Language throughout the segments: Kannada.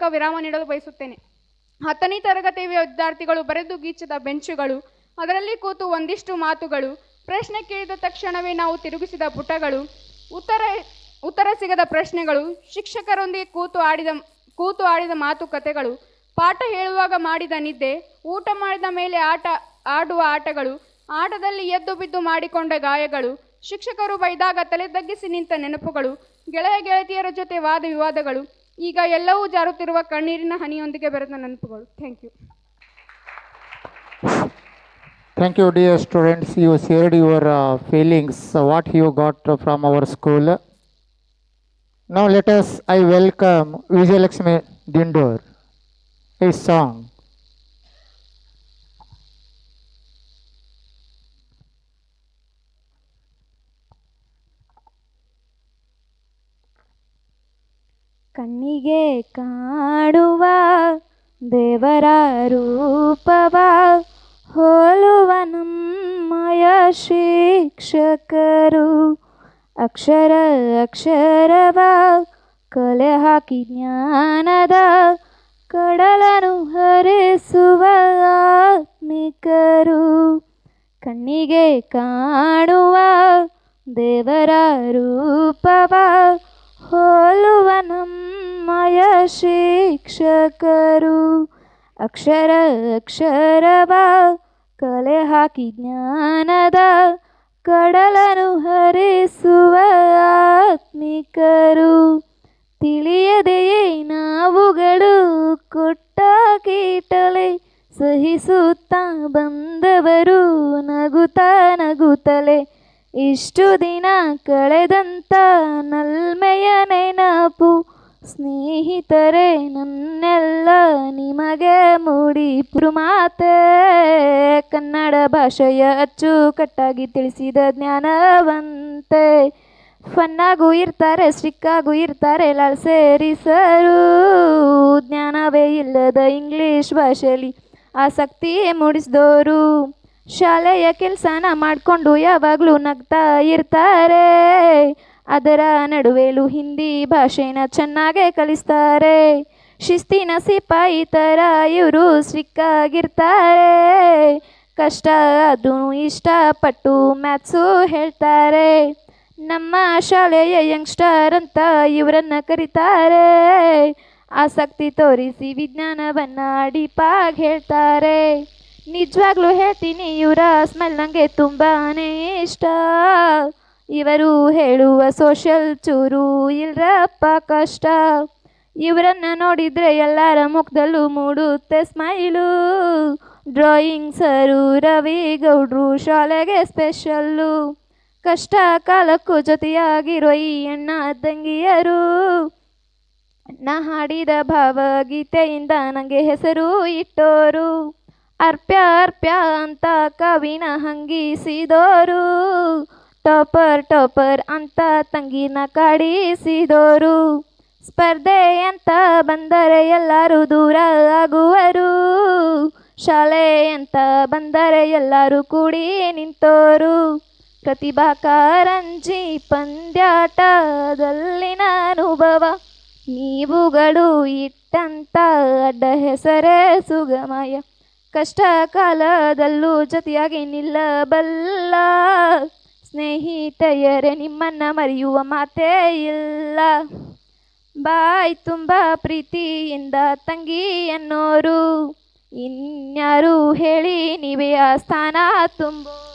ಮೂಲಕ ವಿರಾಮ ನೀಡಲು ಬಯಸುತ್ತೇನೆ. 10ನೇ ತರಗತಿ ವಿದ್ಯಾರ್ಥಿಗಳು ಬರೆದು ಗೀಚಿದ ಬೆಂಚುಗಳು, ಅದರಲ್ಲಿ ಕೂತು ಒಂದಿಷ್ಟು ಮಾತುಗಳು, ಪ್ರಶ್ನೆ ಕೇಳಿದ ತಕ್ಷಣವೇ ನಾವು ತಿರುಗಿಸಿದ ಪುಟಗಳು, ಉತ್ತರ ಸಿಗದ ಪ್ರಶ್ನೆಗಳು, ಶಿಕ್ಷಕರೊಂದಿಗೆ ಕೂತು ಆಡಿದ ಮಾತುಕತೆಗಳು, ಪಾಠ ಹೇಳುವಾಗ ಮಾಡಿದ ನಿದ್ದೆ, ಊಟ ಮಾಡಿದ ಮೇಲೆ ಆಡುವ ಆಟಗಳು, ಆಟದಲ್ಲಿ ಎದ್ದು ಬಿದ್ದು ಮಾಡಿಕೊಂಡ ಗಾಯಗಳು, ಶಿಕ್ಷಕರು ಬೈದಾಗ ತಲೆ ತಗ್ಗಿಸಿ ನಿಂತ ನೆನಪುಗಳು, ಗೆಳೆಯ ಗೆಳತಿಯರ ಜೊತೆ ವಾದ ವಿವಾದಗಳು, ಈಗ ಎಲ್ಲವೂ ಜಾರುತ್ತಿರುವ ಕಣ್ಣೀರಿನ ಹನಿಯೊಂದಿಗೆ ಬೆರೆತ ನೆನಪುಗಳು. Thank you. Thank you, dear students. You shared your feelings, what you got from our school. Now I welcome Vijayalakshmi Dindor, a song. ಕಣ್ಣಿಗೆ ಕಾಣುವ ದೇವರ ರೂಪವ ಹೋಲುವ ನಮ್ಮಯ ಶಿಕ್ಷಕರು, ಅಕ್ಷರ ಅಕ್ಷರವ ಕಲೆ ಹಾಕಿ ಜ್ಞಾನದ ಕಡಲನು ಹರಿಸುವ ಆತ್ಮಿಕರು. ಕಣ್ಣಿಗೆ ಕಾಣುವ ದೇವರ ರೂಪವ ಹೋಲುವ ನಮ್ಮಯ ಶಿಕ್ಷಕರು, ಅಕ್ಷರ ಅಕ್ಷರವ ಕಲೆ ಹಾಕಿ ಜ್ಞಾನದ ಕಡಲನು ಹರಿಸುವ ಆತ್ಮಿಕರು. ತಿಳಿಯದೆಯೇ ನಾವುಗಳು ಕೊಟ್ಟ ಕೀಟಲೆ ಸಹಿಸುತ್ತಾ ಬಂದವರು ನಗುತ್ತಾ ನಗುತ್ತಲೆ, ಇಷ್ಟು ದಿನ ಕಳೆದಂತ ನಲ್ಮೆಯ ನೆನಪು ಸ್ನೇಹಿತರೆ ನನ್ನೆಲ್ಲ ನಿಮಗೆ ಮೂಡಿಪುರು ಮಾತೆ. ಕನ್ನಡ ಭಾಷೆಯ ಅಚ್ಚುಕಟ್ಟಾಗಿ ತಿಳಿಸಿದ ಜ್ಞಾನವಂತೆ, ಫನ್ನಾಗೂ ಇರ್ತಾರೆ ಸ್ಟ್ರಿಕ್ಕಾಗೂ ಇರ್ತಾರೆ ಲಾಲ್ ಸೇರಿಸರು. ಜ್ಞಾನವೇ ಇಲ್ಲದ ಇಂಗ್ಲೀಷ್ ಭಾಷೆಯಲ್ಲಿ ಆಸಕ್ತಿ ಮೂಡಿಸಿದವರು, ಶಾಲೆಯ ಕೆಲಸನ ಮಾಡಿಕೊಂಡು ಯಾವಾಗಲೂ ನಗ್ತಾ ಇರ್ತಾರೆ. ಅದರ ನಡುವೆಲೂ ಹಿಂದಿ ಭಾಷೆನ ಚೆನ್ನಾಗೇ ಕಲಿಸ್ತಾರೆ. ಶಿಸ್ತಿನ ಸಿಪಾಯಿ ಥರ ಇವರು ಸ್ಟ್ರಿಕ್ಕಾಗಿರ್ತಾರೆ. ಕಷ್ಟ ಆದ್ರೂ ಇಷ್ಟಪಟ್ಟು ಮ್ಯಾಥ್ಸು ಹೇಳ್ತಾರೆ. ನಮ್ಮ ಶಾಲೆಯ ಯಂಗ್ಸ್ಟರ್ ಅಂತ ಇವರನ್ನ ಕರೀತಾರೆ. ಆಸಕ್ತಿ ತೋರಿಸಿ ವಿಜ್ಞಾನವನ್ನು ಡೀಪಾಗಿ ಹೇಳ್ತಾರೆ. ನಿಜವಾಗ್ಲೂ ಹೇಳ್ತೀನಿ ಇವರ ಸ್ಮೆಲ್ ನನಗೆ ತುಂಬಾ ಇಷ್ಟ. ಇವರು ಹೇಳುವ ಸೋಷಲ್ ಚೂರು ಇಲ್ರಪ್ಪ ಕಷ್ಟ. ಇವರನ್ನ ನೋಡಿದರೆ ಎಲ್ಲರ ಮುಖದಲ್ಲೂ ಮೂಡುತ್ತೆ ಸ್ಮೈಲು. ಡ್ರಾಯಿಂಗ್ ಸರು ರವಿ ಗೌಡ್ರು ಶಾಲೆಗೆ ಸ್ಪೆಷಲ್ಲು. ಕಷ್ಟ ಕಾಲಕ್ಕೂ ಜೊತೆಯಾಗಿರೋ ಈ ಅಣ್ಣ ತಂಗಿಯರು. ನಾ ಹಾಡಿದ ಭಾವಗೀತೆಯಿಂದ ನನಗೆ ಹೆಸರು ಇಟ್ಟೋರು. ಅರ್ಪ್ಯ ಅರ್ಪ್ಯ ಅಂತ ಕವಿನ ಹಂಗಿಸಿದೋರು. ಟಾಪರ್ ಟಾಪರ್ ಅಂತ ತಂಗಿನ ಕಾಡಿಸಿದೋರು. ಸ್ಪರ್ಧೆ ಅಂತ ಬಂದರೆ ಎಲ್ಲರೂ ದೂರ ಆಗುವರು. ಶಾಲೆ ಅಂತ ಬಂದರೆ ಎಲ್ಲರೂ ಕೂಡಿ ನಿಂತೋರು. ಪ್ರತಿಭಾ ಕಾರಂಜಿ ಪಂದ್ಯಾಟದಲ್ಲಿನ ಅನುಭವ ನೀವುಗಳು ಇಟ್ಟಂತ ಅಡ್ಡ ಹೆಸರೇ ಸುಗಮಯ. ಕಷ್ಟ ಕಾಲದಲ್ಲೂ ಜೊತೆಯಾಗಿ ನಿಲ್ಲಬಲ್ಲ ಸ್ನೇಹಿತೆಯರೇ ನಿಮ್ಮನ್ನ ಮರೆಯುವ ಮಾತೇ ಇಲ್ಲ. ಬಾಯ್ ತುಂಬ ಪ್ರೀತಿಯಿಂದ ತಂಗಿ ಅನ್ನೋರು ಇನ್ಯಾರು ಹೇಳಿ ನೀವೇ ಆ ಸ್ಥಾನ ತುಂಬೋರು.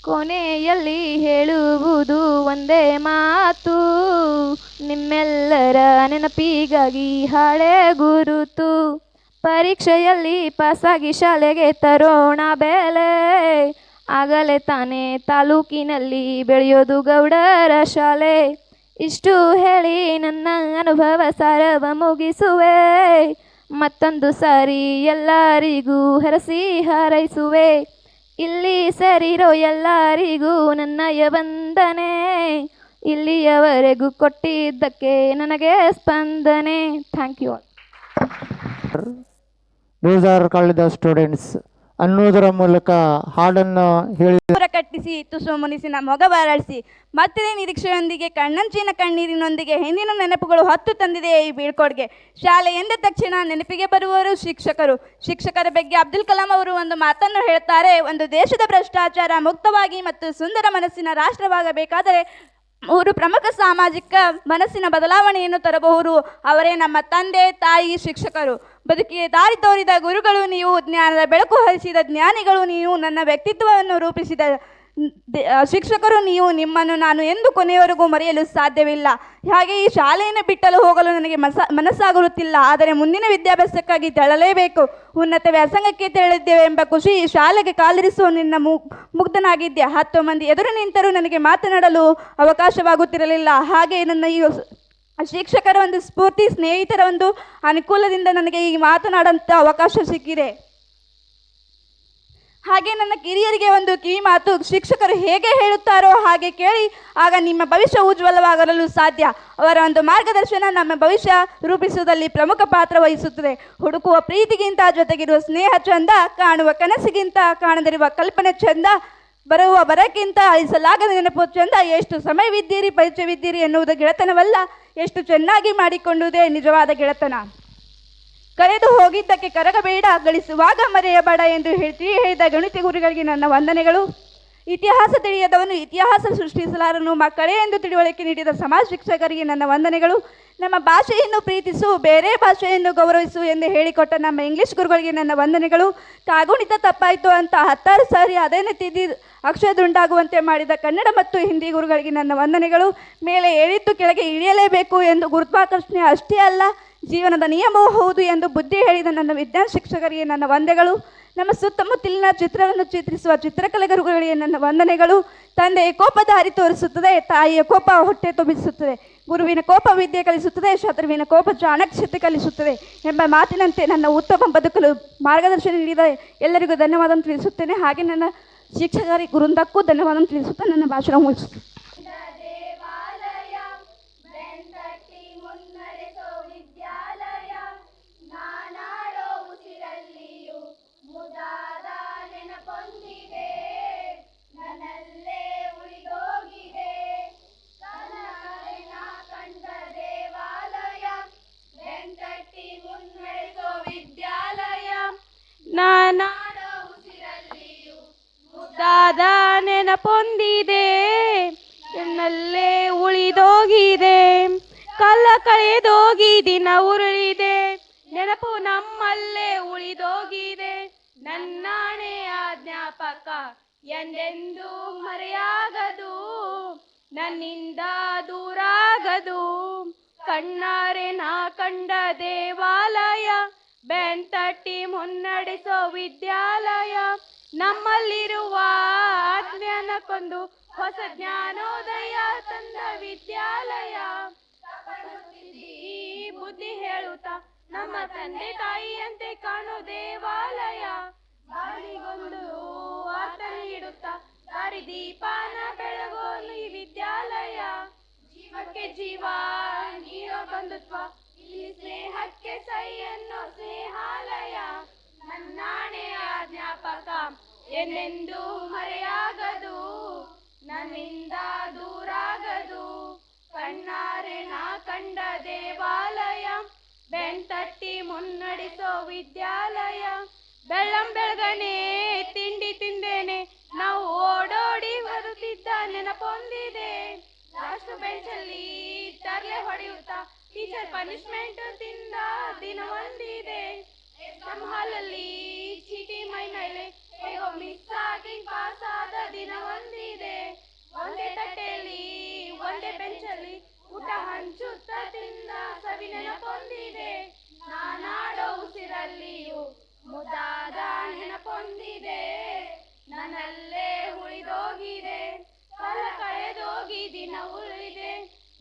ಕೊನೆಯಲ್ಲಿ ಹೇಳುವುದು ಒಂದೇ ಮಾತು, ನಿಮ್ಮೆಲ್ಲರ ನೆನಪಿಗಾಗಿ ಹಾಳೆ ಗುರುತು. ಪರೀಕ್ಷೆಯಲ್ಲಿ ಪಾಸಾಗಿ ಶಾಲೆಗೆ ತರೋಣ ಬೆಲೆ, ಆಗಲೇ ತಾನೇ ತಾಲೂಕಿನಲ್ಲಿ ಬೆಳೆಯೋದು ಗೌಡರ ಶಾಲೆ. ಇಷ್ಟು ಹೇಳಿ ನನ್ನ ಅನುಭವ ಸಾರವ ಮುಗಿಸುವೆ. ಮತ್ತೊಂದು ಸಾರಿ ಎಲ್ಲರಿಗೂ ಹರಸಿ ಹಾರೈಸುವೆ. ಇಲ್ಲಿ ಸೇರಿರೋ ಎಲ್ಲರಿಗೂ ನನ್ನಯ ವಂದನೆ. ಇಲ್ಲಿಯವರೆಗೂ ಕೊಟ್ಟಿದ್ದಕ್ಕೆ ನನಗೆ ಸ್ಪಂದನೆ. Thank you all. Those are called the students ಅನ್ನೋದರ ಮೂಲಕ ಹಾಡನ್ನು ಹೇಳಿ ಪುರ ಕಟ್ಟಿಸಿ ತುಸು ಮುನಿಸಿನ ಮೊಗ ಬಾರಳಿಸಿ ಮತ್ತೆ ನಿರೀಕ್ಷೆಯೊಂದಿಗೆ ಕಣ್ಣಂಚಿನ ಕಣ್ಣೀರಿನೊಂದಿಗೆ ಹಿಂದಿನ ನೆನಪುಗಳು ಹೊತ್ತು ತಂದಿದೆ ಈ ಬೀಳ್ಕೊಡುಗೆ. ಶಾಲೆ ಎಂದ ತಕ್ಷಣ ನೆನಪಿಗೆ ಬರುವವರು ಶಿಕ್ಷಕರು. ಶಿಕ್ಷಕರ ಬಗ್ಗೆ ಅಬ್ದುಲ್ ಕಲಾಂ ಅವರು ಒಂದು ಮಾತನ್ನು ಹೇಳ್ತಾರೆ, ಒಂದು ದೇಶದ ಭ್ರಷ್ಟಾಚಾರ ಮುಕ್ತವಾಗಿ ಮತ್ತು ಸುಂದರ ಮನಸ್ಸಿನ ರಾಷ್ಟ್ರವಾಗಬೇಕಾದರೆ 3 ಪ್ರಮುಖ ಸಾಮಾಜಿಕ ಮನಸ್ಸಿನ ಬದಲಾವಣೆಯನ್ನು ತರಬಹುದು. ಅವರೇ ನಮ್ಮ ತಂದೆ, ತಾಯಿ, ಶಿಕ್ಷಕರು. ಬದುಕಿಗೆ ದಾರಿ ತೋರಿದ ಗುರುಗಳು ನೀವು, ಜ್ಞಾನದ ಬೆಳಕು ಹರಿಸಿದ ಜ್ಞಾನಿಗಳು ನೀವು, ನನ್ನ ವ್ಯಕ್ತಿತ್ವವನ್ನು ರೂಪಿಸಿದ ಶಿಕ್ಷಕರು ನೀವು. ನಿಮ್ಮನ್ನು ನಾನು ಎಂದು ಕೊನೆಯವರೆಗೂ ಮರೆಯಲು ಸಾಧ್ಯವಿಲ್ಲ. ಹಾಗೆ ಈ ಶಾಲೆಯನ್ನು ಬಿಟ್ಟಲು ಹೋಗಲು ನನಗೆ ಮನಸ್ಸಾಗುತ್ತಿಲ್ಲ. ಆದರೆ ಮುಂದಿನ ವಿದ್ಯಾಭ್ಯಾಸಕ್ಕಾಗಿ ತೆರಳಲೇಬೇಕು. ಉನ್ನತ ವ್ಯಾಸಂಗಕ್ಕೆ ತೆರಳಿದ್ದೇವೆ ಎಂಬ ಖುಷಿ ಈ ಶಾಲೆಗೆ ಕಾಲಿರಿಸುವ ನಿನ್ನ ಮುಗ್ಧನಾಗಿದ್ದೆ. 10 ಮಂದಿ ಎದುರು ನಿಂತರೂ ನನಗೆ ಮಾತನಾಡಲು ಅವಕಾಶವಾಗುತ್ತಿರಲಿಲ್ಲ. ಹಾಗೆ ನನ್ನ ಈ ಶಿಕ್ಷಕರ ಒಂದು ಸ್ಫೂರ್ತಿ, ಸ್ನೇಹಿತರ ಒಂದು ಅನುಕೂಲದಿಂದ ನನಗೆ ಈ ಮಾತನಾಡಂಥ ಅವಕಾಶ ಸಿಕ್ಕಿದೆ. ಹಾಗೆ ನನ್ನ ಕಿರಿಯರಿಗೆ ಒಂದು ಕಿವಿ ಮಾತು, ಶಿಕ್ಷಕರು ಹೇಗೆ ಹೇಳುತ್ತಾರೋ ಹಾಗೆ ಕೇಳಿ, ಆಗ ನಿಮ್ಮ ಭವಿಷ್ಯ ಉಜ್ವಲವಾಗಲು ಸಾಧ್ಯ. ಅವರ ಒಂದು ಮಾರ್ಗದರ್ಶನ ನಮ್ಮ ಭವಿಷ್ಯ ರೂಪಿಸುವುದರಲ್ಲಿ ಪ್ರಮುಖ ಪಾತ್ರ ವಹಿಸುತ್ತದೆ. ಹುಡುಕುವ ಪ್ರೀತಿಗಿಂತ ಜೊತೆಗಿರುವ ಸ್ನೇಹ ಚಂದ, ಕಾಣುವ ಕನಸಿಗಿಂತ ಕಾಣದಿರುವ ಕಲ್ಪನೆ ಚಂದ, ಬರುವ ಬರಕ್ಕಿಂತ ಅಳಿಸಲಾಗದ ನೆನಪು ಚಂದ. ಎಷ್ಟು ಸಮಯವಿದ್ದೀರಿ, ಪರಿಚಯವಿದ್ದೀರಿ ಎನ್ನುವುದು ಗೆಳೆತನವಲ್ಲ, ಎಷ್ಟು ಚೆನ್ನಾಗಿ ಮಾಡಿಕೊಂಡುವುದೇ ನಿಜವಾದ ಗೆಳೆತನ. ಕಳೆದು ಹೋಗಿದ್ದಕ್ಕೆ ಕರಗಬೇಡ, ಗಳಿಸುವಾಗ ಮರೆಯಬೇಡ ಎಂದು ಹೇಳಿದ ಗಣಿತ ಗುರುಗಳಿಗೆ ನನ್ನ ವಂದನೆಗಳು. ಇತಿಹಾಸ ತಿಳಿಯದವನು ಇತಿಹಾಸ ಸೃಷ್ಟಿಸಲಾರನು, ಮಕ್ಕಳೇ ಎಂದು ತಿಳುವಳಿಕೆ ನೀಡಿದ ಸಮಾಜ ಶಿಕ್ಷಕರಿಗೆ ನನ್ನ ವಂದನೆಗಳು. ನಮ್ಮ ಭಾಷೆಯನ್ನು ಪ್ರೀತಿಸು, ಬೇರೆ ಭಾಷೆಯನ್ನು ಗೌರವಿಸು ಎಂದು ಹೇಳಿಕೊಟ್ಟ ನಮ್ಮ ಇಂಗ್ಲಿಷ್ ಗುರುಗಳಿಗೆ ನನ್ನ ವಂದನೆಗಳು. ಕಾಗುಣಿತ ತಪ್ಪಾಯಿತು ಅಂತ 10 ಸಾರಿ ಅದನ್ನೇ ತಿದ್ದಿ ಅಕ್ಷರದುಂಡಾಗುವಂತೆ ಮಾಡಿದ ಕನ್ನಡ ಮತ್ತು ಹಿಂದಿ ಗುರುಗಳಿಗೆ ನನ್ನ ವಂದನೆಗಳು. ಮೇಲೆ ಏಳಿದ್ದು ಕೆಳಗೆ ಇಳಿಯಲೇಬೇಕು ಎಂದು ಗುರುತ್ವಾಕರ್ಷಣೆ ಅಷ್ಟೇ ಅಲ್ಲ, ಜೀವನದ ನಿಯಮವೂ ಹೌದು ಎಂದು ಬುದ್ಧಿ ಹೇಳಿದ ನನ್ನ ವಿಜ್ಞಾನ ಶಿಕ್ಷಕರಿಗೆ ನನ್ನ ವಂದನೆಗಳು. ನಮ್ಮ ಸುತ್ತಮುತ್ತಲಿನ ಚಿತ್ರವನ್ನು ಚಿತ್ರಿಸುವ ಚಿತ್ರಕಲೆ ಗುರುಗಳಿಗೆ ನನ್ನ ವಂದನೆಗಳು. ತಂದೆಯ ಕೋಪ ದಾರಿ ತೋರಿಸುತ್ತದೆ, ತಾಯಿಯ ಕೋಪ ಹೊಟ್ಟೆ ತುಂಬಿಸುತ್ತದೆ, ಗುರುವಿನ ಕೋಪ ವಿದ್ಯೆ ಕಲಿಸುತ್ತದೆ, ಶತ್ರುವಿನ ಕೋಪ ಚಾಣಕ್ಷತೆ ಕಲಿಸುತ್ತದೆ ಎಂಬ ಮಾತಿನಂತೆ ನನ್ನ ಉತ್ತಮ ಬದುಕಲು ಮಾರ್ಗದರ್ಶನ ನೀಡಿದ ಎಲ್ಲರಿಗೂ ಧನ್ಯವಾದ ತಿಳಿಸುತ್ತೇನೆ. ಹಾಗೆ ನನ್ನ ಶಿಕ್ಷಕರಿಗೆ ಗುರುಂದಕ್ಕೂ ಧನ್ಯವಾದ ತಿಳಿಸುತ್ತಾ ನನ್ನ ಭಾಷಣ ಮುಗಿಸುತ್ತೇನೆ. ನಾನಾಡೋ ಉಸಿರಲ್ಲಿಯೂ ಮುದ್ದಾದ ನೆನಪೊಂದಿದೆ, ನನ್ನಲ್ಲೇ ಉಳಿದೋಗಿದೆ, ಕಾಲ ಕಳೆದೋಗಿ ದಿನ ಉರುಳಿದೆ, ನೆನಪು ನಮ್ಮಲ್ಲೇ ಉಳಿದೋಗಿದೆ. ನನ್ನಾಣೆಯ ಜ್ಞಾಪಕ ಎಂದೆಂದೂ ಮರೆಯಾಗದು, ನನ್ನಿಂದ ದೂರಾಗದು. ಕಣ್ಣಾರೆ ನಾ ಕಂಡ ದೇವಾಲಯ, ಬೆಂತಟ್ಟಿ ಮುನ್ನಡೆಸೋ ವಿದ್ಯಾಲಯ, ನಮ್ಮಲ್ಲಿರುವ ಅಜ್ಞಾನಕ್ಕೊಂದು ಹೊಸ ಜ್ಞಾನೋದಯ ತಂದ ವಿದ್ಯಾಲಯ. ಬುದ್ಧಿ ಹೇಳುತ್ತಾ ನಮ್ಮ ತಂದೆ ತಾಯಿಯಂತೆ ಕಾಣೋ ದೇವಾಲಯ, ಬಾಳಿಗೊಂದು ಅರ್ಥ ನೀಡುತ್ತಾ ದಾರಿ ದೀಪಾನ ಬೆಳಗೋನು ಈ ವಿದ್ಯಾಲಯ. ಜೀವಕ್ಕೆ ಜೀವ ನೀಡೋ ಬಂಧುತ್ವ, ಇಲ್ಲಿ ಸ್ನೇಹಕ್ಕೆ ಸೈ ಅನ್ನೋ ಸ್ನೇಹಾಲಯ. ನನ್ನಾಣೆಯ ಜ್ಞಾಪಕ ಎಂದೆಂದೂ ಮರೆಯಾಗದು, ನನ್ನಿಂದ ದೂರಾಗದು. ಕಣ್ಣಾರೆ ನಾ ಕಂಡ ದೇವಾಲಯ, ಬೆಂತಟ್ಟಿ ಮುನ್ನಡೆಸೋ ವಿದ್ಯಾಲಯ. ಬೆಳ್ಳಂ ಬೆಳಗನೆ ತಿಂಡಿ ತಿಂದೇನೆ ನಾವು ಓಡೋಡಿ ಬರುತ್ತಿದ್ದ ನೆನಪೊಂದಿದೆ. ಲಾಸ್ಟ್ ಬೆಂಚಲ್ಲಿ ತರ್ಲೆ ಹೊಡೆಯುತ್ತಾ ಟೀಚರ್ ಪನಿಷ್ಮೆಂಟ್ ತಿಂದ ದಿನ ಒಂದಿದೆ. ಎಕ್ಸಾಮ್ ಹಾಲಲ್ಲಿ ಚೀಟಿ ಮೈ ಮೇಲೆ ಹೇಗೋ ಮಿಸ್ ಆಗಿ ಪಾಸ್ ಆದ ದಿನ ಒಂದಿದೆ. ಒಂದೇ ತಟ್ಟೆಯಲ್ಲಿ ಒಂದೇ ಬೆಂಚಲ್ಲಿ ಊಟ ಹಂಚುತ್ತಾ ತಿಂದ ಸವಿ ನೆನಪೊಂದಿದೆ. ನಾನಾಡೋ ಉಸಿರಲ್ಲಿಯೂ ಮುದ್ದಾದ ನೆನಪೊಂದಿದೆ, ನನ್ನಲ್ಲೇ ಉಳಿದೋಗಿದೆ, ಕಾಲ ಕಳೆದೋಗಿ ದಿನ ಉಳಿದೆ,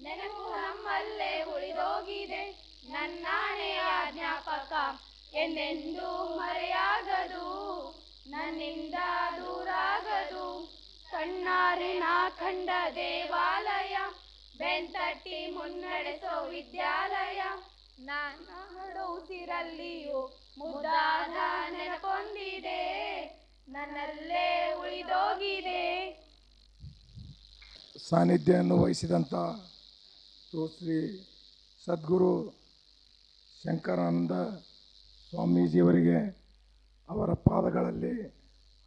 ನೆನಪು ನಮ್ಮಲ್ಲೇ ಉಳಿದೋಗಿದೆ. ನನ್ನಾಣೆಯ ಜ್ಞಾಪಕ ಎಂದೆಂದೂ ಮರೆಯಾಗದು, ನನ್ನಿಂದ ದೂರಾಗದು. ಕಣ್ಣಾರೆ ನಾ ಕಂಡ ದೇವಾಲಯ, ಬೆಂತಟ್ಟಿ ಮುನ್ನಡೆಸೋ ವಿದ್ಯಾಲಯ. ನಾನಾಡೋ ಉಸಿರಲ್ಲಿಯೂ ಮುದ್ದಾದ ನೆನಪೊಂದಿದೆ, ನನ್ನಲ್ಲೇ ಉಳಿದೋಗಿದೆ. ಸಾನ್ನಿಧ್ಯವನ್ನು ವಹಿಸಿದಂಥ ಶ್ರೀ ಸದ್ಗುರು ಶಂಕರಾನಂದ ಸ್ವಾಮೀಜಿಯವರಿಗೆ ಅವರ ಪಾದಗಳಲ್ಲಿ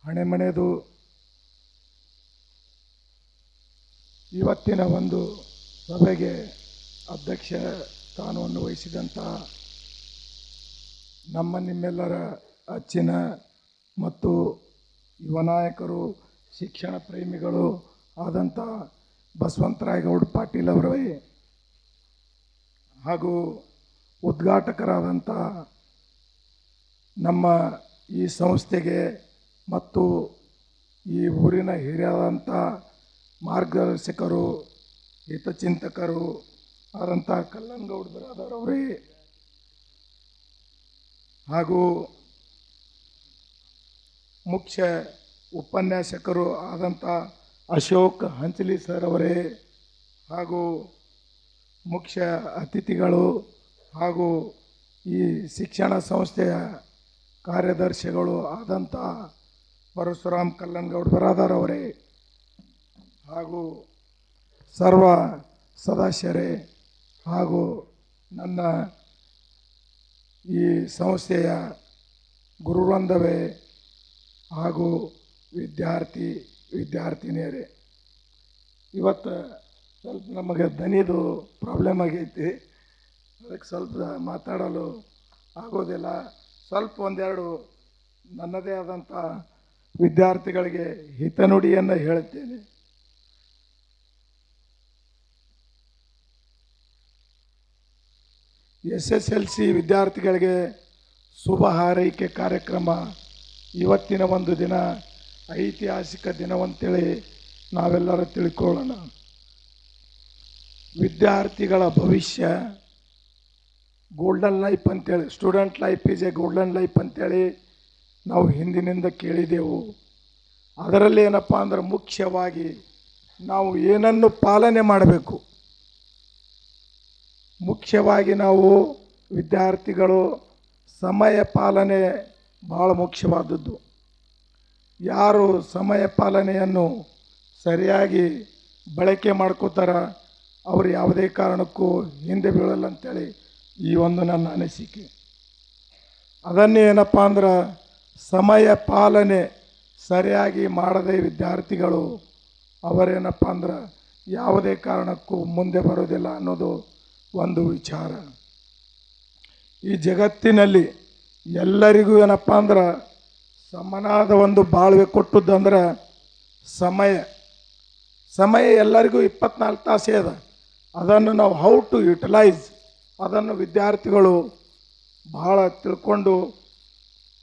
ಹಣೆಮಣೆದು ಇವತ್ತಿನ ಒಂದು ಸಭೆಗೆ ಅಧ್ಯಕ್ಷ ಸ್ಥಾನವನ್ನು ವಹಿಸಿದಂಥ ನಿಮ್ಮೆಲ್ಲರ ಅಚ್ಚಿನ ಮತ್ತು ಯುವ ನಾಯಕರು, ಶಿಕ್ಷಣ ಪ್ರೇಮಿಗಳು ಆದಂಥ ಬಸವಂತರಾಯಗೌಡ ಪಾಟೀಲ್ ಅವರೇ ಹಾಗೂ ಉದ್ಘಾಟಕರಾದಂಥ ನಮ್ಮ ಈ ಸಂಸ್ಥೆಗೆ ಮತ್ತು ಈ ಊರಿನ ಹಿರಿಯರಾದಂಥ ಮಾರ್ಗದರ್ಶಕರು, ಹಿತಚಿಂತಕರು ಆದಂಥ ಕಲ್ಲನಗೌಡ ಬಿರಾದರವರೇ ಹಾಗೂ ಮುಖ್ಯ ಉಪನ್ಯಾಸಕರು ಆದಂಥ ಅಶೋಕ್ ಹಂಚಲಿ ಸರ್ ಅವರೇ ಹಾಗೂ ಮುಖ್ಯ ಅತಿಥಿಗಳು ಹಾಗೂ ಈ ಶಿಕ್ಷಣ ಸಂಸ್ಥೆಯ ಕಾರ್ಯದರ್ಶಿಗಳು ಆದಂಥ ಪರಶುರಾಮ್ ಕಲ್ಲನಗೌಡ ಬಿರಾದರ್ ಅವರೇ ಹಾಗೂ ಸರ್ವ ಸದಸ್ಯರೇ ಹಾಗೂ ನನ್ನ ಈ ಸಂಸ್ಥೆಯ ಗುರುವೃಂದವೇ ಹಾಗೂ ವಿದ್ಯಾರ್ಥಿನಿಯರೇ, ಇವತ್ತು ಸ್ವಲ್ಪ ನಮಗೆ ದನಿದು ಪ್ರಾಬ್ಲಮ್ ಆಗೈತಿ, ಅದಕ್ಕೆ ಸ್ವಲ್ಪ ಮಾತಾಡಲು ಆಗೋದಿಲ್ಲ. ಸ್ವಲ್ಪ ಒಂದೆರಡು ನನ್ನದೇ ಆದಂಥ ವಿದ್ಯಾರ್ಥಿಗಳಿಗೆ ಹಿತನುಡಿಯನ್ನು ಹೇಳುತ್ತೇನೆ. SSLC ವಿದ್ಯಾರ್ಥಿಗಳಿಗೆ ಶುಭ ಹಾರೈಕೆ ಕಾರ್ಯಕ್ರಮ ಇವತ್ತಿನ ಒಂದು ದಿನ ಐತಿಹಾಸಿಕ ದಿನವಂತೇಳಿ ನಾವೆಲ್ಲರೂ ತಿಳ್ಕೊಳ್ಳೋಣ. ವಿದ್ಯಾರ್ಥಿಗಳ ಭವಿಷ್ಯ ಗೋಲ್ಡನ್ ಲೈಫ್ ಅಂತೇಳಿ, student life is A golden life ಅಂತೇಳಿ ನಾವು ಹಿಂದಿನಿಂದ ಕೇಳಿದೆವು. ಅದರಲ್ಲಿ ಏನಪ್ಪ ಅಂದ್ರೆ ಮುಖ್ಯವಾಗಿ ನಾವು ಏನನ್ನು ಪಾಲನೆ ಮಾಡಬೇಕು, ಮುಖ್ಯವಾಗಿ ನಾವು ವಿದ್ಯಾರ್ಥಿಗಳು ಸಮಯ ಪಾಲನೆ ಭಾಳ ಮುಖ್ಯವಾದದ್ದು. ಯಾರು ಸಮಯ ಪಾಲನೆಯನ್ನು ಸರಿಯಾಗಿ ಬಳಕೆ ಮಾಡ್ಕೋತಾರ ಅವರು ಯಾವುದೇ ಕಾರಣಕ್ಕೂ ಹಿಂದೆ ಬೀಳಲ್ಲ ಅಂತೇಳಿ ಈ ಒಂದು ನನ್ನ ಅನಿಸಿಕೆ. ಅದನ್ನೇ ಏನಪ್ಪ ಅಂದ್ರೆ ಸಮಯ ಪಾಲನೆ ಸರಿಯಾಗಿ ಮಾಡದೆ ವಿದ್ಯಾರ್ಥಿಗಳು ಅವರೇನಪ್ಪ ಅಂದ್ರೆ ಯಾವುದೇ ಕಾರಣಕ್ಕೂ ಮುಂದೆ ಬರೋದಿಲ್ಲ ಅನ್ನೋದು ಒಂದು ವಿಚಾರ. ಈ ಜಗತ್ತಿನಲ್ಲಿ ಎಲ್ಲರಿಗೂ ಏನಪ್ಪ ಅಂದ್ರೆ ಸಮನಾದ ಒಂದು ಬಾಳ್ವೆ ಕೊಟ್ಟದ್ದಂದ್ರೆ ಸಮಯ ಎಲ್ಲರಿಗೂ 24 ತಾಸೇ ಅದ. ಅದನ್ನು ನಾವು ಹೌ ಟು ಯುಟಿಲೈಸ್ ಅದನ್ನು ವಿದ್ಯಾರ್ಥಿಗಳು ಭಾಳ ತಿಳ್ಕೊಂಡು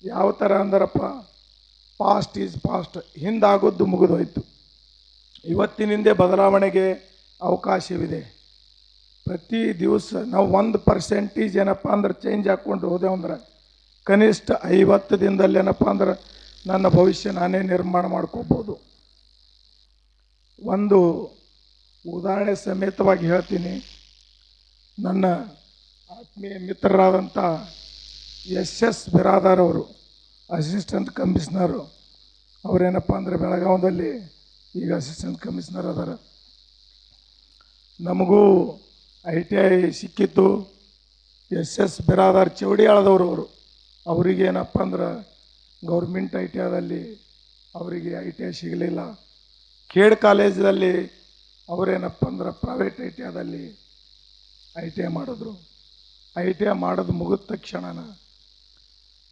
ಯಾವ ಥರ ಅಂದರಪ್ಪ, ಪಾಸ್ಟ್ ಈಸ್ ಪಾಸ್ಟ್, ಹಿಂದಾಗೋದು ಮುಗಿದೋಯ್ತು, ಇವತ್ತಿನಿಂದೇ ಬದಲಾವಣೆಗೆ ಅವಕಾಶವಿದೆ. ಪ್ರತಿ ದಿವಸ ನಾವು 1% ಏನಪ್ಪ ಅಂದ್ರೆ ಚೇಂಜ್ ಹಾಕ್ಕೊಂಡು ಹೋದೆವು ಅಂದ್ರೆ ಕನಿಷ್ಠ 50 ದಿನದಲ್ಲಿ ಏನಪ್ಪ ಅಂದ್ರೆ ನನ್ನ ಭವಿಷ್ಯ ನಾನೇ ನಿರ್ಮಾಣ ಮಾಡ್ಕೋಬೋದು. ಒಂದು ಉದಾಹರಣೆ ಸಮೇತವಾಗಿ ಹೇಳ್ತೀನಿ. ನನ್ನ ಆತ್ಮೀಯ ಮಿತ್ರರಾದಂಥ SS ಬಿರಾದರ್ ಅವರು, ಅಸಿಸ್ಟೆಂಟ್ ಕಮಿಷನರು, ಅವರೇನಪ್ಪ ಅಂದರೆ ಬೆಳಗಾವದಲ್ಲಿ ಈಗ ಅಸಿಸ್ಟೆಂಟ್ ಕಮಿಷನರ್ ಅದಾರ. ನಮಗೂ ITI ಸಿಕ್ಕಿತ್ತು. SS ಬಿರಾದರ್ ಚೌಡಿಯಾಳದವರು ಅವರಿಗೇನಪ್ಪ ಅಂದ್ರೆ ಗೌರ್ಮೆಂಟ್ ITIದಲ್ಲಿ ಅವರಿಗೆ ITI ಸಿಗಲಿಲ್ಲ. ಖೇಡ್ ಕಾಲೇಜಲ್ಲಿ ಅವರೇನಪ್ಪ ಅಂದ್ರೆ ಪ್ರೈವೇಟ್ ITIದಲ್ಲಿ ITI ಮಾಡಿದ್ರು. ITI ಮಾಡೋದು ಮುಗಿದ ತಕ್ಷಣ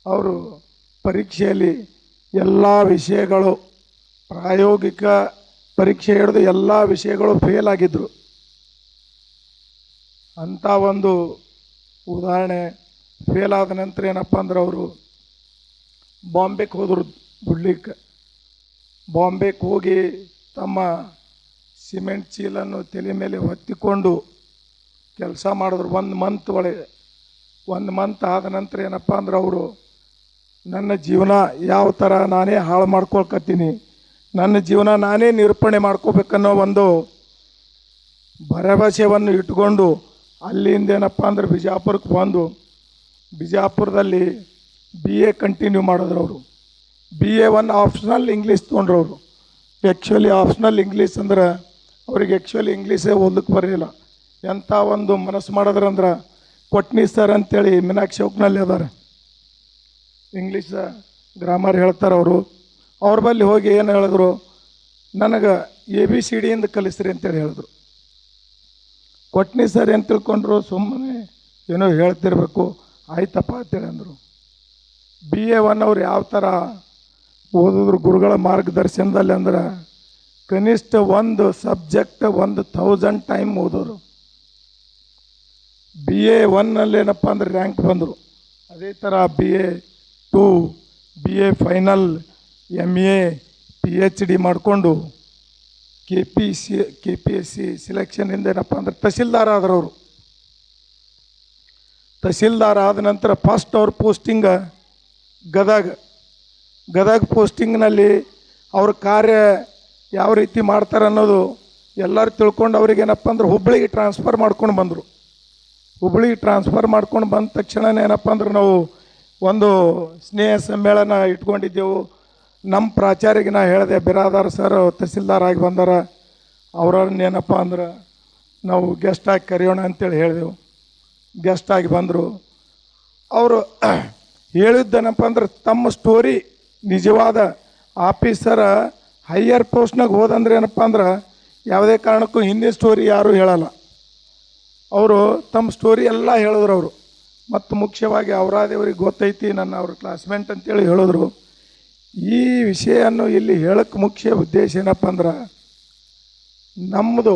ಅವರು ಪರೀಕ್ಷೆಯಲ್ಲಿ ಎಲ್ಲ ವಿಷಯಗಳು, ಪ್ರಾಯೋಗಿಕ ಪರೀಕ್ಷೆ ಹಿಡಿದು ಎಲ್ಲ ವಿಷಯಗಳು ಫೇಲ್ ಆಗಿದ್ದರು. ಅಂಥ ಒಂದು ಉದಾಹರಣೆ. ಫೇಲ್ ಆದ ನಂತರ ಏನಪ್ಪ ಅಂದ್ರೆ ಅವರು ಬಾಂಬೆಗೆ ಹೋದರು ದುಡ್ಲಿಕ್ಕೆ. ಬಾಂಬೆಗೆ ಹೋಗಿ ತಮ್ಮ ಸಿಮೆಂಟ್ ಚೀಲನ್ನು ತಲೆ ಮೇಲೆ ಹೊತ್ತಿಕೊಂಡು ಕೆಲಸ ಮಾಡಿದ್ರು. 1 ಮಂತ್ ಆದ ನಂತರ ಏನಪ್ಪ ಅಂದ್ರೆ ಅವರು ನನ್ನ ಜೀವನ ಯಾವ ಥರ ನಾನೇ ಹಾಳು ಮಾಡ್ಕೊಳ್ಕತ್ತೀನಿ, ನನ್ನ ಜೀವನ ನಾನೇ ನಿರೂಪಣೆ ಮಾಡ್ಕೋಬೇಕನ್ನೋ ಒಂದು ಭರವಸೆಯನ್ನು ಇಟ್ಕೊಂಡು ಅಲ್ಲಿಂದ ಏನಪ್ಪ ಅಂದ್ರೆ ಬಿಜಾಪುರಕ್ಕೆ ಬಂದು ಬಿಜಾಪುರದಲ್ಲಿ BA ಕಂಟಿನ್ಯೂ ಮಾಡಿದ್ರು ಅವರು. BA1 ಆಪ್ಷನಲ್ ಇಂಗ್ಲೀಷ್ ತೊಗೊಂಡ್ರು ಅವರು. ಆ್ಯಕ್ಚುಲಿ ಆಪ್ಷನಲ್ ಇಂಗ್ಲೀಷ್ ಅಂದ್ರೆ ಅವ್ರಿಗೆ ಆ್ಯಕ್ಚುಲಿ ಇಂಗ್ಲೀಷೇ ಓದಲಿಕ್ಕೆ ಬರಲಿಲ್ಲ. ಎಂಥ ಒಂದು ಮನಸ್ಸು ಮಾಡಿದ್ರಂದ್ರೆ ಕೊಟ್ನಿ ಸರ್ ಅಂತೇಳಿ ಮೀನಾಕ್ಷಿ ಚೌಕ್ನಲ್ಲಿ ಅದಾರೆ, ಇಂಗ್ಲೀಷ್ ಗ್ರಾಮರ್ ಹೇಳ್ತಾರೆ ಅವರು. ಅವ್ರ ಬಳಿ ಹೋಗಿ ಏನು ಹೇಳಿದ್ರು, ನನಗೆ ABCD ಇಂದ ಕಲಿಸ್ರಿ ಅಂತೇಳಿ ಹೇಳಿದ್ರು. ಕೊಟ್ನಿ ಸರ್ ಏನು ತಿಳ್ಕೊಂಡ್ರು, ಸುಮ್ಮನೆ ಏನೋ ಹೇಳ್ತಿರ್ಬೇಕು, ಆಯ್ತಪ್ಪ ಅಂತೇಳಿ ಅಂದರು. BA1 ಅವ್ರು ಯಾವ ಥರ ಓದಿದ್ರು ಗುರುಗಳ ಮಾರ್ಗದರ್ಶನದಲ್ಲಿ ಅಂದ್ರೆ ಕನಿಷ್ಠ ಒಂದು ಸಬ್ಜೆಕ್ಟ್ 1000 ಟೈಮ್ ಓದೋರು. BA1 ಏನಪ್ಪ ಅಂದ್ರೆ ರ್ಯಾಂಕ್ ಬಂದರು. ಅದೇ ಥರ BA2, BA final, MA, PhD ಮಾಡಿಕೊಂಡು KPSC ಸಿಲೆಕ್ಷನಿಂದ ಏನಪ್ಪ ಅಂದ್ರೆ ತಹಸೀಲ್ದಾರ್ ಆದ್ರು ಅವರು. ತಹಸೀಲ್ದಾರ್ ಆದ ನಂತರ ಫಸ್ಟ್ ಅವ್ರ ಪೋಸ್ಟಿಂಗ ಗದಗ ಪೋಸ್ಟಿಂಗ್ನಲ್ಲಿ ಅವ್ರ ಕಾರ್ಯ ಯಾವ ರೀತಿ ಮಾಡ್ತಾರೆ ಅನ್ನೋದು ಎಲ್ಲರೂ ತಿಳ್ಕೊಂಡು ಅವ್ರಿಗೇನಪ್ಪ ಅಂದ್ರೆ ಹುಬ್ಬಳ್ಳಿಗೆ ಟ್ರಾನ್ಸ್ಫರ್ ಮಾಡ್ಕೊಂಡು ಬಂದರು. ಹುಬ್ಬಳ್ಳಿಗೆ ಟ್ರಾನ್ಸ್ಫರ್ ಮಾಡ್ಕೊಂಡು ಬಂದ ತಕ್ಷಣನೇ ಏನಪ್ಪ ಅಂದ್ರೆ ನಾವು ಒಂದು ಸ್ನೇಹ ಸಮ್ಮೇಳನ ಇಟ್ಕೊಂಡಿದ್ದೆವು. ನಮ್ಮ ಪ್ರಾಚಾರ್ಯಗೆ ನಾ ಹೇಳಿದೆ, ಬಿರಾದಾರ್ ಸರ್ ತಹಸೀಲ್ದಾರ್ ಆಗಿ ಬಂದಾರ, ಅವ್ರನ್ನ ಏನಪ್ಪ ಅಂದ್ರೆ ನಾವು ಗೆಸ್ಟಾಗಿ ಕರೆಯೋಣ ಅಂತೇಳಿ ಹೇಳಿದೆವು. ಗೆಸ್ಟಾಗಿ ಬಂದರು. ಅವರು ಹೇಳಿದ್ದೇನಪ್ಪ ಅಂದ್ರೆ ತಮ್ಮ ಸ್ಟೋರಿ ನಿಜವಾದ ಆಫೀಸರ ಹೈಯರ್ ಪೋಸ್ಟ್ನಾಗ ಹೋದಂದ್ರೆ ಏನಪ್ಪ ಅಂದ್ರೆ ಯಾವುದೇ ಕಾರಣಕ್ಕೂ ಹಿಂದಿನ ಸ್ಟೋರಿ ಯಾರೂ ಹೇಳಲ್ಲ. ಅವರು ತಮ್ಮ ಸ್ಟೋರಿ ಎಲ್ಲ ಹೇಳಿದ್ರು ಅವರು. ಮತ್ತು ಮುಖ್ಯವಾಗಿ ಅವರಾದೇವ್ರಿಗೆ ಗೊತ್ತೈತಿ, ನನ್ನ ಅವ್ರ ಕ್ಲಾಸ್ಮೇಟ್ ಅಂತೇಳಿ ಹೇಳಿದ್ರು. ಈ ವಿಷಯವನ್ನು ಇಲ್ಲಿ ಹೇಳೋಕ್ಕೆ ಮುಖ್ಯ ಉದ್ದೇಶ ಏನಪ್ಪ ಅಂದ್ರೆ ನಮ್ಮದು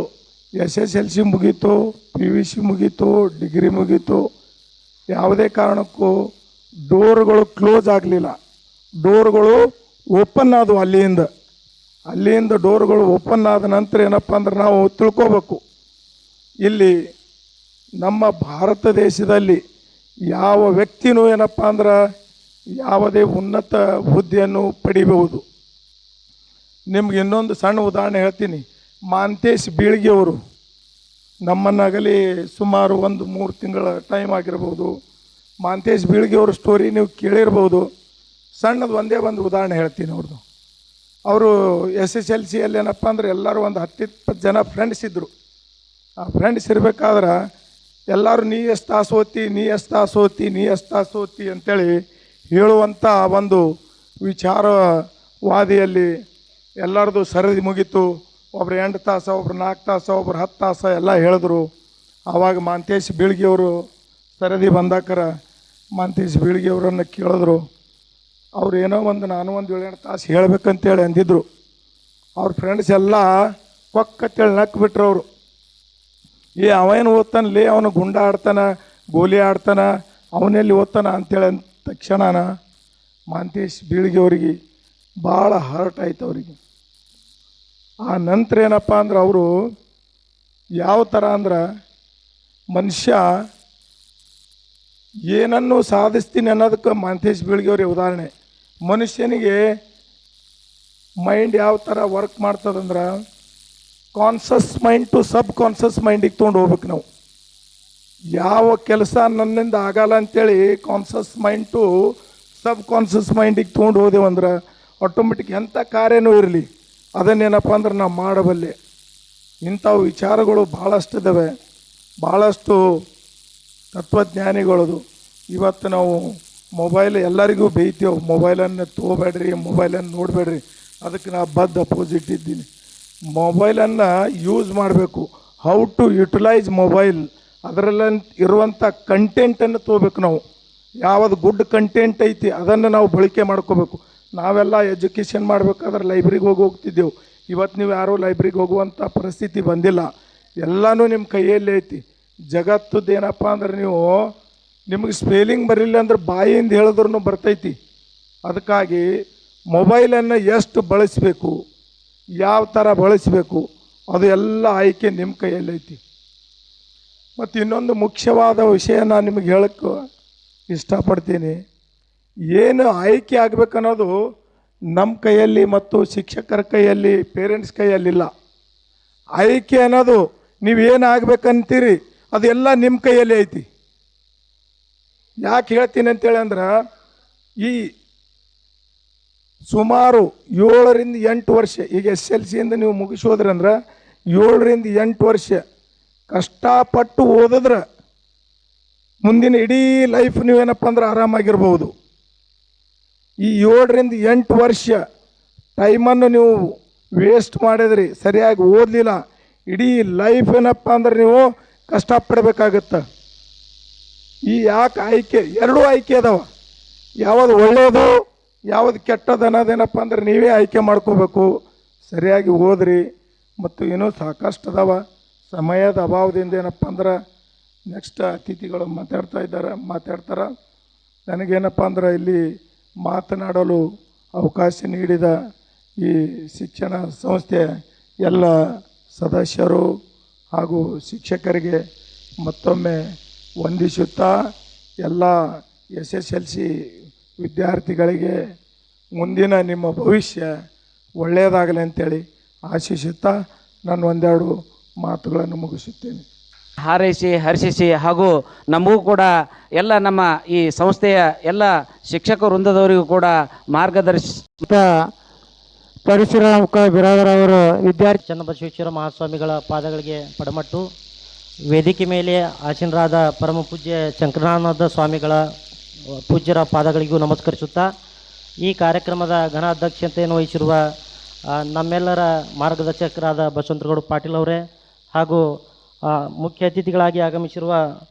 SSLC ಮುಗೀತು, PVC ಮುಗೀತು, ಡಿಗ್ರಿ ಮುಗೀತು, ಯಾವುದೇ ಕಾರಣಕ್ಕೂ ಡೋರ್ಗಳು ಕ್ಲೋಸ್ ಆಗಲಿಲ್ಲ. ಡೋರ್ಗಳು ಓಪನ್ ಆದವು. ಅಲ್ಲಿಂದ ಡೋರ್ಗಳು ಓಪನ್ ಆದ ನಂತರ ಏನಪ್ಪ ಅಂದ್ರೆ ನಾವು ತಿಳ್ಕೋಬೇಕು, ಇಲ್ಲಿ ನಮ್ಮ ಭಾರತ ದೇಶದಲ್ಲಿ ಯಾವ ವ್ಯಕ್ತಿನೂ ಏನಪ್ಪ ಅಂದ್ರೆ ಯಾವುದೇ ಉನ್ನತ ಹುದ್ದೆಯನ್ನು ಪಡಿಬಹುದು. ನಿಮ್ಗೆ ಇನ್ನೊಂದು ಸಣ್ಣ ಉದಾಹರಣೆ ಹೇಳ್ತೀನಿ. ಮಾಂತೇಶ್ ಬೀಳ್ಗಿಯವರು ನಮ್ಮನ್ನಾಗಲಿ ಸುಮಾರು 1-3 ತಿಂಗಳ ಟೈಮ್ ಆಗಿರ್ಬೋದು. ಮಾಂತೇಶ್ ಬೀಳ್ಗಿಯವ್ರ ಸ್ಟೋರಿ ನೀವು ಕೇಳಿರ್ಬೋದು. ಸಣ್ಣದು ಒಂದೇ ಒಂದು ಉದಾಹರಣೆ ಹೇಳ್ತೀನಿ ಅವ್ರದ್ದು. ಅವರು SSLCಯಲ್ಲಿ ಏನಪ್ಪ ಅಂದ್ರೆ ಎಲ್ಲರೂ ಒಂದು 10-20 ಜನ ಫ್ರೆಂಡ್ಸ್ ಇದ್ದರು. ಆ ಫ್ರೆಂಡ್ಸ್ ಇರಬೇಕಾದ್ರೆ ಎಲ್ಲರೂ ನೀ ಎಷ್ಟು ತಾಸು ಓದ್ತಿ ಅಂತೇಳಿ ಹೇಳುವಂಥ ಒಂದು ವಿಚಾರವಾದಿಯಲ್ಲಿ ಎಲ್ಲರದು ಸರದಿ ಮುಗೀತು. ಒಬ್ರು 8 ತಾಸು, ಒಬ್ರು 4 ತಾಸು, ಒಬ್ರು 10 ತಾಸು ಎಲ್ಲ ಹೇಳಿದ್ರು. ಆವಾಗ ಮಾಂತೇಶ್ ಬೀಳ್ಗಿಯವರು ಸರದಿ ಬಂದಾಕರ ಮಾಂತೇಶ್ ಬೀಳ್ಗಿಯವರನ್ನು ಕೇಳಿದ್ರು. ಅವ್ರು ಏನೋ ನಾನು ಒಂದು 7-8 ತಾಸು ಹೇಳ್ಬೇಕಂತೇಳಿ ಅಂದಿದ್ರು. ಅವ್ರ ಫ್ರೆಂಡ್ಸ್ ಎಲ್ಲ ಕೊಕ್ಕತ್ತೇಳಿ ನಕ್ಕು ಬಿಟ್ರು ಅವರು. ಅವೇನು ಓದ್ತಾನಲ್ಲಿ, ಅವನು ಗುಂಡ ಆಡ್ತಾನ, ಗೋಲಿ ಆಡ್ತಾನ, ಅವನೆಲ್ಲಿ ಓದ್ತಾನ ಅಂತೇಳಿ ಅಂದ ತಕ್ಷಣ ಮಾಂತೇಶ್ ಬೀಳ್ಗಿಯವ್ರಿಗೆ ಭಾಳ ಹರ್ಟ್ ಆಯ್ತು ಅವರಿಗೆ. ಆ ನಂತರ ಏನಪ್ಪ ಅಂದ್ರೆ ಅವರು ಯಾವ ಥರ ಅಂದ್ರೆ ಮನುಷ್ಯ ಏನನ್ನು ಸಾಧಿಸ್ತೀನಿ ಅನ್ನೋದಕ್ಕೆ ಮಾಂತೇಶ್ ಬೀಳ್ಗಿಯವ್ರಿಗೆ ಉದಾಹರಣೆ. ಮನುಷ್ಯನಿಗೆ ಮೈಂಡ್ ಯಾವ ಥರ ವರ್ಕ್ ಮಾಡ್ತದಂದ್ರೆ ಕಾನ್ಸಸ್ ಮೈಂಡ್ ಟು ಸಬ್ ಕಾನ್ಸಸ್ ಮೈಂಡಿಗೆ ತೊಗೊಂಡು ಹೋಗ್ಬೇಕು ನಾವು. ಯಾವ ಕೆಲಸ ನನ್ನಿಂದ ಆಗಲ್ಲ ಅಂಥೇಳಿ ಕಾನ್ಸಸ್ ಮೈಂಡ್ ಟು ಸಬ್ ಕಾನ್ಸಸ್ ಮೈಂಡಿಗೆ ತೊಗೊಂಡು ಹೋದೆವಂದ್ರೆ ಆಟೋಮೆಟಿಕ್ ಎಂಥ ಕಾರ್ಯನೂ ಇರಲಿ ಅದನ್ನೇನಪ್ಪ ಅಂದ್ರೆ ನಾವು ಮಾಡಬಲ್ಲೆ. ಇಂಥವು ವಿಚಾರಗಳು ಭಾಳಷ್ಟು ಇದ್ದಾವೆ, ಭಾಳಷ್ಟು ತತ್ವಜ್ಞಾನಿಗಳದು. ಇವತ್ತು ನಾವು ಮೊಬೈಲ್ ಎಲ್ಲರಿಗೂ ಬೇಯ್ತೇವೆ, ಮೊಬೈಲನ್ನು ತೊಗೋಬೇಡ್ರಿ, ಮೊಬೈಲನ್ನು ನೋಡಬೇಡ್ರಿ. ಅದಕ್ಕೆ ನಾ ಬದ್ ಅಪೋಸಿಟ್ ಇದ್ದೀನಿ. ಮೊಬೈಲನ್ನು ಯೂಸ್ ಮಾಡಬೇಕು, ಹೌ ಟು ಯುಟಿಲೈಸ್ ಮೊಬೈಲ್, ಅದರಲ್ಲಿ ಇರುವಂಥ ಕಂಟೆಂಟನ್ನು ತೊಗೋಬೇಕು ನಾವು. ಯಾವುದು ಗುಡ್ ಕಂಟೆಂಟ್ ಐತಿ ಅದನ್ನು ನಾವು ಬಳಕೆ ಮಾಡ್ಕೋಬೇಕು. ನಾವೆಲ್ಲ ಎಜುಕೇಷನ್ ಮಾಡಬೇಕಾದ್ರೆ ಲೈಬ್ರಿಗೆ ಹೋಗ್ತಿದ್ದೆವು. ಇವತ್ತು ನೀವು ಯಾರೂ ಲೈಬ್ರಿಗೆ ಹೋಗುವಂಥ ಪರಿಸ್ಥಿತಿ ಬಂದಿಲ್ಲ. ಎಲ್ಲನೂ ನಿಮ್ಮ ಕೈಯಲ್ಲೇ ಐತಿ. ಜಗತ್ತದ್ದು ಏನಪ್ಪ ಅಂದ್ರೆ ನಿಮಗೆ ಸ್ಪೆಲ್ಲಿಂಗ್ ಬರಲಿಲ್ಲ ಅಂದ್ರೆ ಬಾಯಿಯಿಂದ ಹೇಳಿದ್ರೂ ಬರ್ತೈತಿ. ಅದಕ್ಕಾಗಿ ಮೊಬೈಲನ್ನು ಎಷ್ಟು ಬಳಸಬೇಕು, ಯಾವ ಥರ ಬಳಸಬೇಕು, ಅದು ಎಲ್ಲ ಆಯ್ಕೆ ನಿಮ್ಮ ಕೈಯಲ್ಲೈತಿ. ಮತ್ತು ಇನ್ನೊಂದು ಮುಖ್ಯವಾದ ವಿಷಯ ನಾನು ನಿಮಗೆ ಹೇಳಕ್ಕೆ ಇಷ್ಟಪಡ್ತೀನಿ. ಏನು ಆಯ್ಕೆ ಆಗಬೇಕನ್ನೋದು ನಮ್ಮ ಕೈಯಲ್ಲಿ ಮತ್ತು ಶಿಕ್ಷಕರ ಕೈಯಲ್ಲಿ, ಪೇರೆಂಟ್ಸ್ ಕೈಯಲ್ಲಿಲ್ಲ. ಆಯ್ಕೆ ಅನ್ನೋದು ನೀವೇನು ಆಗ್ಬೇಕಂತೀರಿ ಅದೆಲ್ಲ ನಿಮ್ಮ ಕೈಯಲ್ಲಿ ಐತಿ. ಯಾಕೆ ಹೇಳ್ತೀನಿ ಅಂತೇಳಿ ಅಂದ್ರೆ ಈ ಸುಮಾರು 7ರಿಂದ 8 ವರ್ಷ, ಈಗ SLCಯಿಂದ ನೀವು ಮುಗಿಸೋದ್ರಂದ್ರೆ 7ರಿಂದ 8 ವರ್ಷ ಕಷ್ಟಪಟ್ಟು ಓದಿದ್ರೆ ಮುಂದಿನ ಇಡೀ ಲೈಫ್ ನೀವೇನಪ್ಪ ಅಂದ್ರೆ ಆರಾಮಾಗಿರ್ಬೋದು. ಈ 7ರಿಂದ 8 ವರ್ಷ ಟೈಮನ್ನು ನೀವು ವೇಸ್ಟ್ ಮಾಡಿದ್ರಿ, ಸರಿಯಾಗಿ ಓದಲಿಲ್ಲ, ಇಡೀ ಲೈಫ್ ಏನಪ್ಪ ಅಂದ್ರೆ ನೀವು ಕಷ್ಟಪಡಬೇಕಾಗತ್ತೆ. ಈ ಯಾಕೆ ಆಯ್ಕೆ, ಎರಡೂ ಆಯ್ಕೆ ಅದಾವ, ಯಾವುದು ಒಳ್ಳೆಯದು ಯಾವುದು ಕೆಟ್ಟದ್ದು ಅನ್ನೋದೇನಪ್ಪ ಅಂದ್ರೆ ನೀವೇ ಆಯ್ಕೆ ಮಾಡ್ಕೋಬೇಕು. ಸರಿಯಾಗಿ ಓದ್ರಿ. ಮತ್ತು ಇನ್ನೂ ಸಾಕಷ್ಟು ಅದಾವ, ಸಮಯದ ಅಭಾವದಿಂದ ಏನಪ್ಪ ಅಂದ್ರೆ ನೆಕ್ಸ್ಟ್ ಅತಿಥಿಗಳು ಮಾತಾಡ್ತಾರೆ. ನನಗೇನಪ್ಪ ಅಂದ್ರೆ ಇಲ್ಲಿ ಮಾತನಾಡಲು ಅವಕಾಶ ನೀಡಿದ ಈ ಶಿಕ್ಷಣ ಸಂಸ್ಥೆಯ ಎಲ್ಲ ಸದಸ್ಯರು ಹಾಗೂ ಶಿಕ್ಷಕರಿಗೆ ಮತ್ತೊಮ್ಮೆ ವಂದಿಸುತ್ತಾ, ಎಲ್ಲ SSLC ವಿದ್ಯಾರ್ಥಿಗಳಿಗೆ ಮುಂದಿನ ನಿಮ್ಮ ಭವಿಷ್ಯ ಒಳ್ಳೆಯದಾಗಲಿ ಅಂತೇಳಿ ಆಶಿಸುತ್ತಾ ನಾನು ಒಂದೆರಡು ಮಾತುಗಳನ್ನು ಮುಗಿಸುತ್ತೇನೆ. ಹಾರೈಸಿ ಹರ್ಷಿಸಿ ಹಾಗೂ ನಮಗೂ ಕೂಡ ಎಲ್ಲ ನಮ್ಮ ಈ ಸಂಸ್ಥೆಯ ಎಲ್ಲ ಶಿಕ್ಷಕ ವೃಂದದವರಿಗೂ ಕೂಡ ಮಾರ್ಗದರ್ಶಿ ಪರಶುರಾಮಕ ಬಿರಾದರ್ ಅವರು ವಿದ್ಯಾರ್ಥಿ ಚನ್ನಬಸವೇಶ್ವರ ಮಹಾಸ್ವಾಮಿಗಳ ಪಾದಗಳಿಗೆ ಪಡಮಟ್ಟು, ವೇದಿಕೆ ಮೇಲೆ ಆಸೀನರಾದ ಪರಮ ಪೂಜ್ಯ ಶಂಕರಾನಂದ ಸ್ವಾಮಿಗಳ ಪೂಜ್ಯರ ಪಾದಗಳಿಗೂ ನಮಸ್ಕರಿಸುತ್ತಾ, ಈ ಕಾರ್ಯಕ್ರಮದ ಘನ ಅಧ್ಯಕ್ಷತೆಯನ್ನು ವಹಿಸಿರುವ ನಮ್ಮೆಲ್ಲರ ಮಾರ್ಗದರ್ಶಕರಾದ ಬಸವಂತಗೌಡ ಪಾಟೀಲ್ ಅವರೇ ಹಾಗೂ ಮುಖ್ಯ ಅತಿಥಿಗಳಾಗಿ ಆಗಮಿಸಿರುವ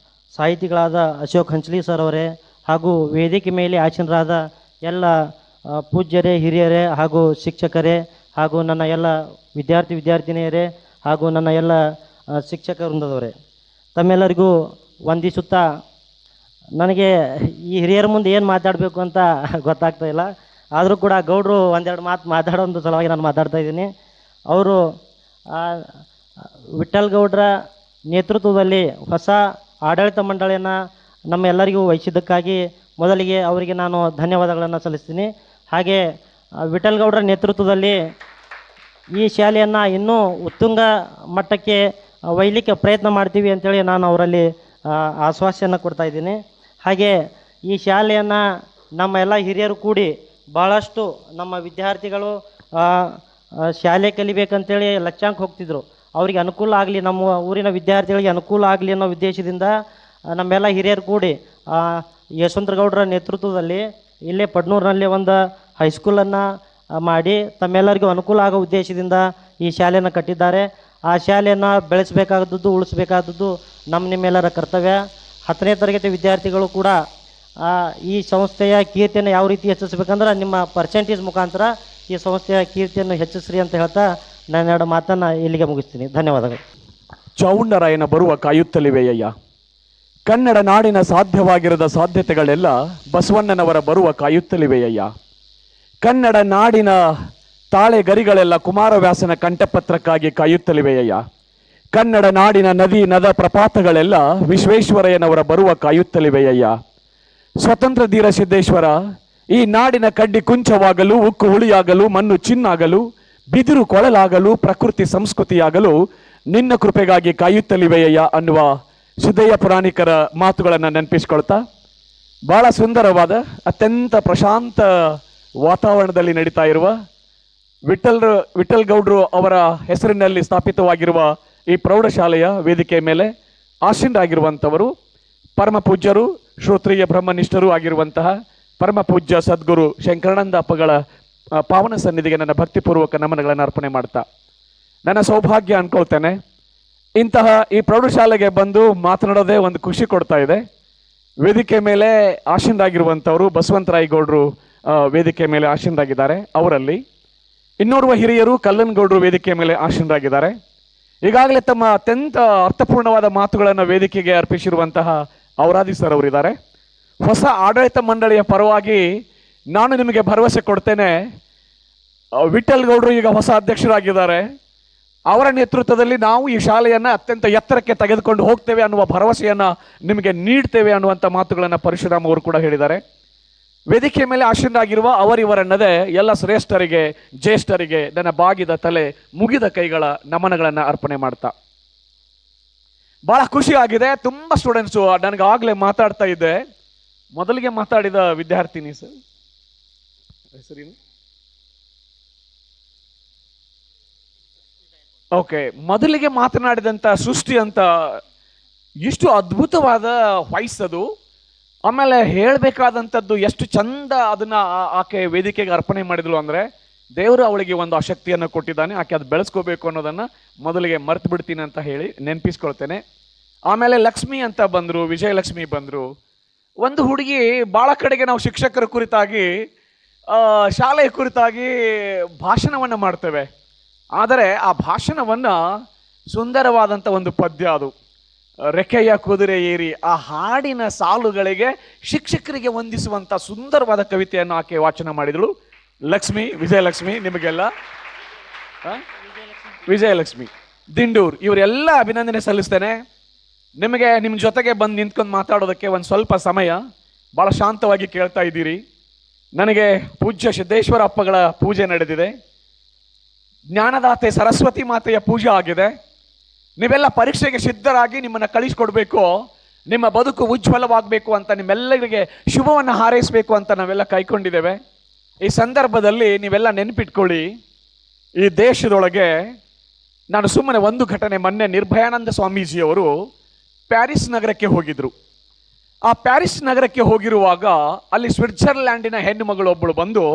ಸಾಹಿತಿಗಳಾದ ಅಶೋಕ್ ಹಂಚಲಿ ಸರ್ ಅವರೇ ಹಾಗೂ ವೇದಿಕೆ ಮೇಲೆ ಆಸೀನರಾದ ಎಲ್ಲ ಪೂಜ್ಯರೇ, ಹಿರಿಯರೇ ಹಾಗೂ ಶಿಕ್ಷಕರೇ ಹಾಗೂ ನನ್ನ ಎಲ್ಲ ವಿದ್ಯಾರ್ಥಿನಿಯರೇ ಹಾಗೂ ನನ್ನ ಎಲ್ಲ ಶಿಕ್ಷಕ ವೃಂದದವರೇ, ತಮ್ಮೆಲ್ಲರಿಗೂ ವಂದಿಸುತ್ತಾ, ನನಗೆ ಈ ಹಿರಿಯರ ಮುಂದೆ ಏನು ಮಾತಾಡಬೇಕು ಅಂತ ಗೊತ್ತಾಗ್ತಾ ಇಲ್ಲ. ಆದರೂ ಕೂಡ ಗೌಡರು ಒಂದೆರಡು ಮಾತು ಮಾತಾಡೋ ಒಂದು ಸಲುವಾಗಿ ನಾನು ಮಾತಾಡ್ತಾ ಇದ್ದೀನಿ. ಅವರು ವಿಠ್ಠಲ್ ಗೌಡ್ರ ನೇತೃತ್ವದಲ್ಲಿ ಹೊಸ ಆಡಳಿತ ಮಂಡಳಿಯನ್ನು ನಮ್ಮೆಲ್ಲರಿಗೂ ವಹಿಸಿದ್ದಕ್ಕಾಗಿ ಮೊದಲಿಗೆ ಅವರಿಗೆ ನಾನು ಧನ್ಯವಾದಗಳನ್ನು ಸಲ್ಲಿಸ್ತೀನಿ. ಹಾಗೆ ವಿಠ್ಠಲ್ ಗೌಡ್ರ ನೇತೃತ್ವದಲ್ಲಿ ಈ ಶಾಲೆಯನ್ನು ಇನ್ನೂ ಉತ್ತುಂಗ ಮಟ್ಟಕ್ಕೆ ಒಯ್ಯಲಿಕ್ಕೆ ಪ್ರಯತ್ನ ಮಾಡ್ತೀವಿ ಅಂಥೇಳಿ ನಾನು ಅವರಲ್ಲಿ ಆಶ್ವಾಸನೆ ಕೊಡ್ತಾ ಇದ್ದೀನಿ. ಹಾಗೆ ಈ ಶಾಲೆಯನ್ನು ನಮ್ಮ ಎಲ್ಲ ಹಿರಿಯರು ಕೂಡಿ ಭಾಳಷ್ಟು ನಮ್ಮ ವಿದ್ಯಾರ್ಥಿಗಳು ಶಾಲೆ ಕಲಿಬೇಕಂತೇಳಿ ಲಕ್ಷಾಂಕ ಹೋಗ್ತಿದ್ರು. ಅವರಿಗೆ ಅನುಕೂಲ ಆಗಲಿ, ನಮ್ಮ ಊರಿನ ವಿದ್ಯಾರ್ಥಿಗಳಿಗೆ ಅನುಕೂಲ ಆಗಲಿ ಅನ್ನೋ ಉದ್ದೇಶದಿಂದ ನಮ್ಮೆಲ್ಲ ಹಿರಿಯರು ಕೂಡಿ ಯಶವಂತಗೌಡರ ನೇತೃತ್ವದಲ್ಲಿ ಇಲ್ಲೇ ಪಡ್ನೂರಿನಲ್ಲಿ ಒಂದು ಹೈಸ್ಕೂಲನ್ನು ಮಾಡಿ ತಮ್ಮೆಲ್ಲರಿಗೂ ಅನುಕೂಲ ಆಗೋ ಉದ್ದೇಶದಿಂದ ಈ ಶಾಲೆಯನ್ನು ಕಟ್ಟಿದ್ದಾರೆ. ಆ ಶಾಲೆಯನ್ನು ಬೆಳೆಸಬೇಕಾದದ್ದು, ಉಳಿಸಬೇಕಾದದ್ದು ನಿಮ್ಮೆಲ್ಲರ ಕರ್ತವ್ಯ. 10ನೇ ತರಗತಿ ವಿದ್ಯಾರ್ಥಿಗಳು ಕೂಡ ಈ ಸಂಸ್ಥೆಯ ಕೀರ್ತಿಯನ್ನು ಯಾವ ರೀತಿ ಹೆಚ್ಚಿಸಬೇಕಂದ್ರೆ ನಿಮ್ಮ ಪರ್ಸೆಂಟೇಜ್ ಮುಖಾಂತರ ಈ ಸಂಸ್ಥೆಯ ಕೀರ್ತಿಯನ್ನು ಹೆಚ್ಚಿಸ್ರಿ ಅಂತ ಹೇಳ್ತಾ ನಾನೆರಡು ಮಾತನ್ನು ಇಲ್ಲಿಗೆ ಮುಗಿಸ್ತೀನಿ. ಧನ್ಯವಾದಗಳು. ಚಾವುಂಡರಾಯನ ಬರುವ ಕಾಯುತ್ತಲಿವೆಯಯ್ಯ. ಕನ್ನಡ ನಾಡಿನ ಸಾಧ್ಯವಾಗಿರದ ಸಾಧ್ಯತೆಗಳೆಲ್ಲ ಬಸವಣ್ಣನವರ ಬರುವ ಕಾಯುತ್ತಲಿವೆಯಯ್ಯ. ಕನ್ನಡ ನಾಡಿನ ತಾಳೆ ಗರಿಗಳೆಲ್ಲ ಕುಮಾರವ್ಯಾಸನ ಕಂಠಪತ್ರಕ್ಕಾಗಿ ಕಾಯುತ್ತಲಿವೆಯಯ್ಯ. ಕನ್ನಡ ನಾಡಿನ ನದಿ ನದ ಪ್ರಪಾತಗಳೆಲ್ಲ ವಿಶ್ವೇಶ್ವರಯ್ಯನವರ ಬರುವ ಕಾಯುತ್ತಲಿವೆಯಯ್ಯ. ಸ್ವತಂತ್ರ ಧೀರ ಸಿದ್ದೇಶ್ವರ, ಈ ನಾಡಿನ ಕಡ್ಡಿ ಕುಂಚವಾಗಲು, ಉಕ್ಕು ಹುಳಿಯಾಗಲು, ಮಣ್ಣು ಚಿನ್ನಾಗಲು, ಬಿದಿರು ಕೊಳಲಾಗಲು, ಪ್ರಕೃತಿ ಸಂಸ್ಕೃತಿಯಾಗಲು ನಿನ್ನ ಕೃಪೆಗಾಗಿ ಕಾಯುತ್ತಲಿವೆಯಯ್ಯ ಅನ್ನುವ ಸಿದ್ದಯ್ಯ ಪುರಾಣಿಕರ ಮಾತುಗಳನ್ನು ನೆನಪಿಸ್ಕೊಳ್ತಾ, ಬಹಳ ಸುಂದರವಾದ ಅತ್ಯಂತ ಪ್ರಶಾಂತ ವಾತಾವರಣದಲ್ಲಿ ನಡೀತಾ ಇರುವ ವಿಠ್ಠಲ್ ಗೌಡ್ರು ಅವರ ಹೆಸರಿನಲ್ಲಿ ಸ್ಥಾಪಿತವಾಗಿರುವ ಈ ಪ್ರೌಢಶಾಲೆಯ ವೇದಿಕೆ ಮೇಲೆ ಆಸೀನರಾಗಿರುವಂಥವರು ಪರಮ ಪೂಜ್ಯರು, ಶ್ರೋತ್ರಿಯ ಬ್ರಹ್ಮನಿಷ್ಠರು ಆಗಿರುವಂತಹ ಪರಮ ಪೂಜ್ಯ ಸದ್ಗುರು ಶಂಕರಾನಂದ ಅಪ್ಪಗಳ ಪಾವನ ಸನ್ನಿಧಿಗೆ ನನ್ನ ಭಕ್ತಿಪೂರ್ವಕ ನಮನಗಳನ್ನು ಅರ್ಪಣೆ ಮಾಡ್ತಾ, ನನ್ನ ಸೌಭಾಗ್ಯ ಅನ್ಕೊಳ್ತೇನೆ. ಇಂತಹ ಈ ಪ್ರೌಢಶಾಲೆಗೆ ಬಂದು ಮಾತನಾಡೋದೇ ಒಂದು ಖುಷಿ ಕೊಡ್ತಾ ಇದೆ. ವೇದಿಕೆ ಮೇಲೆ ಆಸೀನರಾಗಿರುವಂಥವರು ಬಸವಂತರಾಯ ಗೌಡ್ರು ವೇದಿಕೆ ಮೇಲೆ ಆಸೀನರಾಗಿದ್ದಾರೆ. ಅವರಲ್ಲಿ ಇನ್ನೋರ್ವ ಹಿರಿಯರು ಕಲ್ಲನಗೌಡರು ವೇದಿಕೆ ಮೇಲೆ ಆಸೀನರಾಗಿದ್ದಾರೆ. ಈಗಾಗಲೇ ತಮ್ಮ ಅತ್ಯಂತ ಅರ್ಥಪೂರ್ಣವಾದ ಮಾತುಗಳನ್ನು ವೇದಿಕೆಗೆ ಅರ್ಪಿಸಿರುವಂತಹ ಔರಾದಿ ಸರ್ ಅವರಿದ್ದಾರೆ. ಹೊಸ ಆಡಳಿತ ಮಂಡಳಿಯ ಪರವಾಗಿ ನಾನು ನಿಮಗೆ ಭರವಸೆ ಕೊಡ್ತೇನೆ, ವಿಠ್ಠಲ್ ಗೌಡರು ಈಗ ಹೊಸ ಅಧ್ಯಕ್ಷರಾಗಿದ್ದಾರೆ. ಅವರ ನೇತೃತ್ವದಲ್ಲಿ ನಾವು ಈ ಶಾಲೆಯನ್ನು ಅತ್ಯಂತ ಎತ್ತರಕ್ಕೆ ತೆಗೆದುಕೊಂಡು ಹೋಗ್ತೇವೆ ಅನ್ನುವ ಭರವಸೆಯನ್ನು ನಿಮಗೆ ನೀಡ್ತೇವೆ ಅನ್ನುವಂಥ ಮಾತುಗಳನ್ನು ಪರಶುರಾಮ್ ಅವರು ಕೂಡ ಹೇಳಿದ್ದಾರೆ. ವೇದಿಕೆ ಮೇಲೆ ಆಸೀನರಾಗಿರುವ ಅವರಿವರನ್ನದೇ ಎಲ್ಲ ಶ್ರೇಷ್ಠರಿಗೆ, ಜ್ಯೇಷ್ಠರಿಗೆ ನನ್ನ ಬಾಗಿದ ತಲೆ, ಮುಗಿದ ಕೈಗಳ ನಮನಗಳನ್ನು ಅರ್ಪಣೆ ಮಾಡ್ತಾ, ಭಾಳ ಖುಷಿ ಆಗಿದೆ. ತುಂಬ ಸ್ಟೂಡೆಂಟ್ಸು ನನಗೆ ಆಗಲೇ ಮಾತಾಡ್ತಾ ಇದ್ದೆ. ಮೊದಲಿಗೆ ಮಾತಾಡಿದ ವಿದ್ಯಾರ್ಥಿನಿ ಸರ್ ಹೆಸರೇನು? ಓಕೆ, ಮೊದಲಿಗೆ ಮಾತನಾಡಿದಂಥ ಸೃಷ್ಟಿ ಅಂತ ಇಷ್ಟು ಅದ್ಭುತವಾದ ವಾಯ್ಸ್ ಅದು. ಆಮೇಲೆ ಹೇಳಬೇಕಾದಂಥದ್ದು ಎಷ್ಟು ಚಂದ ಅದನ್ನ ಆಕೆ ವೇದಿಕೆಗೆ ಅರ್ಪಣೆ ಮಾಡಿದ್ಲು ಅಂದರೆ, ದೇವರು ಅವಳಿಗೆ ಒಂದು ಆ ಶಕ್ತಿಯನ್ನು ಕೊಟ್ಟಿದ್ದಾನೆ, ಆಕೆ ಅದು ಬೆಳೆಸ್ಕೋಬೇಕು ಅನ್ನೋದನ್ನು ಮೊದಲಿಗೆ ಮರ್ತು ಬಿಡ್ತೀನಿ ಅಂತ ಹೇಳಿ ನೆನಪಿಸ್ಕೊಳ್ತೇನೆ. ಆಮೇಲೆ ಲಕ್ಷ್ಮಿ ಅಂತ ಬಂದರು, ವಿಜಯಲಕ್ಷ್ಮಿ ಬಂದರು. ಒಂದು ಹುಡುಗಿ, ಭಾಳ ಕಡೆಗೆ ನಾವು ಶಿಕ್ಷಕರ ಕುರಿತಾಗಿ ಶಾಲೆಯ ಕುರಿತಾಗಿ ಭಾಷಣವನ್ನು ಮಾಡ್ತೇವೆ, ಆದರೆ ಆ ಭಾಷಣವನ್ನು ಸುಂದರವಾದಂಥ ಒಂದು ಪದ್ಯ ಅದು. ರೆಕ್ಕೆಯ ಕುದುರೆ ಏರಿ ಆ ಹಾಡಿನ ಸಾಲುಗಳಿಗೆ ಶಿಕ್ಷಕರಿಗೆ ವಂದಿಸುವಂಥ ಸುಂದರವಾದ ಕವಿತೆಯನ್ನು ಆಕೆ ವಾಚನ ಮಾಡಿದಳು. ಲಕ್ಷ್ಮಿ, ವಿಜಯಲಕ್ಷ್ಮಿ, ನಿಮಗೆಲ್ಲ ವಿಜಯಲಕ್ಷ್ಮಿ ದಿಂಡೂರ್ ಇವರೆಲ್ಲ ಅಭಿನಂದನೆ ಸಲ್ಲಿಸ್ತೇನೆ. ನಿಮಗೆ ನಿಮ್ಮ ಜೊತೆಗೆ ಬಂದು ನಿಂತ್ಕೊಂಡು ಮಾತಾಡೋದಕ್ಕೆ ಒಂದು ಸ್ವಲ್ಪ ಸಮಯ ಭಾಳ ಶಾಂತವಾಗಿ ಕೇಳ್ತಾ ಇದ್ದೀರಿ. ನನಗೆ ಪೂಜ್ಯ ಸಿದ್ದೇಶ್ವರ ಅಪ್ಪಗಳ ಪೂಜೆ ನಡೆದಿದೆ, ಜ್ಞಾನದಾತೆ ಸರಸ್ವತಿ ಮಾತೆಯ ಪೂಜೆ ಆಗಿದೆ. ನೀವೆಲ್ಲ ಪರೀಕ್ಷೆಗೆ ಸಿದ್ಧರಾಗಿ ನಿಮ್ಮನ್ನು ಕಳಿಸ್ಕೊಡ್ಬೇಕು, ನಿಮ್ಮ ಬದುಕು ಉಜ್ವಲವಾಗಬೇಕು ಅಂತ ನಿಮ್ಮೆಲ್ಲರಿಗೆ ಶುಭವನ್ನು ಹಾರೈಸಬೇಕು ಅಂತ ನಾವೆಲ್ಲ ಕೈಕೊಂಡಿದ್ದೇವೆ. ಈ ಸಂದರ್ಭದಲ್ಲಿ ನೀವೆಲ್ಲ ನೆನಪಿಟ್ಕೊಳ್ಳಿ, ಈ ದೇಶದೊಳಗೆ ನಾನು ಸುಮ್ಮನೆ ಒಂದು ಘಟನೆ, ಮೊನ್ನೆ ನಿರ್ಭಯಾನಂದ ಸ್ವಾಮೀಜಿಯವರು ಪ್ಯಾರಿಸ್ ನಗರಕ್ಕೆ ಹೋಗಿದ್ರು. ಆ ಪ್ಯಾರಿಸ್ ನಗರಕ್ಕೆ ಹೋಗಿರುವಾಗ ಅಲ್ಲಿ ಸ್ವಿಟ್ಜರ್ಲ್ಯಾಂಡಿನ ಹೆಣ್ಣು ಮಗಳು ಒಬ್ಬಳು ಬಂದು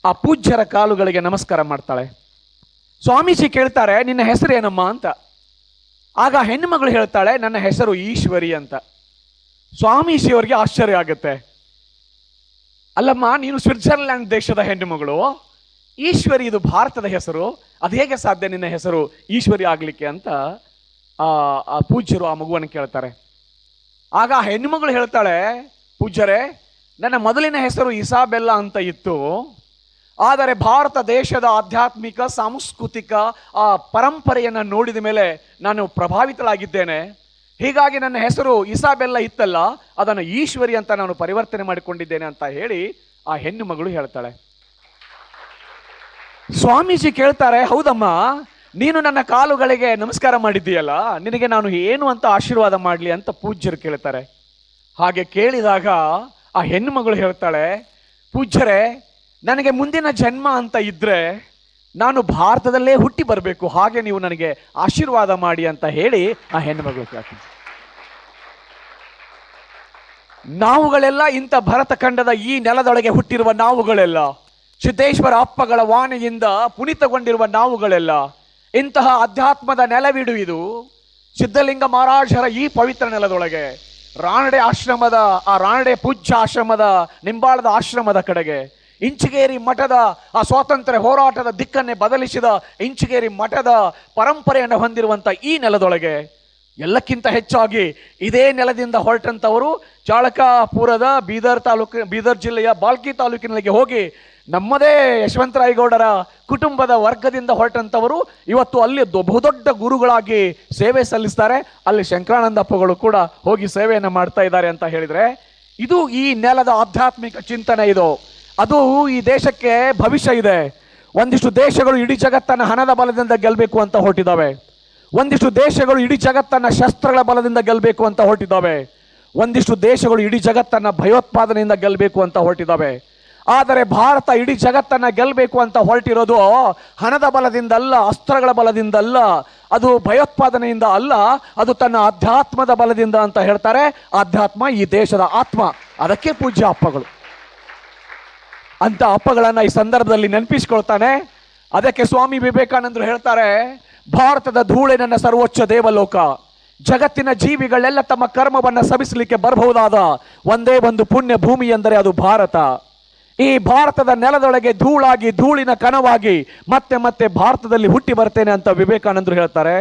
ಆ ಪೂಜ್ಯರ ಕಾಲುಗಳಿಗೆ ನಮಸ್ಕಾರ ಮಾಡ್ತಾಳೆ. ಸ್ವಾಮೀಜಿ ಕೇಳ್ತಾರೆ, ನಿನ್ನ ಹೆಸರು ಏನಮ್ಮ ಅಂತ. ಆಗ ಹೆಣ್ಣು ಮಗಳು ಹೇಳ್ತಾಳೆ, ನನ್ನ ಹೆಸರು ಈಶ್ವರಿ ಅಂತ. ಸ್ವಾಮೀಜಿಯವರಿಗೆ ಆಶ್ಚರ್ಯ ಆಗುತ್ತೆ. ಅಲ್ಲಮ್ಮ, ನೀನು ಸ್ವಿಟ್ಜರ್ಲ್ಯಾಂಡ್ ದೇಶದ ಹೆಣ್ಣು ಮಗಳು, ಈಶ್ವರಿ ಇದು ಭಾರತದ ಹೆಸರು, ಅದು ಹೇಗೆ ಸಾಧ್ಯ ನಿನ್ನ ಹೆಸರು ಈಶ್ವರಿ ಆಗಲಿಕ್ಕೆ ಅಂತ ಆ ಪೂಜ್ಯರು ಆ ಮಗುವನ್ನು ಕೇಳ್ತಾರೆ. ಆಗ ಆ ಹೆಣ್ಣುಮಗಳು ಹೇಳ್ತಾಳೆ, ಪೂಜ್ಯರೇ, ನನ್ನ ಮೊದಲಿನ ಹೆಸರು ಇಸಾಬೆಲ್ಲಾ ಅಂತ ಇತ್ತು, ಆದರೆ ಭಾರತ ದೇಶದ ಆಧ್ಯಾತ್ಮಿಕ ಸಾಂಸ್ಕೃತಿಕ ಆ ಪರಂಪರೆಯನ್ನು ನೋಡಿದ ಮೇಲೆ ನಾನು ಪ್ರಭಾವಿತಳಾಗಿದ್ದೇನೆ, ಹೀಗಾಗಿ ನನ್ನ ಹೆಸರು ಇಸಾಬೆಲ್ಲಾ ಇತ್ತಲ್ಲ, ಅದನ್ನು ಈಶ್ವರಿ ಅಂತ ನಾನು ಪರಿವರ್ತನೆ ಮಾಡಿಕೊಂಡಿದ್ದೇನೆ ಅಂತ ಹೇಳಿ ಆ ಹೆಣ್ಣು ಮಗಳು ಹೇಳ್ತಾಳೆ. ಸ್ವಾಮೀಜಿ ಕೇಳ್ತಾರೆ, ಹೌದಮ್ಮ, ನೀನು ನನ್ನ ಕಾಲುಗಳಿಗೆ ನಮಸ್ಕಾರ ಮಾಡಿದ್ದೀಯಲ್ಲ, ನಿನಗೆ ನಾನು ಏನು ಅಂತ ಆಶೀರ್ವಾದ ಮಾಡಲಿ ಅಂತ ಪೂಜ್ಯರು ಕೇಳ್ತಾರೆ. ಹಾಗೆ ಕೇಳಿದಾಗ ಆ ಹೆಣ್ಣು ಮಗಳು ಹೇಳ್ತಾಳೆ, ಪೂಜ್ಯರೇ, ನನಗೆ ಮುಂದಿನ ಜನ್ಮ ಅಂತ ಇದ್ರೆ ನಾನು ಭಾರತದಲ್ಲೇ ಹುಟ್ಟಿ ಬರಬೇಕು, ಹಾಗೆ ನೀವು ನನಗೆ ಆಶೀರ್ವಾದ ಮಾಡಿ ಅಂತ ಹೇಳಿ ಆ ಹೆಣ್ಣು ಮಗಳು ಕೇಳ್ತಾರೆ. ನಾವುಗಳೆಲ್ಲ ಇಂಥ ಭರತ ಖಂಡದ ಈ ನೆಲದೊಳಗೆ ಹುಟ್ಟಿರುವ ನಾವುಗಳೆಲ್ಲ, ಸಿದ್ದೇಶ್ವರ ಅಪ್ಪಗಳ ವಾಣಿಯಿಂದ ಪುನೀತಗೊಂಡಿರುವ ನಾವುಗಳೆಲ್ಲ, ಇಂತಹ ಅಧ್ಯಾತ್ಮದ ನೆಲವಿಡು ಇದು. ಸಿದ್ಧಲಿಂಗ ಮಹಾರಾಜರ ಈ ಪವಿತ್ರ ನೆಲದೊಳಗೆ ರಾನಡೆ ಆಶ್ರಮದ ಆ ರಾನಡೆ ಪೂಜ್ಯ ಆಶ್ರಮದ ನಿಂಬಾಳದ ಆಶ್ರಮದ ಕಡೆಗೆ ಇಂಚಿಗೇರಿ ಮಠದ ಆ ಸ್ವಾತಂತ್ರ್ಯ ಹೋರಾಟದ ದಿಕ್ಕನ್ನೇ ಬದಲಿಸಿದ ಇಂಚಿಗೇರಿ ಮಠದ ಪರಂಪರೆಯನ್ನು ಹೊಂದಿರುವಂಥ ಈ ನೆಲದೊಳಗೆ ಎಲ್ಲಕ್ಕಿಂತ ಹೆಚ್ಚಾಗಿ ಇದೇ ನೆಲದಿಂದ ಹೊರಟಂಥವರು ಚಾಳಕಾಪುರದ ಬೀದರ್ ಜಿಲ್ಲೆಯ ಬಾಲ್ಕಿ ತಾಲೂಕಿನಲ್ಲಿಗೆ ಹೋಗಿ ನಮ್ಮದೇ ಯಶವಂತರಾಯಗೌಡರ ಕುಟುಂಬದ ವರ್ಗದಿಂದ ಹೊರಟಂಥವರು ಇವತ್ತು ಅಲ್ಲಿ ಬಹುದೊಡ್ಡ ಗುರುಗಳಾಗಿ ಸೇವೆ ಸಲ್ಲಿಸ್ತಾರೆ. ಅಲ್ಲಿ ಶಂಕರಾನಂದಪ್ಪಗಳು ಕೂಡ ಹೋಗಿ ಸೇವೆಯನ್ನು ಮಾಡ್ತಾ ಇದ್ದಾರೆ ಅಂತ ಹೇಳಿದರೆ, ಇದು ಈ ನೆಲದ ಆಧ್ಯಾತ್ಮಿಕ ಚಿಂತನೆ. ಇದು ಅದು ಈ ದೇಶಕ್ಕೆ ಭವಿಷ್ಯ ಇದೆ. ಒಂದಿಷ್ಟು ದೇಶಗಳು ಇಡೀ ಜಗತ್ತನ್ನು ಹಣದ ಬಲದಿಂದ ಗೆಲ್ಲಬೇಕು ಅಂತ ಹೊರಟಿದ್ದಾವೆ, ಒಂದಿಷ್ಟು ದೇಶಗಳು ಇಡೀ ಜಗತ್ತನ್ನು ಶಸ್ತ್ರಗಳ ಬಲದಿಂದ ಗೆಲ್ಲಬೇಕು ಅಂತ ಹೊರಟಿದ್ದಾವೆ, ಒಂದಿಷ್ಟು ದೇಶಗಳು ಇಡೀ ಜಗತ್ತನ್ನು ಭಯೋತ್ಪಾದನೆಯಿಂದ ಗೆಲ್ಲಬೇಕು ಅಂತ ಹೊರಟಿದ್ದಾವೆ. ಆದರೆ ಭಾರತ ಇಡೀ ಜಗತ್ತನ್ನು ಗೆಲ್ಲಬೇಕು ಅಂತ ಹೊರಟಿರೋದು ಹಣದ ಬಲದಿಂದ ಅಲ್ಲ, ಅಸ್ತ್ರಗಳ ಬಲದಿಂದ ಅಲ್ಲ, ಅದು ಭಯೋತ್ಪಾದನೆಯಿಂದ ಅಲ್ಲ, ಅದು ತನ್ನ ಅಧ್ಯಾತ್ಮದ ಬಲದಿಂದ ಅಂತ ಹೇಳ್ತಾರೆ. ಅಧ್ಯಾತ್ಮ ಈ ದೇಶದ ಆತ್ಮ, ಅದಕ್ಕೆ ಪೂಜ್ಯ ಅಪ್ಪಗಳು ಅಂತ ಅಪ್ಪಗಳನ್ನು ಈ ಸಂದರ್ಭದಲ್ಲಿ ನೆನಪಿಸ್ಕೊಳ್ತಾನೆ. ಅದಕ್ಕೆ ಸ್ವಾಮಿ ವಿವೇಕಾನಂದರು ಹೇಳ್ತಾರೆ, ಭಾರತದ ಧೂಳೆ ನನ್ನ ಸರ್ವೋಚ್ಚ ದೇವಲೋಕ. ಜಗತ್ತಿನ ಜೀವಿಗಳೆಲ್ಲ ತಮ್ಮ ಕರ್ಮವನ್ನು ಸವಿಸಲಿಕ್ಕೆ ಬರಬಹುದಾದ ಒಂದೇ ಒಂದು ಪುಣ್ಯ ಭೂಮಿ ಎಂದರೆ ಅದು ಭಾರತ. ಈ ಭಾರತದ ನೆಲದೊಳಗೆ ಧೂಳಾಗಿ ಧೂಳಿನ ಕಣವಾಗಿ ಮತ್ತೆ ಮತ್ತೆ ಭಾರತದಲ್ಲಿ ಹುಟ್ಟಿ ಬರ್ತೇನೆ ಅಂತ ವಿವೇಕಾನಂದರು ಹೇಳ್ತಾರೆ.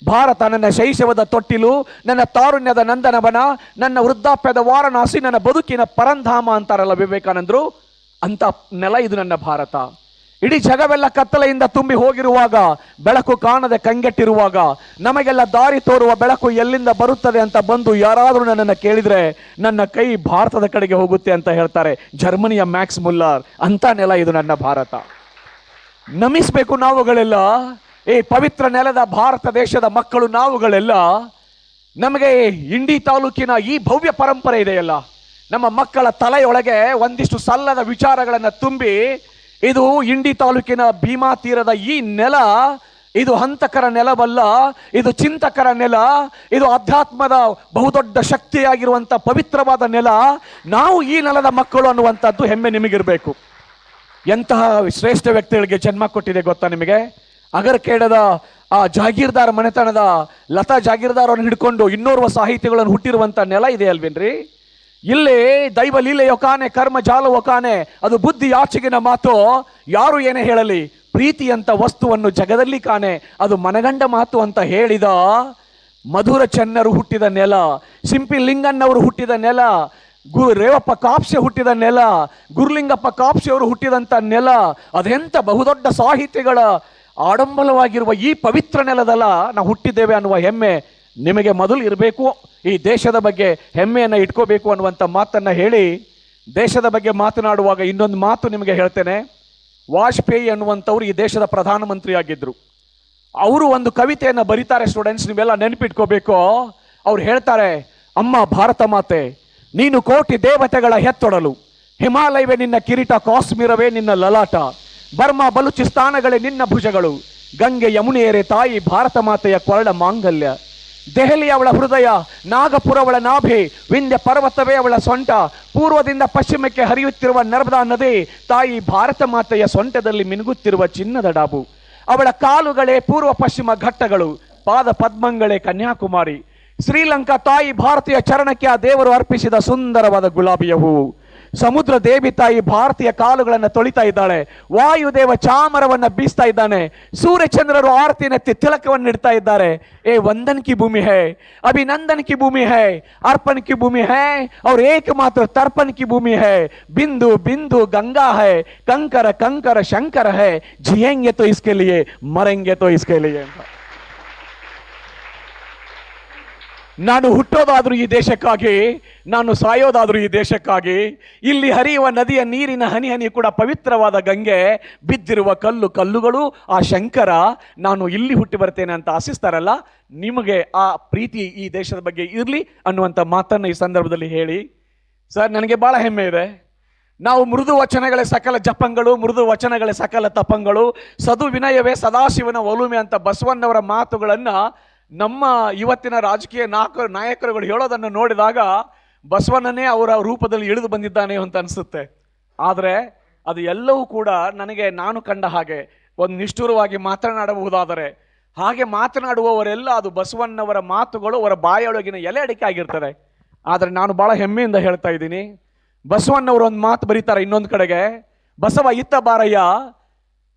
ಭಾರತ ನನ್ನ ಶೈಶವದ ತೊಟ್ಟಿಲು, ನನ್ನ ತಾರುಣ್ಯದ ನಂದನವನ, ನನ್ನ ವೃದ್ಧಾಪ್ಯದ ವಾರಣಾಸಿ, ನನ್ನ ಬದುಕಿನ ಪರಂಧಾಮ ಅಂತಾರಲ್ಲ ವಿವೇಕಾನಂದರು, ಅಂತ ನೆಲ ಇದು ನನ್ನ ಭಾರತ. ಇಡೀ ಜಗವೆಲ್ಲ ಕತ್ತಲೆಯಿಂದ ತುಂಬಿ ಹೋಗಿರುವಾಗ, ಬೆಳಕು ಕಾಣದೆ ಕಂಗೆಟ್ಟಿರುವಾಗ, ನಮಗೆಲ್ಲ ದಾರಿ ತೋರುವ ಬೆಳಕು ಎಲ್ಲಿಂದ ಬರುತ್ತದೆ ಅಂತ ಬಂದು ಯಾರಾದರೂ ನನ್ನನ್ನು ಕೇಳಿದರೆ ನನ್ನ ಕೈ ಭಾರತದ ಕಡೆಗೆ ಹೋಗುತ್ತೆ ಅಂತ ಹೇಳ್ತಾರೆ ಜರ್ಮನಿಯ ಮ್ಯಾಕ್ಸ್ ಮುಲ್ಲರ್. ಅಂತ ನೆಲ ಇದು ನನ್ನ ಭಾರತ. ನಮಿಸಬೇಕು ನಾವುಗಳೆಲ್ಲ, ಈ ಪವಿತ್ರ ನೆಲದ ಭಾರತ ದೇಶದ ಮಕ್ಕಳು ನಾವುಗಳೆಲ್ಲ. ನಮಗೆ ಇಂಡಿ ತಾಲೂಕಿನ ಈ ಭವ್ಯ ಪರಂಪರೆ ಇದೆಯಲ್ಲ, ನಮ್ಮ ಮಕ್ಕಳ ತಲೆಯೊಳಗೆ ಒಂದಿಷ್ಟು ಸಲ್ಲದ ವಿಚಾರಗಳನ್ನು ತುಂಬಿ, ಇದು ಇಂಡಿ ತಾಲೂಕಿನ ಭೀಮಾ ತೀರದ ಈ ನೆಲ ಇದು ಹಂತಕರ ನೆಲವಲ್ಲ, ಇದು ಚಿಂತಕರ ನೆಲ, ಇದು ಅಧ್ಯಾತ್ಮದ ಬಹುದೊಡ್ಡ ಶಕ್ತಿಯಾಗಿರುವಂಥ ಪವಿತ್ರವಾದ ನೆಲ. ನಾವು ಈ ನೆಲದ ಮಕ್ಕಳು ಅನ್ನುವಂಥದ್ದು ಹೆಮ್ಮೆ ನಿಮಗಿರಬೇಕು. ಎಂತಹ ಶ್ರೇಷ್ಠ ವ್ಯಕ್ತಿಗಳಿಗೆ ಜನ್ಮ ಕೊಟ್ಟಿದೆ ಗೊತ್ತಾ ನಿಮಗೆ? ಅಗರಕೇಡದ ಆ ಜಾಗೀರ್ದಾರ್ ಮನೆತನದ ಲತಾ ಜಾಗೀರ್ದಾರ್ ಅವ್ರನ್ನ ಹಿಡ್ಕೊಂಡು 200 ಸಾಹಿತಿಗಳನ್ನು ಹುಟ್ಟಿರುವಂಥ ನೆಲ ಇದೆ ಅಲ್ವೇನ್ರಿ? ಇಲ್ಲಿ ದೈವ ಲೀಲೆಯೋ ಕಾನೆ, ಕರ್ಮ ಜಾಲವೋ ಕಾನೆ, ಅದು ಬುದ್ಧಿ ಆಚೆಗಿನ ಮಾತು. ಯಾರು ಏನೇ ಹೇಳಲಿ, ಪ್ರೀತಿ ಅಂತ ವಸ್ತುವನ್ನು ಜಗದಲ್ಲಿ ಕಾನೆ, ಅದು ಮನಗಂಡ ಮಾತು ಅಂತ ಹೇಳಿದ ಮಧುರ ಚೆನ್ನರು ಹುಟ್ಟಿದ ನೆಲ, ಸಿಂಪಿ ಲಿಂಗನ್ನವರು ಹುಟ್ಟಿದ ನೆಲ, ರೇವಪ್ಪ ಕಾಪ್ಸೆ ಹುಟ್ಟಿದ ನೆಲ, ಗುರುಲಿಂಗಪ್ಪ ಕಾಪ್ಸೆ ಅವರು ಹುಟ್ಟಿದಂಥ ನೆಲ. ಅದೆಂಥ ಬಹುದೊಡ್ಡ ಸಾಹಿತ್ಯಗಳ ಆಡಂಬರವಾಗಿರುವ ಈ ಪವಿತ್ರ ನೆಲದಲ್ಲ ನಾವು ಹುಟ್ಟಿದ್ದೇವೆ ಅನ್ನುವ ಹೆಮ್ಮೆ ನಿಮಗೆ ಮೊದಲು ಇರಬೇಕು. ಈ ದೇಶದ ಬಗ್ಗೆ ಹೆಮ್ಮೆಯನ್ನು ಇಟ್ಕೋಬೇಕು ಅನ್ನುವಂಥ ಮಾತನ್ನು ಹೇಳಿ, ದೇಶದ ಬಗ್ಗೆ ಮಾತನಾಡುವಾಗ ಇನ್ನೊಂದು ಮಾತು ನಿಮಗೆ ಹೇಳ್ತೇನೆ. ವಾಜಪೇಯಿ ಅನ್ನುವಂಥವ್ರು ಈ ದೇಶದ ಪ್ರಧಾನಮಂತ್ರಿ ಆಗಿದ್ದರು. ಅವರು ಒಂದು ಕವಿತೆಯನ್ನು ಬರೀತಾರೆ ಸ್ಟೂಡೆಂಟ್ಸ್, ನೀವೆಲ್ಲ ನೆನಪಿಟ್ಕೋಬೇಕು. ಅವ್ರು ಹೇಳ್ತಾರೆ, ಅಮ್ಮ ಭಾರತ ಮಾತೆ, ನೀನು ಕೋಟಿ ದೇವತೆಗಳ ಹೆತ್ತೊಡಲು, ಹಿಮಾಲಯವೇ ನಿನ್ನ ಕಿರೀಟ, ಕಾಶ್ಮೀರವೇ ನಿನ್ನ ಲಲಾಟ, ಬರ್ಮಾ ಬಲೂಚಿಸ್ತಾನಗಳೇ ನಿನ್ನ ಭುಜಗಳು, ಗಂಗೆ ಯಮುನೆಯರೇ ತಾಯಿ ಭಾರತ ಮಾತೆಯ ಕೊರಳ ಮಾಂಗಲ್ಯ, ದೆಹಲಿ ಅವಳ ಹೃದಯ, ನಾಗಪುರ ಅವಳ ನಾಭಿ, ವಿಂಧ್ಯ ಪರ್ವತವೇ ಅವಳ ಸೊಂಟ, ಪೂರ್ವದಿಂದ ಪಶ್ಚಿಮಕ್ಕೆ ಹರಿಯುತ್ತಿರುವ ನರ್ಮದಾ ನದಿ ತಾಯಿ ಭಾರತ ಮಾತೆಯ ಸೊಂಟದಲ್ಲಿ ಮಿನುಗುತ್ತಿರುವ ಚಿನ್ನದ ಡಾಬು, ಅವಳ ಕಾಲುಗಳೇ ಪೂರ್ವ ಪಶ್ಚಿಮ ಘಟ್ಟಗಳು, ಪಾದ ಪದ್ಮಂಗಳೇ ಕನ್ಯಾಕುಮಾರಿ, ಶ್ರೀಲಂಕಾ ತಾಯಿ ಭಾರತೀಯ ಚರಣಕ್ಕೆ ಆ ದೇವರು ಅರ್ಪಿಸಿದ ಸುಂದರವಾದ ಗುಲಾಬಿಯ ಹೂವು, ಸಮುದ್ರ ದೇವಿ ತಾಯಿ ಭಾರತೀಯ ಕಾಲುಗಳನ್ನು ತೊಳಿತಾ ಇದ್ದಾಳೆ, ವಾಯುದೇವ ಚಾಮರವನ್ನ ಬೀಸ್ತಾ ಇದ್ದಾನೆ, ಸೂರ್ಯಚಂದ್ರರು ಆರತಿನೆತ್ತಿ ತಿಲಕವನ್ನು ಇಡ್ತಾ ಇದ್ದಾರೆ. ಏ ವಂದನ್ ಕಿ ಭೂಮಿ ಹೈ, ಅಭಿನಂದನ್ ಕಿ ಭೂಮಿ ಹೈ, अर्पण की भूमि है और एकमात्र तर्पण की भूमि है, बिंदु बिंदु गंगा है, कंकर कंकर शंकर है, जिएंगे तो इसके लिए, मरेंगे तो इसके लिए. ನಾನು ಹುಟ್ಟೋದಾದ್ರೂ ಈ ದೇಶಕ್ಕಾಗಿ, ನಾನು ಸಾಯೋದಾದ್ರೂ ಈ ದೇಶಕ್ಕಾಗಿ. ಇಲ್ಲಿ ಹರಿಯುವ ನದಿಯ ನೀರಿನ ಹನಿ ಹನಿ ಕೂಡ ಪವಿತ್ರವಾದ ಗಂಗೆ, ಬಿದ್ದಿರುವ ಕಲ್ಲು ಕಲ್ಲುಗಳು ಆ ಶಂಕರ. ನಾನು ಇಲ್ಲಿ ಹುಟ್ಟಿ ಬರ್ತೇನೆ ಅಂತ ಆಶಿಸ್ತಾರಲ್ಲ, ನಿಮಗೆ ಆ ಪ್ರೀತಿ ಈ ದೇಶದ ಬಗ್ಗೆ ಇರಲಿ ಅನ್ನುವಂಥ ಮಾತನ್ನು ಈ ಸಂದರ್ಭದಲ್ಲಿ ಹೇಳಿ. ಸರ್, ನನಗೆ ಭಾಳ ಹೆಮ್ಮೆ ಇದೆ. ನಾವು ಮೃದು ವಚನಗಳೇ ಸಕಲ ಜಪಂಗಳು, ಮೃದು ವಚನಗಳೇ ಸಕಲ ತಪಂಗಳು, ಸದು ವಿನಯವೇ ಸದಾಶಿವನ ಒಲುಮೆ ಅಂತ ಬಸವಣ್ಣವರ ಮಾತುಗಳನ್ನು ನಮ್ಮ ಇವತ್ತಿನ ರಾಜಕೀಯ ನಾಯಕರುಗಳು ಹೇಳೋದನ್ನು ನೋಡಿದಾಗ ಬಸವಣ್ಣನೇ ಅವರ ರೂಪದಲ್ಲಿ ಇಳಿದು ಬಂದಿದ್ದಾನೆ ಅಂತ ಅನಿಸುತ್ತೆ. ಆದರೆ ಅದು ಎಲ್ಲವೂ ಕೂಡ ನನಗೆ ನಾನು ಕಂಡ ಹಾಗೆ ಒಂದು ನಿಷ್ಠುರವಾಗಿ ಮಾತನಾಡಬಹುದಾದರೆ, ಹಾಗೆ ಮಾತನಾಡುವವರೆಲ್ಲ ಅದು ಬಸವಣ್ಣವರ ಮಾತುಗಳು ಅವರ ಬಾಯೊಳಗಿನ ಎಲೆ ಅಡಿಕೆ ಆಗಿರ್ತದೆ. ಆದರೆ ನಾನು ಭಾಳ ಹೆಮ್ಮೆಯಿಂದ ಹೇಳ್ತಾ ಇದ್ದೀನಿ, ಬಸವಣ್ಣವರು ಒಂದು ಮಾತು ಬರೀತಾರೆ ಇನ್ನೊಂದು ಕಡೆಗೆ, ಬಸವ ಇತ್ತ ಬಾರಯ್ಯ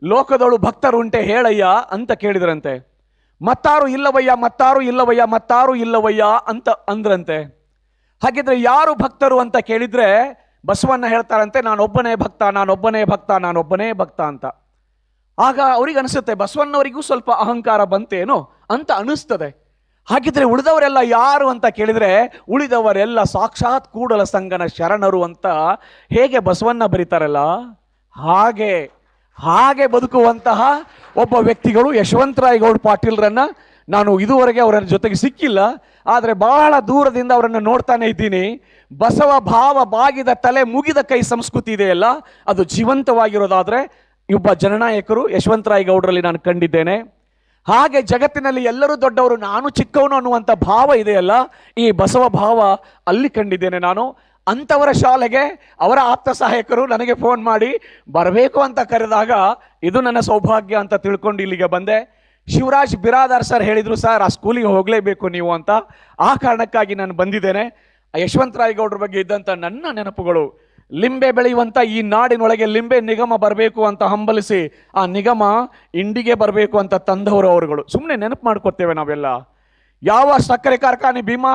ಲೋಕದೊಳು ಭಕ್ತರುಂಟೆ ಹೇಳಯ್ಯ ಅಂತ ಕೇಳಿದ್ರಂತೆ. ಮತ್ತಾರು ಇಲ್ಲವಯ್ಯ, ಮತ್ತಾರು ಇಲ್ಲವಯ್ಯ, ಮತ್ತಾರು ಇಲ್ಲವಯ್ಯ ಅಂತ ಅಂದ್ರಂತೆ. ಹಾಗಿದ್ರೆ ಯಾರು ಭಕ್ತರು ಅಂತ ಕೇಳಿದ್ರೆ ಬಸವಣ್ಣ ಹೇಳ್ತಾರಂತೆ, ನಾನೊಬ್ಬನೇ ಭಕ್ತ, ನಾನೊಬ್ಬನೇ ಭಕ್ತ, ನಾನೊಬ್ಬನೇ ಭಕ್ತ ಅಂತ. ಆಗ ಅವ್ರಿಗೆ ಅನಿಸುತ್ತೆ, ಬಸವಣ್ಣವರಿಗೂ ಸ್ವಲ್ಪ ಅಹಂಕಾರ ಬಂತೇನೋ ಅಂತ ಅನಿಸ್ತದೆ. ಹಾಗಿದ್ರೆ ಉಳಿದವರೆಲ್ಲ ಯಾರು ಅಂತ ಕೇಳಿದರೆ, ಉಳಿದವರೆಲ್ಲ ಸಾಕ್ಷಾತ್ ಕೂಡಲ ಸಂಗನ ಶರಣರು ಅಂತ ಹೇಗೆ ಬಸವಣ್ಣ ಬರೀತಾರಲ್ಲ, ಹಾಗೆ ಬದುಕುವಂತಹ ಒಬ್ಬ ವ್ಯಕ್ತಿಗಳು ಯಶವಂತರಾಯ ಗೌಡ ಪಾಟೀಲ್ರನ್ನ ನಾನು ಇದುವರೆಗೆ ಅವರ ಜೊತೆಗೆ ಸಿಕ್ಕಿಲ್ಲ, ಆದರೆ ಬಹಳ ದೂರದಿಂದ ಅವರನ್ನು ನೋಡ್ತಾನೆ ಇದ್ದೀನಿ. ಬಸವ ಭಾವ ಬಾಗಿದ ತಲೆ ಮುಗಿದ ಕೈ ಸಂಸ್ಕೃತಿ ಇದೆಯಲ್ಲ, ಅದು ಜೀವಂತವಾಗಿರೋದಾದರೆ ಒಬ್ಬ ಜನನಾಯಕರು ಯಶವಂತರಾಯ ಗೌಡರಲ್ಲಿ ನಾನು ಕಂಡಿದ್ದೇನೆ. ಹಾಗೆ ಜಗತ್ತಿನಲ್ಲಿ ಎಲ್ಲರೂ ದೊಡ್ಡವರು, ನಾನು ಚಿಕ್ಕವನು ಅನ್ನುವಂಥ ಭಾವ ಇದೆಯಲ್ಲ, ಈ ಬಸವ ಭಾವ ಅಲ್ಲಿ ಕಂಡಿದ್ದೇನೆ ನಾನು. ಅಂಥವರ ಶಾಲೆಗೆ ಅವರ ಆಪ್ತ ಸಹಾಯಕರು ನನಗೆ ಫೋನ್ ಮಾಡಿ ಬರಬೇಕು ಅಂತ ಕರೆದಾಗ ಇದು ನನ್ನ ಸೌಭಾಗ್ಯ ಅಂತ ತಿಳ್ಕೊಂಡು ಇಲ್ಲಿಗೆ ಬಂದೆ. ಶಿವರಾಜ್ ಬಿರಾದಾರ್ ಸರ್ ಹೇಳಿದರು, ಸರ್ ಆ ಸ್ಕೂಲಿಗೆ ಹೋಗಲೇಬೇಕು ನೀವು ಅಂತ. ಆ ಕಾರಣಕ್ಕಾಗಿ ನಾನು ಬಂದಿದ್ದೇನೆ. ಯಶವಂತರಾಯ ಗೌಡ್ರ ಬಗ್ಗೆ ಇದ್ದಂಥ ನನ್ನ ನೆನಪುಗಳು, ಲಿಂಬೆ ಬೆಳೆಯುವಂಥ ಈ ನಾಡಿನೊಳಗೆ ಲಿಂಬೆ ನಿಗಮ ಬರಬೇಕು ಅಂತ ಹಂಬಲಿಸಿ ಆ ನಿಗಮ ಇಂಡಿಗೆ ಬರಬೇಕು ಅಂತ ತಂದವರು ಅವರುಗಳು. ಸುಮ್ಮನೆ ನೆನಪು ಮಾಡ್ಕೊತೇವೆ ನಾವೆಲ್ಲ. ಯಾವ ಸಕ್ಕರೆ ಕಾರ್ಖಾನೆ, ಭೀಮಾ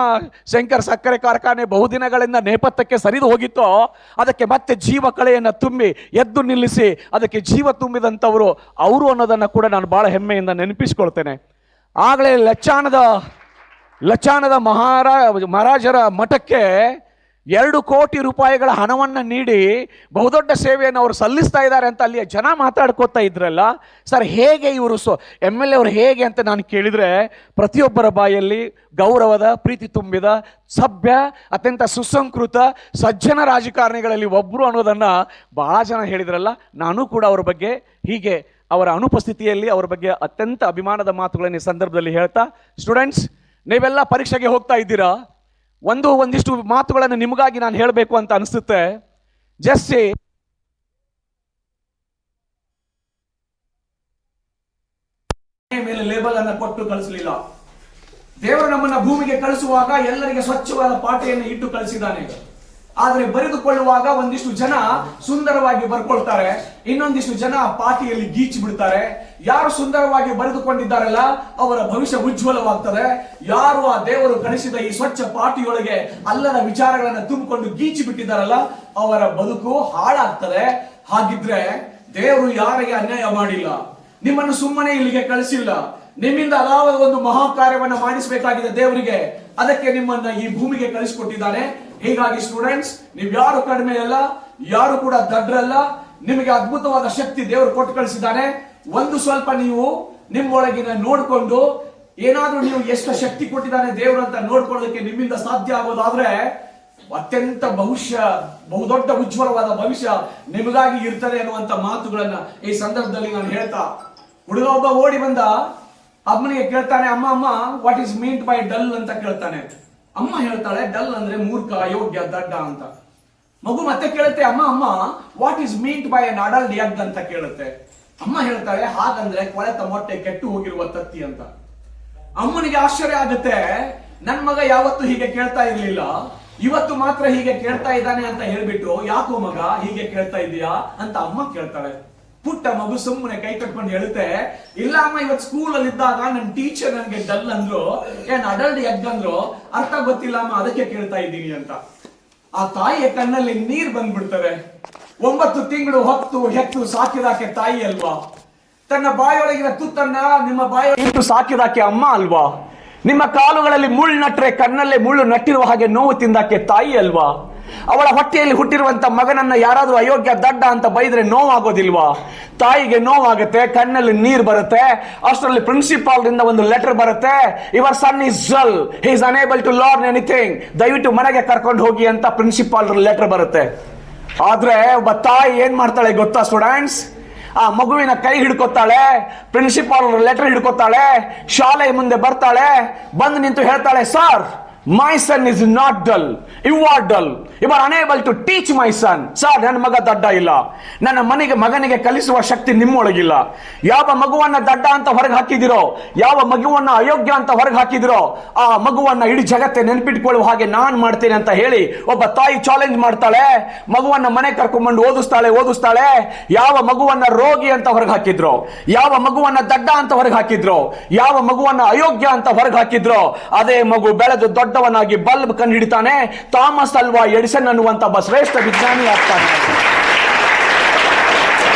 ಶಂಕರ್ ಸಕ್ಕರೆ ಕಾರ್ಖಾನೆ ಬಹುದಿನಗಳಿಂದ ನೇಪಥ್ಯಕ್ಕೆ ಸರಿದು ಹೋಗಿತ್ತೋ ಅದಕ್ಕೆ ಮತ್ತೆ ಜೀವ ಕಳೆಯನ್ನು ತುಂಬಿ ಎದ್ದು ನಿಲ್ಲಿಸಿ ಅದಕ್ಕೆ ಜೀವ ತುಂಬಿದಂಥವರು ಅವರು ಅನ್ನೋದನ್ನು ಕೂಡ ನಾನು ಭಾಳ ಹೆಮ್ಮೆಯಿಂದ ನೆನಪಿಸ್ಕೊಳ್ತೇನೆ. ಆಗಲೇ ಲಚ್ಚಾನದ ಮಹಾರಾಜರ ಮಠಕ್ಕೆ 2 ಕೋಟಿ ರೂಪಾಯಿಗಳ ಹಣವನ್ನು ನೀಡಿ ಬಹುದೊಡ್ಡ ಸೇವೆಯನ್ನು ಅವರು ಸಲ್ಲಿಸ್ತಾ ಇದ್ದಾರೆ ಅಂತ ಅಲ್ಲಿಯ ಜನ ಮಾತಾಡ್ಕೋತಾ ಇದ್ರಲ್ಲ. ಸರ್ ಹೇಗೆ ಇವರು MLA ಅವರು ಹೇಗೆ ಅಂತ ನಾನು ಕೇಳಿದರೆ, ಪ್ರತಿಯೊಬ್ಬರ ಬಾಯಲ್ಲಿ ಗೌರವದ, ಪ್ರೀತಿ ತುಂಬಿದ, ಸಭ್ಯ, ಅತ್ಯಂತ ಸುಸಂಸ್ಕೃತ, ಸಜ್ಜನ ರಾಜಕಾರಣಿಗಳಲ್ಲಿ ಒಬ್ಬರು ಅನ್ನೋದನ್ನು ಭಾಳ ಜನ ಹೇಳಿದ್ರಲ್ಲ. ನಾನು ಕೂಡ ಅವ್ರ ಬಗ್ಗೆ ಹೀಗೆ ಅವರ ಅನುಪಸ್ಥಿತಿಯಲ್ಲಿ ಅವರ ಬಗ್ಗೆ ಅತ್ಯಂತ ಅಭಿಮಾನದ ಮಾತುಗಳನ್ನು ಈ ಸಂದರ್ಭದಲ್ಲಿ ಹೇಳ್ತಾ, ಸ್ಟೂಡೆಂಟ್ಸ್ ನೀವೆಲ್ಲ ಪರೀಕ್ಷೆಗೆ ಹೋಗ್ತಾ ಇದ್ದೀರಾ. ಒಂದಿಷ್ಟು ಮಾತುಗಳನ್ನು ನಿಮಗಾಗಿ ನಾನು ಹೇಳಬೇಕು ಅಂತ ಅನಿಸುತ್ತೆ. ಜಸ್ಟ್ ಮೇಲೆ ಲೇಬಲ್ ಅನ್ನು ಕೊಟ್ಟು ಕಳಿಸಲಿಲ್ಲ. ದೇವರು ನಮ್ಮನ್ನ ಭೂಮಿಗೆ ಕಳಿಸುವಾಗ ಎಲ್ಲರಿಗೆ ಸ್ವಚ್ಛವಾದ ಪಾಠೆಯನ್ನು ಇಟ್ಟು ಕಳಿಸಿದ್ದಾನೆ. ಆದರೆ ಬರೆದುಕೊಳ್ಳುವಾಗ ಒಂದಿಷ್ಟು ಜನ ಸುಂದರವಾಗಿ ಬರ್ಕೊಳ್ತಾರೆ, ಇನ್ನೊಂದಿಷ್ಟು ಜನ ಪಾಟಿಯಲ್ಲಿ ಗೀಚಿ ಬಿಡ್ತಾರೆ. ಯಾರು ಸುಂದರವಾಗಿ ಬರೆದುಕೊಂಡಿದ್ದಾರಲ್ಲ ಅವರ ಭವಿಷ್ಯ ಉಜ್ವಲವಾಗ್ತದೆ. ಯಾರು ಆ ದೇವರು ಕಳಿಸಿದ ಈ ಸ್ವಚ್ಛ ಪಾಟಿಯೊಳಗೆ ಅಲ್ಲದ ವಿಚಾರಗಳನ್ನು ತುಂಬಿಕೊಂಡು ಗೀಚಿ ಬಿಟ್ಟಿದ್ದಾರಲ್ಲ ಅವರ ಬದುಕು ಹಾಳಾಗ್ತದೆ. ಹಾಗಿದ್ರೆ ದೇವರು ಯಾರಿಗೆ ಅನ್ಯಾಯ ಮಾಡಿಲ್ಲ, ನಿಮ್ಮನ್ನು ಸುಮ್ಮನೆ ಇಲ್ಲಿಗೆ ಕಳಿಸಿಲ್ಲ. ನಿಮ್ಮಿಂದ ಯಾವ ಒಂದು ಮಹಾ ಕಾರ್ಯವನ್ನು ಮಾಡಿಸಬೇಕಾಗಿದೆ ದೇವರಿಗೆ, ಅದಕ್ಕೆ ನಿಮ್ಮನ್ನ ಈ ಭೂಮಿಗೆ ಕಳಿಸಿಕೊಟ್ಟಿದ್ದಾನೆ. ಹೀಗಾಗಿ ಸ್ಟೂಡೆಂಟ್ಸ್, ನೀವು ಯಾರು ಕಡಿಮೆ ಅಲ್ಲ, ಯಾರು ಕೂಡ ದಡ್ರಲ್ಲ. ನಿಮಗೆ ಅದ್ಭುತವಾದ ಶಕ್ತಿ ದೇವರು ಕೊಟ್ಟು ಕಳಿಸಿದ್ದಾನೆ. ಒಂದು ಸ್ವಲ್ಪ ನೀವು ನಿಮ್ಮೊಳಗಿನ ನೋಡಿಕೊಂಡು ಏನಾದ್ರೂ ನೀವು ಎಷ್ಟು ಶಕ್ತಿ ಕೊಟ್ಟಿದ್ದಾನೆ ದೇವರು ಅಂತ ನೋಡ್ಕೊಳ್ಳೋದಕ್ಕೆ ನಿಮ್ಮಿಂದ ಸಾಧ್ಯ ಆಗೋದಾದ್ರೆ ಅತ್ಯಂತ ಬಹುದೊಡ್ಡ ಉಜ್ವಲವಾದ ಭವಿಷ್ಯ ನಿಮಗಾಗಿ ಇರ್ತದೆ ಅನ್ನುವಂತ ಮಾತುಗಳನ್ನ ಈ ಸಂದರ್ಭದಲ್ಲಿ ನಾನು ಹೇಳ್ತಾ, ಹುಡುಗ ಒಬ್ಬ ಓಡಿ ಬಂದ ಅಮ್ಮನಿಗೆ ಕೇಳ್ತಾನೆ, ಅಮ್ಮ ಅಮ್ಮ what is meant by dull ಅಂತ ಕೇಳ್ತಾನೆ. ಅಮ್ಮ ಹೇಳ್ತಾಳೆ ಡಲ್ ಅಂದ್ರೆ ಮೂರ್ಖ, ಅಯೋಗ್ಯ, ದಡ್ಡ ಅಂತ. ಮಗು ಮತ್ತೆ ಕೇಳುತ್ತೆ, ಅಮ್ಮ ಅಮ್ಮ what is meant by an adult egg ಅಂತ ಕೇಳುತ್ತೆ. ಅಮ್ಮ ಹೇಳ್ತಾಳೆ ಹಾಗಂದ್ರೆ ಕೊಳೆತ ಮೊಟ್ಟೆ, ಕೆಟ್ಟು ಹೋಗಿರುವ ತತ್ತಿ ಅಂತ. ಅಮ್ಮನಿಗೆ ಆಶ್ಚರ್ಯ ಆಗುತ್ತೆ, ನನ್ ಮಗ ಯಾವತ್ತು ಹೀಗೆ ಕೇಳ್ತಾ ಇರ್ಲಿಲ್ಲ, ಇವತ್ತು ಮಾತ್ರ ಹೀಗೆ ಕೇಳ್ತಾ ಇದ್ದಾನೆ ಅಂತ ಹೇಳ್ಬಿಟ್ಟು, ಯಾಕೋ ಮಗ ಹೀಗೆ ಕೇಳ್ತಾ ಇದೀಯಾ ಅಂತ ಅಮ್ಮ ಕೇಳ್ತಾಳೆ. ಪುಟ್ಟ ಮಗು ಸುಮ್ಮನೆ ಕೈ ಕಟ್ಕೊಂಡು ಹೇಳುತ್ತೆ, ಇಲ್ಲ ಅಮ್ಮ ಇವತ್ತು ಸ್ಕೂಲ್ ಅಲ್ಲಿ ಇದ್ದಾಗ ನನ್ನ ಟೀಚರ್ ನನ್ಗೆ ಡಲ್ ಅಂದ್ರು, ಏನ್ ಅಡಲ್ಟ್ ಎಗ್ ಅಂದ್ರು, ಅರ್ಥ ಗೊತ್ತಿಲ್ಲ ಅಮ್ಮ ಅದಕ್ಕೆ ಕೇಳ್ತಾ ಇದ್ದೀನಿ ಅಂತ. ಆ ತಾಯಿಯ ಕಣ್ಣಲ್ಲಿ ನೀರ್ ಬಂದ್ಬಿಡ್ತಾರೆ. 9 ತಿಂಗಳು ಹೊತ್ತು ಹೆತ್ತು ಸಾಕಿದಾಕೆ ತಾಯಿ ಅಲ್ವಾ? ತನ್ನ ಬಾಯೊಳಗಿನ ತುತ್ತನ್ನ ನಿಮ್ಮ ಬಾಯೊಳಗಿಟ್ಟು ಸಾಕಿದಾಕೆ ಅಮ್ಮ ಅಲ್ವಾ? ನಿಮ್ಮ ಕಾಲುಗಳಲ್ಲಿ ಮುಳ್ಳು ನಟ್ರೆ ಕಣ್ಣಲ್ಲೇ ಮುಳ್ಳು ನಟ್ಟಿರುವ ಹಾಗೆ ನೋವು ತಿಂದಾಕೆ ತಾಯಿ ಅಲ್ವಾ? ಅವಳ ಹೊಟ್ಟೆಯಲ್ಲಿ ಹುಟ್ಟಿರುವಂತ ಮಗನನ್ನ ಯಾರಾದ್ರೂ ಅಯೋಗ್ಯ, ದಡ್ಡ ಅಂತ ಬೈದ್ರೆ ನೋವಾಗೋದಿಲ್ವಾ? ತಾಯಿಗೆ ನೋವಾಗುತ್ತೆ, ಕಣ್ಣಲ್ಲಿ ನೀರು ಬರುತ್ತೆ. ಅಷ್ಟರಲ್ಲಿ ಪ್ರಿನ್ಸಿಪಾಲ್ ರಿಂದ ಒಂದು ಲೆಟರ್ ಬರುತ್ತೆ, your son is dull, he is unable to learn anything, ದಯವಿಟ್ಟು ಮನೆಗೆ ಕರ್ಕೊಂಡು ಹೋಗಿ ಅಂತ ಪ್ರಿನ್ಸಿಪಾಲ್ ಲೆಟರ್ ಬರುತ್ತೆ. ಆದ್ರೆ ಒಬ್ಬ ತಾಯಿ ಏನ್ ಮಾಡ್ತಾಳೆ ಗೊತ್ತಾ ಸ್ಟೂಡೆಂಟ್ಸ್? ಆ ಮಗುವಿನ ಕೈ ಹಿಡ್ಕೊತಾಳೆ, ಪ್ರಿನ್ಸಿಪಾಲ್ ಲೆಟರ್ ಹಿಡ್ಕೊತಾಳೆ, ಶಾಲೆ ಮುಂದೆ ಬರ್ತಾಳೆ, ಬಂದು ನಿಂತು ಹೇಳ್ತಾಳೆ, sir my son is not dull, you are dull, you are unable to teach my son. Sir ನನ್ನ ಮಗ ದಡ್ಡ ಇಲ್ಲ, ನನ್ನ ಮಗನಿಗೆ ಕಲಿಸುವ ಶಕ್ತಿ ನಿಮ್ಮೊಳಗಿಲ್ಲ. ಯಾವ ಮಗುವನ್ನ ದಡ್ಡ ಅಂತ ಹೊರಗೆ ಹಾಕಿದಿರೋ, ಯಾವ ಮಗುವನ್ನ ಅಯೋಗ್ಯ ಅಂತ ಹೊರಗೆ ಹಾಕಿದಿರೋ, ಆ ಮಗುವನ್ನ ಇಡೀ ಜಗತ್ತೇ ನೆನಪಿಟ್ಕೊಳ್ಳುವ ಹಾಗೆ ನಾನ್ ಮಾಡ್ತೇನೆ ಅಂತ ಹೇಳಿ ಒಬ್ಬ ತಾಯಿ ಚಾಲೆಂಜ್ ಮಾಡ್ತಾಳೆ. ಮಗುವನ್ನ ಮನೆ ಕರ್ಕೊಂಡ್ಬಂದು ಓದಿಸ್ತಾಳೆ. ಯಾವ ಮಗುವನ್ನ ರೋಗಿ ಅಂತ ಹೊರಗೆ ಹಾಕಿದ್ರು, ಯಾವ ಮಗುವನ್ನ ದಡ್ಡ ಅಂತ ಹೊರಗೆ ಹಾಕಿದ್ರು, ಯಾವ ಮಗುವನ್ನ ಅಯೋಗ್ಯ ಅಂತ ಹೊರಗೆ ಹಾಕಿದ್ರು, ಅದೇ ಮಗು ಬೆಳೆದು ದೊಡ್ಡವನಾಗಿ ಬಲ್ಬ್ ಕಂಡು ಹಿಡಿತಾನೆ. ಥಾಮಸ್ ಅಲ್ವಾ ಎಡಿಸನ್ ಅನ್ನುವಂತ ಒಬ್ಬ ಶ್ರೇಷ್ಠ ವಿಜ್ಞಾನಿ ಆಗ್ತಾನೆ.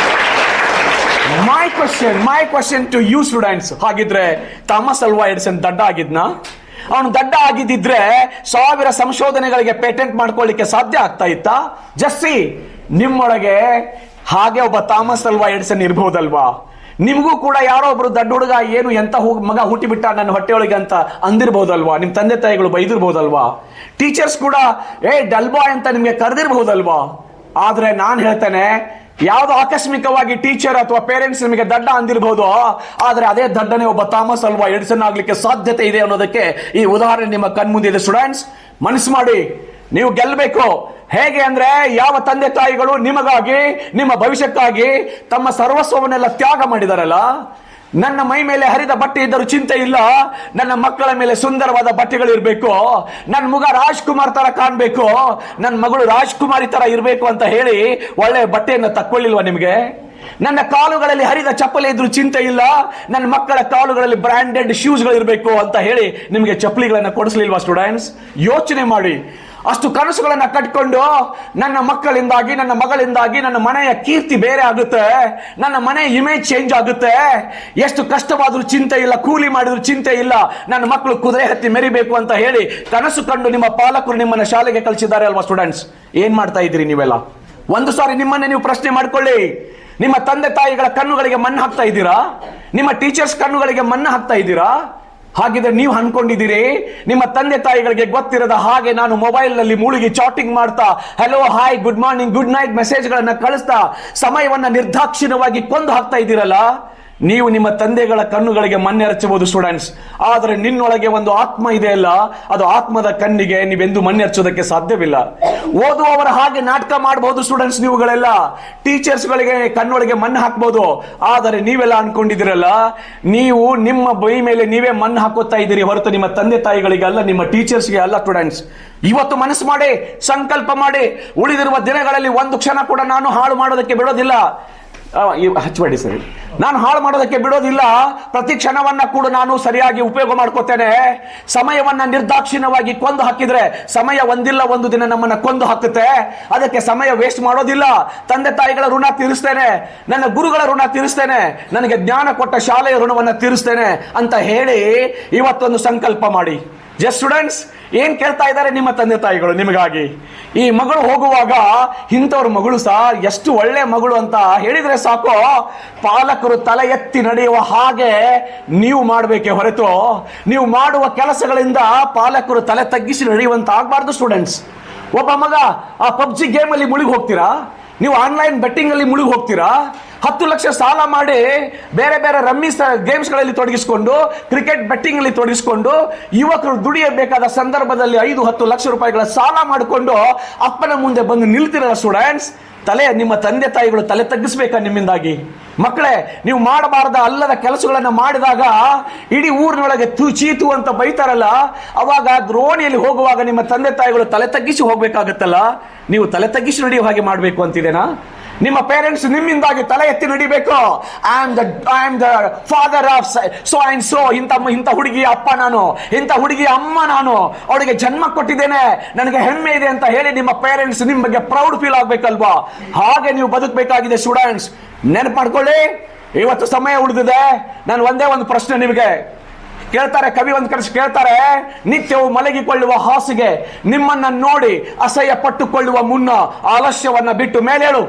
My question to you students, ಹಾಗಿದ್ರೆ ಥಾಮಸ್ ಅಲ್ವಾ ಎಡಿಸನ್ ದಡ್ಡ ಆಗಿದ್ನಾ? ಅವನು ದಡ್ಡ ಆಗಿದ್ದಿದ್ರೆ 1000 ಸಂಶೋಧನೆಗಳಿಗೆ ಪೇಟೆಂಟ್ ಮಾಡ್ಕೊಳ್ಳಿಕ್ಕೆ ಸಾಧ್ಯ ಆಗ್ತಾ ಇತ್ತಾ? ಜಸ್ಸಿ ನಿಮ್ಮೊಳಗೆ ಹಾಗೆ ಒಬ್ಬ ಥಾಮಸ್ ಅಲ್ವಾ ಎಡಿಸನ್ ಇರ್ಬಹುದಲ್ವಾ? ನಿಮಗೂ ಕೂಡ ಯಾರೋ ಒಬ್ರು ದಡ್ಡ ಹುಡುಗ, ಏನು ಎಂತ ಮಗ ಹುಟ್ಟಿಬಿಟ್ಟ ನನ್ನ ಹೊಟ್ಟೆಯೊಳಗೆ ಅಂತ ಅಂದಿರ್ಬಹುದಲ್ವಾ? ನಿಮ್ ತಂದೆ ತಾಯಿಗಳು ಬೈದಿರ್ಬಹುದಲ್ವಾ? ಟೀಚರ್ಸ್ ಕೂಡ ಡಲ್ ಬಾಯ್ ಅಂತ ನಿಮ್ಗೆ ಕರೆದಿರ್ಬಹುದಲ್ವಾ? ಆದ್ರೆ ನಾನು ಹೇಳ್ತೇನೆ, ಯಾವ್ದು ಆಕಸ್ಮಿಕವಾಗಿ ಟೀಚರ್ ಅಥವಾ ಪೇರೆಂಟ್ಸ್ ನಿಮಗೆ ದಡ್ಡ ಅಂದಿರಬಹುದು, ಆದ್ರೆ ಅದೇ ದಡ್ಡನೇ ಒಬ್ಬ ಥಾಮಸ್ ಅಲ್ವಾ ಎಡಿಸನ್ ಆಗ್ಲಿಕ್ಕೆ ಸಾಧ್ಯತೆ ಇದೆ ಅನ್ನೋದಕ್ಕೆ ಈ ಉದಾಹರಣೆ ನಿಮ್ಮ ಕಣ್ಮುಂದಿದೆ. ಸ್ಟೂಡೆಂಟ್ಸ್, ಮನಸ್ಸು ಮಾಡಿ, ನೀವು ಗೆಲ್ಲಬೇಕು. ಹೇಗೆ ಅಂದ್ರೆ, ಯಾವ ತಂದೆ ತಾಯಿಗಳು ನಿಮಗಾಗಿ, ನಿಮ್ಮ ಭವಿಷ್ಯಕ್ಕಾಗಿ ತಮ್ಮ ಸರ್ವಸ್ವವನ್ನೆಲ್ಲ ತ್ಯಾಗ ಮಾಡಿದಾರಲ್ಲ. ನನ್ನ ಮೈ ಮೇಲೆ ಹರಿದ ಬಟ್ಟೆ ಇದ್ದರೂ ಚಿಂತೆ ಇಲ್ಲ, ನನ್ನ ಮಕ್ಕಳ ಮೇಲೆ ಸುಂದರವಾದ ಬಟ್ಟೆಗಳು ಇರಬೇಕು, ನನ್ನ ಮಗ ರಾಜ್ಕುಮಾರ್ ತರ ಕಾಣ್ಬೇಕು, ನನ್ನ ಮಗಳು ರಾಜ್ಕುಮಾರಿ ತರ ಇರಬೇಕು ಅಂತ ಹೇಳಿ ಒಳ್ಳೆ ಬಟ್ಟೆಯನ್ನು ತಕ್ಕೊಳ್ಳಿಲ್ವಾ ನಿಮಗೆ? ನನ್ನ ಕಾಲುಗಳಲ್ಲಿ ಹರಿದ ಚಪ್ಪಲಿ ಇದ್ರೂ ಚಿಂತೆ ಇಲ್ಲ, ನನ್ನ ಮಕ್ಕಳ ಕಾಲುಗಳಲ್ಲಿ ಬ್ರಾಂಡೆಡ್ ಶೂಸ್ಗಳು ಇರಬೇಕು ಅಂತ ಹೇಳಿ ನಿಮಗೆ ಚಪ್ಪಲಿಗಳನ್ನ ಕೊಡಿಸ್ಲಿಲ್ವಾ? ಸ್ಟೂಡೆಂಟ್ಸ್, ಯೋಚನೆ ಮಾಡಿ. ಅಷ್ಟು ಕನಸುಗಳನ್ನ ಕಟ್ಕೊಂಡು ನನ್ನ ಮಕ್ಕಳಿಂದಾಗಿ, ನನ್ನ ಮಗಳಿಂದಾಗಿ ನನ್ನ ಮನೆಯ ಕೀರ್ತಿ ಬೇರೆ ಆಗುತ್ತೆ, ನನ್ನ ಮನೆ ಇಮೇಜ್ ಚೇಂಜ್ ಆಗುತ್ತೆ. ಎಷ್ಟು ಕಷ್ಟವಾದ್ರೂ ಚಿಂತೆ ಇಲ್ಲ, ಕೂಲಿ ಮಾಡಿದ್ರು ಚಿಂತೆ ಇಲ್ಲ, ನನ್ನ ಮಕ್ಕಳು ಕುದುರೆ ಹತ್ತಿ ಮೆರಿಬೇಕು ಅಂತ ಹೇಳಿ ಕನಸು ಕಂಡು ನಿಮ್ಮ ಪಾಲಕರು ನಿಮ್ಮನ್ನ ಶಾಲೆಗೆ ಕಳಿಸಿದ್ದಾರೆ ಅಲ್ವಾ? ಸ್ಟೂಡೆಂಟ್ಸ್, ಏನ್ ಮಾಡ್ತಾ ಇದ್ದೀರಿ ನೀವೆಲ್ಲ? ಒಂದು ಸಾರಿ ನಿಮ್ಮನ್ನೇ ನೀವು ಪ್ರಶ್ನೆ ಮಾಡ್ಕೊಳ್ಳಿ. ನಿಮ್ಮ ತಂದೆ ತಾಯಿಗಳ ಕಣ್ಣುಗಳಿಗೆ ಮಣ್ಣು ಹಾಕ್ತಾ ಇದ್ದೀರಾ? ನಿಮ್ಮ ಟೀಚರ್ಸ್ ಕಣ್ಣುಗಳಿಗೆ ಮಣ್ಣು ಹಾಕ್ತಾ ಇದ್ದೀರಾ? ಹಾಗಿದ್ರೆ ನೀವು ಅನ್ಕೊಂಡಿದ್ದೀರಿ ನಿಮ್ಮ ತಂದೆ ತಾಯಿಗಳಿಗೆ ಗೊತ್ತಿರದ ಹಾಗೆ ನಾನು ಮೊಬೈಲ್ ನಲ್ಲಿ ಮುಳುಗಿ ಚಾಟಿಂಗ್ ಮಾಡ್ತಾ hello hi good morning good night message ಗಳನ್ನ ಕಳಿಸ್ತಾ ಸಮಯವನ್ನ ನಿರ್ದಾಕ್ಷಿಣ್ಯವಾಗಿ ಕೊಂದು ಹಾಕ್ತಾ ಇದ್ದೀರಲ್ಲ. ನೀವು ನಿಮ್ಮ ತಂದೆಗಳ ಕಣ್ಣುಗಳಿಗೆ ಮಣ್ಣೆರಚಬಹುದು ಸ್ಟೂಡೆಂಟ್ಸ್, ಆದರೆ ನಿನ್ನೊಳಗೆ ಒಂದು ಆತ್ಮ ಇದೆ ಅಲ್ಲ, ಅದು ಆತ್ಮದ ಕಣ್ಣಿಗೆ ನೀವೆಂದು ಮಣ್ಣೆರಚೋದಕ್ಕೆ ಸಾಧ್ಯವಿಲ್ಲ. ಓದುವವರ ಹಾಗೆ ನಾಟಕ ಮಾಡಬಹುದು ಸ್ಟೂಡೆಂಟ್ಸ್, ನೀವುಗಳೆಲ್ಲ ಟೀಚರ್ಸ್ ಗಳಿಗೆ ಕಣ್ಣೊಳಗೆ ಮಣ್ಣು ಹಾಕ್ಬಹುದು. ಆದರೆ ನೀವೆಲ್ಲ ಅನ್ಕೊಂಡಿದ್ದೀರಲ್ಲ, ನೀವು ನಿಮ್ಮ ಬೈ ಮೇಲೆ ನೀವೇ ಮಣ್ಣು ಹಾಕೋತಾ ಇದ್ದೀರಿ ಹೊರತು ನಿಮ್ಮ ತಂದೆ ತಾಯಿಗಳಿಗೆ ಅಲ್ಲ, ನಿಮ್ಮ ಟೀಚರ್ಸ್ಗೆ ಅಲ್ಲ ಸ್ಟೂಡೆಂಟ್ಸ್. ಇವತ್ತು ಮನಸ್ಸು ಮಾಡಿ ಸಂಕಲ್ಪ ಮಾಡಿ, ಉಳಿದಿರುವ ದಿನಗಳಲ್ಲಿ ಒಂದು ಕ್ಷಣ ಕೂಡ ನಾನು ಹಾಳು ಮಾಡೋದಕ್ಕೆ ಬಿಡೋದಿಲ್ಲ. ಹಚ್ಚಬೇಡಿ ಸರಿ, ನಾನು ಹಾಳು ಮಾಡೋದಕ್ಕೆ ಬಿಡೋದಿಲ್ಲ. ಪ್ರತಿ ಕ್ಷಣವನ್ನ ಕೂಡ ನಾನು ಸರಿಯಾಗಿ ಉಪಯೋಗ ಮಾಡ್ಕೋತೇನೆ. ಸಮಯವನ್ನ ನಿರ್ದಾಕ್ಷಿಣ್ಯವಾಗಿ ಕೊಂದು ಹಾಕಿದ್ರೆ ಸಮಯ ಒಂದಿಲ್ಲ ಒಂದು ದಿನ ನಮ್ಮನ್ನ ಕೊಂದು ಹಾಕುತ್ತೆ. ಅದಕ್ಕೆ ಸಮಯ ವೇಸ್ಟ್ ಮಾಡೋದಿಲ್ಲ. ತಂದೆ ತಾಯಿಗಳ ಋಣ ತೀರಿಸ್ತೇನೆ, ನನ್ನ ಗುರುಗಳ ಋಣ ತೀರಿಸ್ತೇನೆ, ನನಗೆ ಜ್ಞಾನ ಕೊಟ್ಟ ಶಾಲೆಯ ಋಣವನ್ನ ತೀರಿಸ್ತೇನೆ ಅಂತ ಹೇಳಿ ಇವತ್ತೊಂದು ಸಂಕಲ್ಪ ಮಾಡಿ. ಜಸ್ಟ್ ಸ್ಟೂಡೆಂಟ್ಸ್, ಏನ್ ಕೇಳ್ತಾ ಇದ್ದಾರೆ ನಿಮ್ಮ ತಂದೆ ತಾಯಿಗಳು ನಿಮಗಾಗಿ? ಈ ಮಗಳು ಹೋಗುವಾಗ ಇಂಥವ್ರ ಮಗಳು ಸಹ ಎಷ್ಟು ಒಳ್ಳೆ ಮಗಳು ಅಂತ ಹೇಳಿದ್ರೆ ಸಾಕು, ಪಾಲಕರು ತಲೆ ಎತ್ತಿ ನಡೆಯುವ ಹಾಗೆ ನೀವು ಮಾಡಬೇಕೆ ಹೊರತು ನೀವು ಮಾಡುವ ಕೆಲಸಗಳಿಂದ ಪಾಲಕರು ತಲೆ ತಗ್ಗಿಸಿ ನಡೆಯುವಂತ ಆಗಬಾರ್ದು ಸ್ಟೂಡೆಂಟ್ಸ್. ಒಬ್ಬ ಮಗ ಆ ಪಬ್ಜಿ ಗೇಮ್ ಅಲ್ಲಿ ಮುಳುಗಿ ಹೋಗ್ತೀರಾ, ನೀವು ಆನ್ಲೈನ್ ಬೆಟ್ಟಿಂಗ್ ಅಲ್ಲಿ ಮುಳುಗಿ ಹೋಗ್ತೀರಾ, 10 ಲಕ್ಷ ಸಾಲ ಮಾಡಿ ಬೇರೆ ಬೇರೆ ರಮ್ಮಿ ಗೇಮ್ಸ್ ಗಳಲ್ಲಿ ತೊಡಗಿಸಿಕೊಂಡು ಕ್ರಿಕೆಟ್ ಬೆಟ್ಟಿಂಗ್ ಅಲ್ಲಿ ತೊಡಗಿಸಿಕೊಂಡು ಯುವಕರು ದುಡಿಯಬೇಕಾದ ಸಂದರ್ಭದಲ್ಲಿ 5-10 ಲಕ್ಷ ರೂಪಾಯಿಗಳ ಸಾಲ ಮಾಡಿಕೊಂಡು ಅಪ್ಪನ ಮುಂದೆ ಬಂದು ನಿಲ್ತಿರಲ್ಲ ಸ್ಟೂಡೆಂಟ್ಸ್. ನಿಮ್ಮ ತಂದೆ ತಾಯಿಗಳು ತಲೆ ತಗ್ಗಿಸ್ಬೇಕಾ ನಿಮ್ಮಿಂದಾಗಿ? ಮಕ್ಕಳೇ, ನೀವು ಮಾಡಬಾರದ ಅಲ್ಲದ ಕೆಲಸಗಳನ್ನ ಮಾಡಿದಾಗ ಇಡೀ ಊರಿನೊಳಗೆ ಚೀತು ಅಂತ ಬೈತಾರಲ್ಲ, ಅವಾಗ ದ್ರೋಣಿಯಲ್ಲಿ ಹೋಗುವಾಗ ನಿಮ್ಮ ತಂದೆ ತಾಯಿಗಳು ತಲೆ ತಗ್ಗಿಸಿ ಹೋಗ್ಬೇಕಾಗತ್ತಲ್ಲ. ನೀವು ತಲೆ ತಗ್ಗಿಸಿ ನಡೆಯುವ ಹಾಗೆ ಮಾಡಬೇಕು ಅಂತಿದೇನಾ? ನಿಮ್ಮ ಪೇರೆಂಟ್ಸ್ ನಿಮ್ಮಿಂದಾಗಿ ತಲೆ ಎತ್ತಿ ನಡಿಬೇಕು. I am the father of so and so, ಇಂಥ ಹುಡುಗಿಯ ಅಪ್ಪ ನಾನು, ಇಂಥ ಹುಡುಗಿಯ ಅಮ್ಮ ನಾನು, ಅವಳಿಗೆ ಜನ್ಮ ಕೊಟ್ಟಿದ್ದೇನೆ, ನನಗೆ ಹೆಮ್ಮೆ ಇದೆ ಅಂತ ಹೇಳಿ ನಿಮ್ಮ ಪೇರೆಂಟ್ಸ್ ನಿಮ್ಮ ಬಗ್ಗೆ ಪ್ರೌಡ್ ಫೀಲ್ ಆಗ್ಬೇಕಲ್ವಾ? ಹಾಗೆ ನೀವು ಬದುಕಬೇಕಾಗಿದೆ ಸ್ಟೂಡೆಂಟ್ಸ್. ನೆನಪು ಮಾಡ್ಕೊಳ್ಳಿ, ಇವತ್ತು ಸಮಯ ಉಳಿದಿದೆ. ನಾನು ಒಂದೇ ಒಂದು ಪ್ರಶ್ನೆ ನಿಮಗೆ ಕೇಳ್ತಾರೆ, ಕವಿ ಒಂದು ಕನಸು ಕೇಳ್ತಾರೆ, ನಿತ್ಯವೂ ಮಲಗಿಕೊಳ್ಳುವ ಹಾಸಿಗೆ ನಿಮ್ಮನ್ನ ನೋಡಿ ಅಸಹ್ಯ ಪಟ್ಟುಕೊಳ್ಳುವ ಮುನ್ನ ಆಲಸ್ಯವನ್ನ ಬಿಟ್ಟು ಮೇಲೇಳು.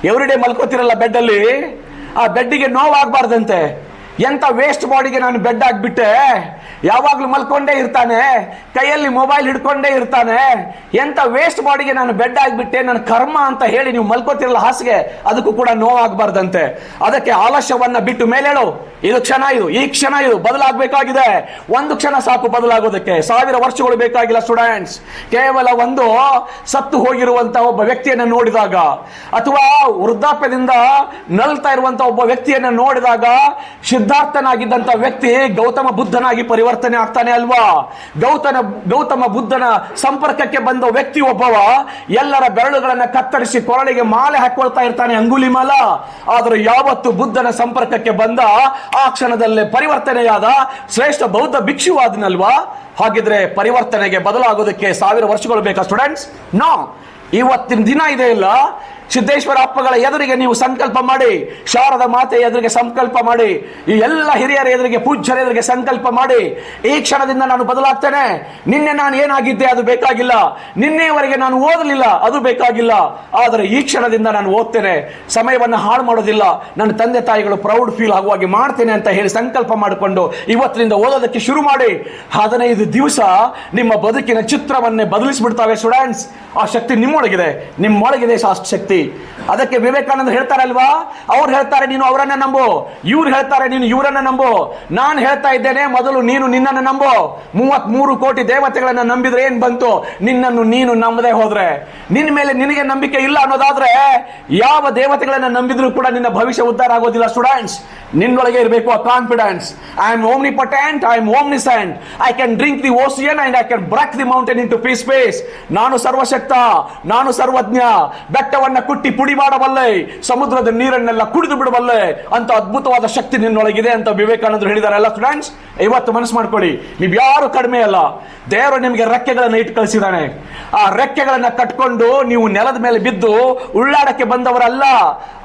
ಎವ್ರಿಡೇ ಮಲ್ಕೋತಿರಲ್ಲ ಬೆಡ್ ಅಲ್ಲಿ, ಆ ಬೆಡ್ಡಿಗೆ ನೋವಾಗಬಾರ್ದಂತೆ. ಎಂತ ವೇಸ್ಟ್ ಬಾಡಿಗೆ ನಾನು ಬೆಡ್ ಆಗಿಬಿಟ್ಟೆ, ಯಾವಾಗ್ಲೂ ಮಲ್ಕೊಂಡೇ ಇರ್ತಾನೆ, ಕೈಯಲ್ಲಿ ಮೊಬೈಲ್ ಹಿಡ್ಕೊಂಡೇ ಇರ್ತಾನೆ, ಎಂತ ವೇಸ್ಟ್ ಬಾಡಿಗೆ ನಾನು ಬೆಡ್ ಆಗಿಬಿಟ್ಟೆ, ನನ್ನ ಕರ್ಮ ಅಂತ ಹೇಳಿ ನೀವು ಮಲ್ಕೋತಿರಲ್ಲ ಹಾಸಿಗೆ, ಅದಕ್ಕೂ ಕೂಡ ನೋವಾಗಬಾರ್ದಂತೆ. ಅದಕ್ಕೆ ಆಲಸ್ಯವನ್ನ ಬಿಟ್ಟು ಮೇಲೇಳು. ಇದು ಕ್ಷಣ, ಈ ಕ್ಷಣ ಬದಲಾಗಬೇಕಾಗಿದೆ. ಒಂದು ಕ್ಷಣ ಸಾಕು ಬದಲಾಗೋದಕ್ಕೆ, 1000 ವರ್ಷಗಳು ಬೇಕಾಗಿಲ್ಲ ಸ್ಟೂಡೆಂಟ್ಸ್. ಕೇವಲ ಒಂದು ಸತ್ತು ಹೋಗಿರುವಂತಹ ಒಬ್ಬ ವ್ಯಕ್ತಿಯನ್ನ ನೋಡಿದಾಗ, ಅಥವಾ ವೃದ್ಧಾಪ್ಯದಿಂದ ನಲ್ತಾ ಇರುವಂತಹ ಒಬ್ಬ ವ್ಯಕ್ತಿಯನ್ನ ನೋಡಿದಾಗ, ಸಿದ್ಧಾರ್ಥನಾಗಿದ್ದಂತ ವ್ಯಕ್ತಿ ಗೌತಮ ಬುದ್ಧನಾಗಿ ಪರಿವರ್ತನೆ ಆಗ್ತಾನೆ ಅಲ್ವಾ? ಗೌತಮ ಬುದ್ಧನ ಸಂಪರ್ಕಕ್ಕೆ ಬಂದ ವ್ಯಕ್ತಿ ಒಬ್ಬವ ಎಲ್ಲರ ಬೆರಳುಗಳನ್ನ ಕತ್ತರಿಸಿ ಕೊರಳಿಗೆ ಮಾಲೆ ಹಾಕೊಳ್ತಾ ಇರ್ತಾನೆ, ಅಂಗುಲಿಮಾಲ. ಆದ್ರೆ ಯಾವತ್ತು ಬುದ್ಧನ ಸಂಪರ್ಕಕ್ಕೆ ಬಂದ ಆ ಕ್ಷಣದಲ್ಲೇ ಪರಿವರ್ತನೆಯಾದ ಶ್ರೇಷ್ಠ ಬೌದ್ಧ ಭಿಕ್ಷುವಾದನಲ್ವಾ? ಹಾಗಿದ್ರೆ ಪರಿವರ್ತನೆಗೆ ಬದಲಾಗೋದಕ್ಕೆ 1000 ವರ್ಷಗಳು ಬೇಕಾ ಸ್ಟೂಡೆಂಟ್ಸ್? ನೋ. ಇವತ್ತಿನ ದಿನ ಇದೆ ಇಲ್ಲ, ಸಿದ್ದೇಶ್ವರ ಅಪ್ಪಗಳ ಎದುರಿಗೆ ನೀವು ಸಂಕಲ್ಪ ಮಾಡಿ, ಶಾರದ ಮಾತೆ ಎದುರಿಗೆ ಸಂಕಲ್ಪ ಮಾಡಿ, ಈ ಎಲ್ಲ ಹಿರಿಯರ ಎದುರಿಗೆ, ಪೂಜ್ಯರ ಎದುರಿಗೆ ಸಂಕಲ್ಪ ಮಾಡಿ, ಈ ಕ್ಷಣದಿಂದ ನಾನು ಬದಲಾಗ್ತೇನೆ. ನಿನ್ನೆ ನಾನು ಏನಾಗಿದ್ದೆ ಅದು ಬೇಕಾಗಿಲ್ಲ, ನಿನ್ನೆಯವರೆಗೆ ನಾನು ಓದಲಿಲ್ಲ ಅದು ಬೇಕಾಗಿಲ್ಲ, ಆದರೆ ಈ ಕ್ಷಣದಿಂದ ನಾನು ಓದ್ತೇನೆ, ಸಮಯವನ್ನು ಹಾಳು ಮಾಡೋದಿಲ್ಲ, ನನ್ನ ತಂದೆ ತಾಯಿಗಳು ಪ್ರೌಡ್ ಫೀಲ್ ಆಗುವಾಗೆ ಮಾಡ್ತೇನೆ ಅಂತ ಹೇಳಿ ಸಂಕಲ್ಪ ಮಾಡಿಕೊಂಡು ಇವತ್ತಿನಿಂದ ಓದೋದಕ್ಕೆ ಶುರು ಮಾಡಿ. 15 ದಿವಸ ನಿಮ್ಮ ಬದುಕಿನ ಚಿತ್ರವನ್ನೇ ಬದಲಿಸಿಬಿಡ್ತಾವೆ ಸ್ಟೂಡೆಂಟ್ಸ್. ಆ ಶಕ್ತಿ ನಿಮ್ಮೊಳಗಿದೆ, ಆ ಶಕ್ತಿ. ಅದಕ್ಕೆ ವಿವೇಕಾನಂದ ಹೇಳ್ತಾರಲ್ವಾ, ಅವ್ರು ಹೇಳ್ತಾರೆ ನೀನು ಅವರನ್ನ ನಂಬು, ಇವ್ರು ಹೇಳ್ತಾರೆ ನೀನು ಇವರನ್ನ ನಂಬು. ನಾನು ಹೇಳ್ತಾ ಇದ್ದೇನೆ, ಮೊದಲು ನೀನು ನಿನ್ನನ್ನು ನಂಬು. 33 ಕೋಟಿ ದೇವತೆಗಳನ್ನ ನಂಬಿದ್ರೆ ಏನ್ ಬಂತು? ನಿನ್ನನ್ನು ನೀನು ನಂಬದೆ ಹೋದ್ರೆ, ನಿನ್ನ ಮೇಲೆ ನಿನಗೆ ನಂಬಿಕೆ ಇಲ್ಲ ಅನ್ನೋದಾದ್ರೆ ಯಾವ ದೇವತೆಗಳನ್ನ ನಂಬಿದ್ರು ಕೂಡ ನಿನ್ನ ಭವಿಷ್ಯ ಉದ್ಧಾರ ಆಗೋದಿಲ್ಲ ಸ್ಟೂಡೆಂಟ್ಸ್. ನಿನ್ನೊಳಗೆ ಇರಬೇಕು ಆ confidence. I am omnipotent, I am omniscient, I can drink the ocean and I can break the mountain into pieces. ನಾನು ಸರ್ವಶಕ್ತ, ನಾನು ಸರ್ವಜ್ಞ, ಬೆಟ್ಟವನ್ನ ಕುಟ್ಟಿ ಪುಡಿ ಮಾಡಬಲ್ಲೆ, ಸಮುದ್ರದ ನೀರನ್ನೆಲ್ಲ ಕುಡಿದು ಬಿಡಬಲ್ಲೆ ಅಂತ ಅದ್ಭುತವಾದ ಶಕ್ತಿ ನಿನ್ನೊಳಗಿದೆ ಅಂತ ವಿವೇಕಾನಂದರು ಹೇಳಿದಾರಲ್ಲ ಸ್ಟೂಡೆಂಟ್ಸ್. ಇವತ್ತು ಮನಸ್ಸು ಮಾಡ್ಕೊಳ್ಳಿ, ನೀವು ಯಾರು ಕಡಿಮೆ ಅಲ್ಲ. ದೇವರು ನಿಮಗೆ ರೆಕ್ಕೆಗಳನ್ನ ಇಟ್ಟು ಕಳಿಸಿದ್ದಾನೆ. ಆ ರೆಕ್ಕೆಗಳನ್ನ ಕಟ್ಕೊಂಡು ನೀವು ನೆಲದ ಮೇಲೆ ಬಿದ್ದು ಉಳ್ಳಾಡಕ್ಕೆ ಬಂದವರಲ್ಲ.